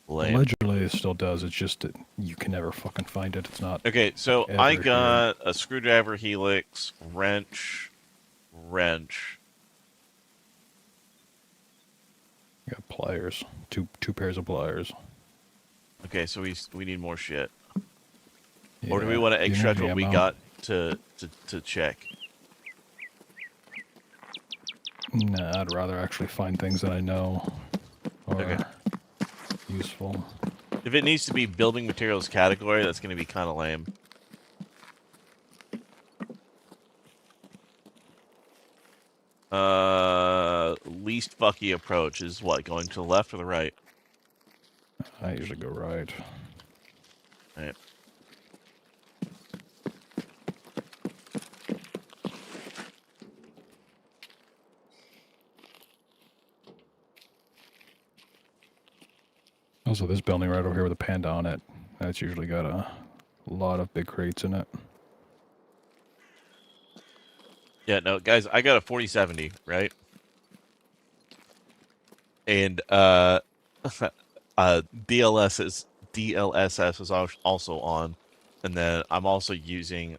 Lame. Allegedly, it still does. It's just that you can never fucking find it. It's not. Okay, so I got a screwdriver, helix, wrench. You got pliers. Two pairs of pliers. Okay, so we need more shit. Yeah. Or do we want to extract what we got to check? Nah, I'd rather actually find things that I know are Okay. useful. If it needs to be building materials category, that's going to be kind of lame. Least fucky approach is what, going to the left or the right? I usually go right. Right. Also, this building right over here with a panda on it, that's usually got a lot of big crates in it. Yeah, no, guys, I got a 4070, right? And DLSS is also on, and then I'm also using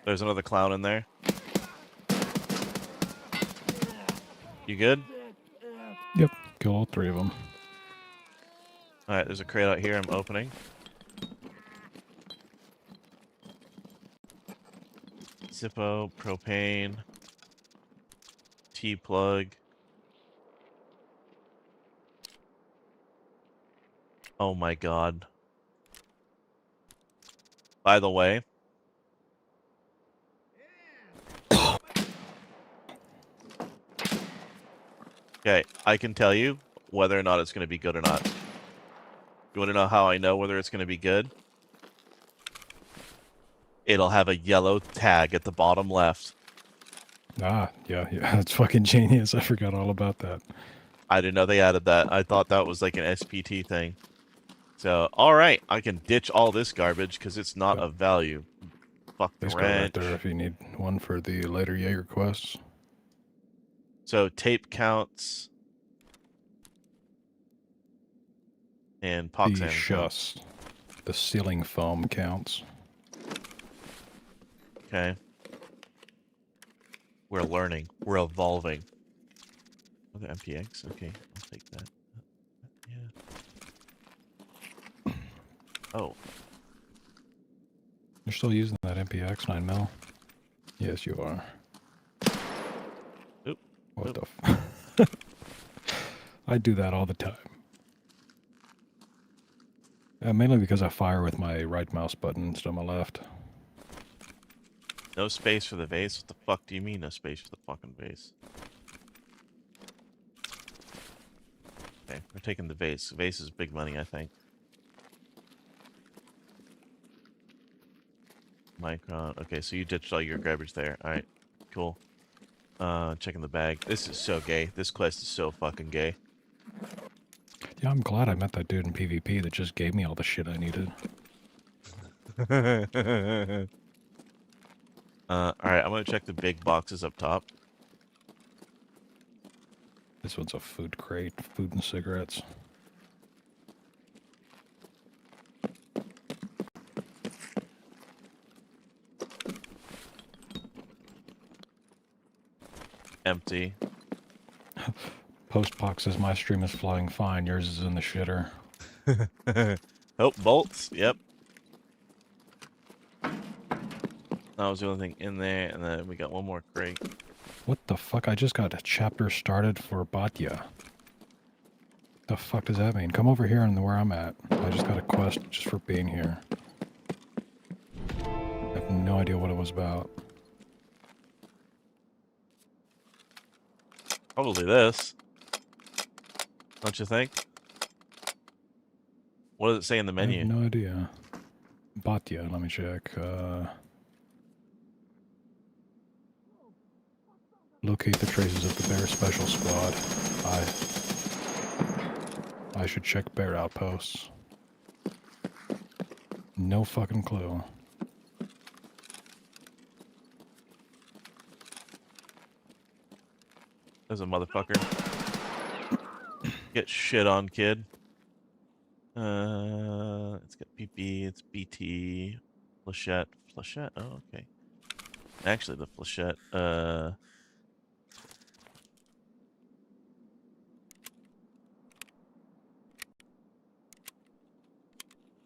there's another clown in there. You good? Yep, kill all 3 of them. Alright, there's a crate out here I'm opening. Zippo, propane, T-plug. Oh my god. By the way, okay, I can tell you whether or not it's going to be good or not. You want to know how I know whether it's going to be good? It'll have a yellow tag at the bottom left. Ah, yeah, that's fucking genius. I forgot all about that. I didn't know they added that. I thought that was like an SPT thing. So, alright, I can ditch all this garbage because it's not of value. Fuck the There's right wrench. there if you need one for the later Jaeger quests. So, tape counts. And pox The ammo shuss. The ceiling foam counts. Okay. We're learning. We're evolving. Oh, the MPX? Okay, I'll take that. Yeah. Oh, You're still using that MPX 9mm? Yes, you are. oop. What Oop. the I do that all the time. Mainly because I fire with my right mouse button instead of my left. No space for the vase? What the fuck do you mean no space for the fucking vase? Okay, we're taking the vase. The vase is big money, I think. Micron. Okay, so you ditched all your garbage there. Alright, cool. Checking the bag. This is so gay. This quest is so fucking gay. Yeah, I'm glad I met that dude in PvP that just gave me all the shit I needed. Alright, I'm gonna check the big boxes up top. This one's a food crate, food and cigarettes. Empty. Post boxes, my stream is flying fine, yours is in the shitter. Oh, bolts. Yep. That was the only thing in there, and then we got one more crate. What the fuck? I just got a chapter started for Batya. The fuck does that mean? Come over here and where I'm at. I just got a quest just for being here. I have no idea what it was about. Probably this. Don't you think? What does it say in the I menu? have no idea. Batya, let me check. Locate the traces of the bear special squad. I should check bear outposts. No fucking clue. There's a motherfucker. Get shit on, kid. It's got PP, it's BT, flechette. Flechette? Oh, okay. Actually, the flechette,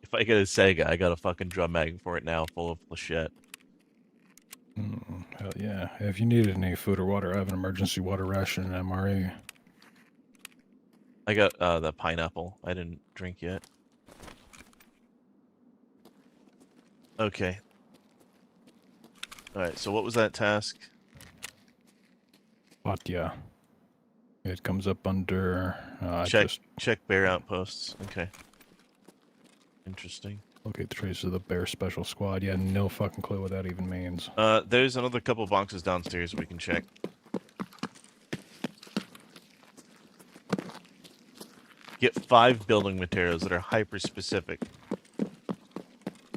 if I get a Sega, I got a fucking drum mag for it now, full of flechette. Hell yeah. If you needed any food or water, I have an emergency water ration and MRE. I got the pineapple. I didn't drink yet. Okay. Alright, so what was that task? Batya. It comes up under... Check bear outposts. Okay. Interesting. Locate the traces of the bear special squad. Yeah, no fucking clue what that even means. There's another couple boxes downstairs we can check. Get 5 building materials that are hyper specific.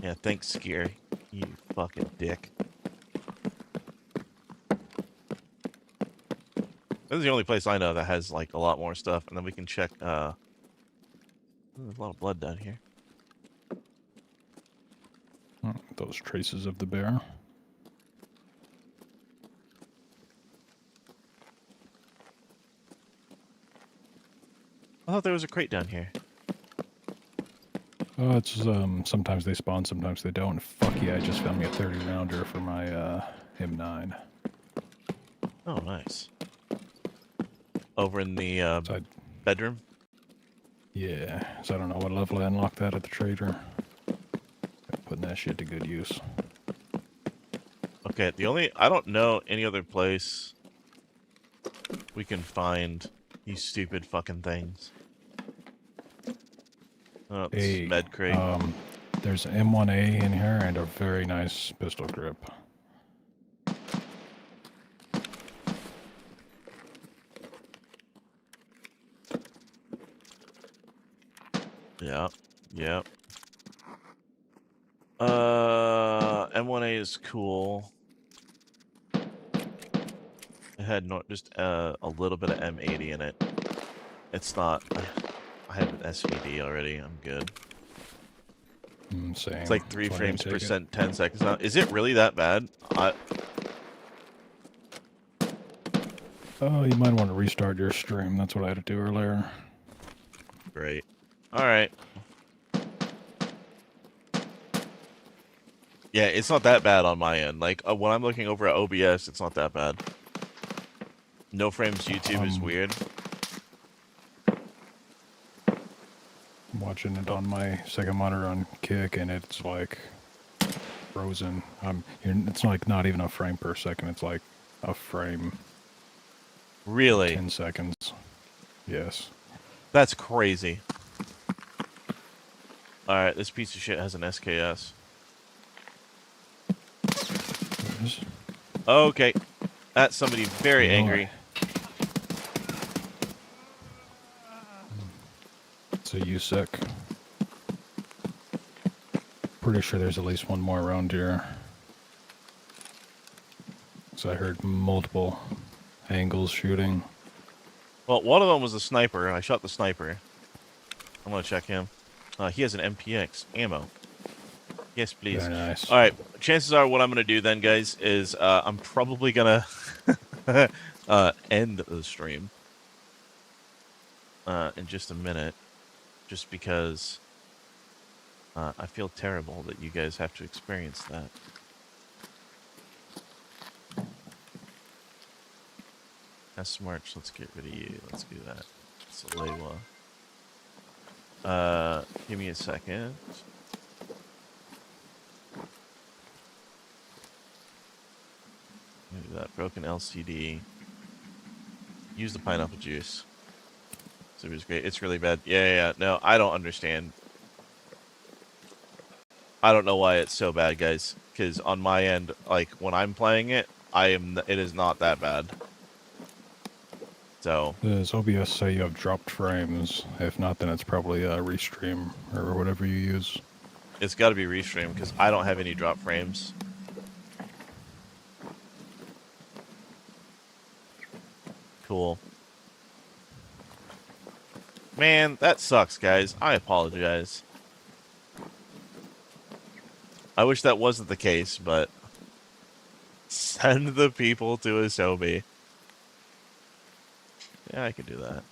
Yeah, thanks, Scary. You fucking dick. This is the only place I know that has like a lot more stuff, and then we can check. There's a lot of blood down here. Those traces of the bear. I thought there was a crate down here. It's sometimes they spawn, sometimes they don't. Fuck yeah, I just found me a 30 rounder for my M9. Oh, nice. Over in the bedroom. Yeah, so I don't know what level I unlocked that at the trader. Putting that shit to good use. Okay, I don't know any other place we can find these stupid fucking things. Oh, it's Hey, med crate. there's an M1A in here and a very nice pistol grip. Yeah, yeah. M1A is cool. It had just a little bit of M80 in it. It's not. I have an SVD already. I'm good. Same. It's like 3 That's why I frames didn't per take it. second, 10 seconds now. Is it really that bad? Oh, you might want to restart your stream. That's what I had to do earlier. Great. All right. Yeah, it's not that bad on my end. Like when I'm looking over at OBS, it's not that bad. No frames YouTube is weird. I'm watching it Oh. on my second monitor on Kick, and it's like frozen. It's like not even a frame per second. It's like a frame. Really? 10 seconds. Yes. That's crazy. Alright, this piece of shit has an SKS. Okay. That's somebody very angry. It's a USEC. Pretty sure there's at least one more around here. So I heard multiple angles shooting. Well, one of them was a sniper. I shot the sniper. I'm gonna check him. He has an MPX ammo. Yes, please. Very nice. All right. Chances are, what I'm gonna do then, guys, is I'm probably gonna end the stream in just a minute, just because I feel terrible that you guys have to experience that. Smarts, let's get rid of you. Let's do that. Salewa. Give me a second. Do that. Broken LCD. Use the pineapple juice. So it was great. It's really bad. Yeah. No, I don't understand. I don't know why it's so bad, guys. Because on my end, like when I'm playing it, it is not that bad. So does OBS say you have dropped frames? If not, then it's probably a restream or whatever you use. It's got to be restream because I don't have any drop frames. Cool. Man, that sucks, guys. I apologize. I wish that wasn't the case, but send the people to Asobi. Yeah, I could do that.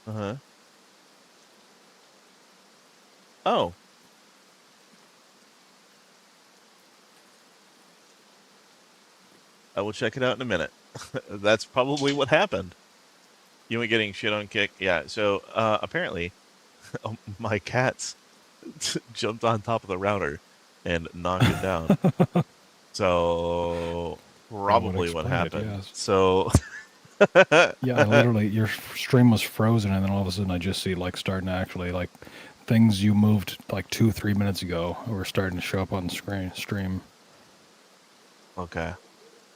Uh-huh. Oh. I will check it out in a minute. That's probably what happened. You ain't getting shit on Kick? Yeah, so apparently my cats jumped on top of the router and knocked it down. So probably what happened. Yes. So yeah, literally, your stream was frozen, and then all of a sudden, I just see like starting to actually like things you moved like 2-3 minutes ago were starting to show up on the stream. Okay.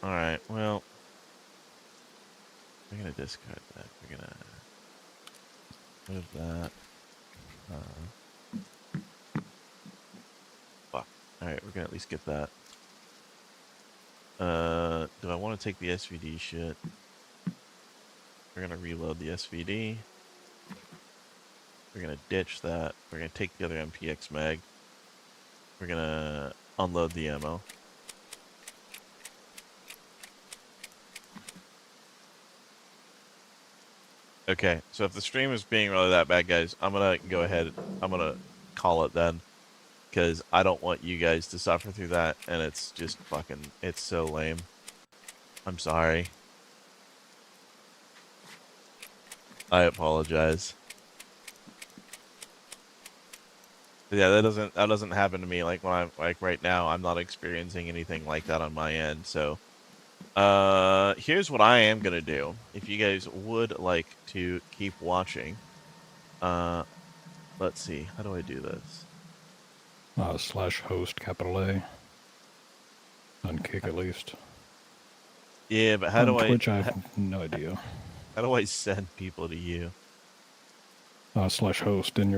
All right. Well, we're gonna discard that. We're gonna move that. Fuck. All right. We're gonna at least get that. Do I want to take the SVD shit? We're gonna reload the SVD. We're gonna ditch that. We're gonna take the other MPX mag. We're gonna unload the ammo. Okay, so if the stream is being really that bad, guys, I'm gonna go ahead. I'm gonna call it then, because I don't want you guys to suffer through that, and it's just fucking. It's so lame. I'm sorry. I apologize. Yeah, that doesn't happen to me. Like when I'm like right now, I'm not experiencing anything like that on my end. So, here's what I am gonna do. If you guys would like to keep watching, let's see. How do I do this? /host capital A. On Kick at least. Yeah, but how on do Twitch, I? I have no idea. How do I send people to you? /host in your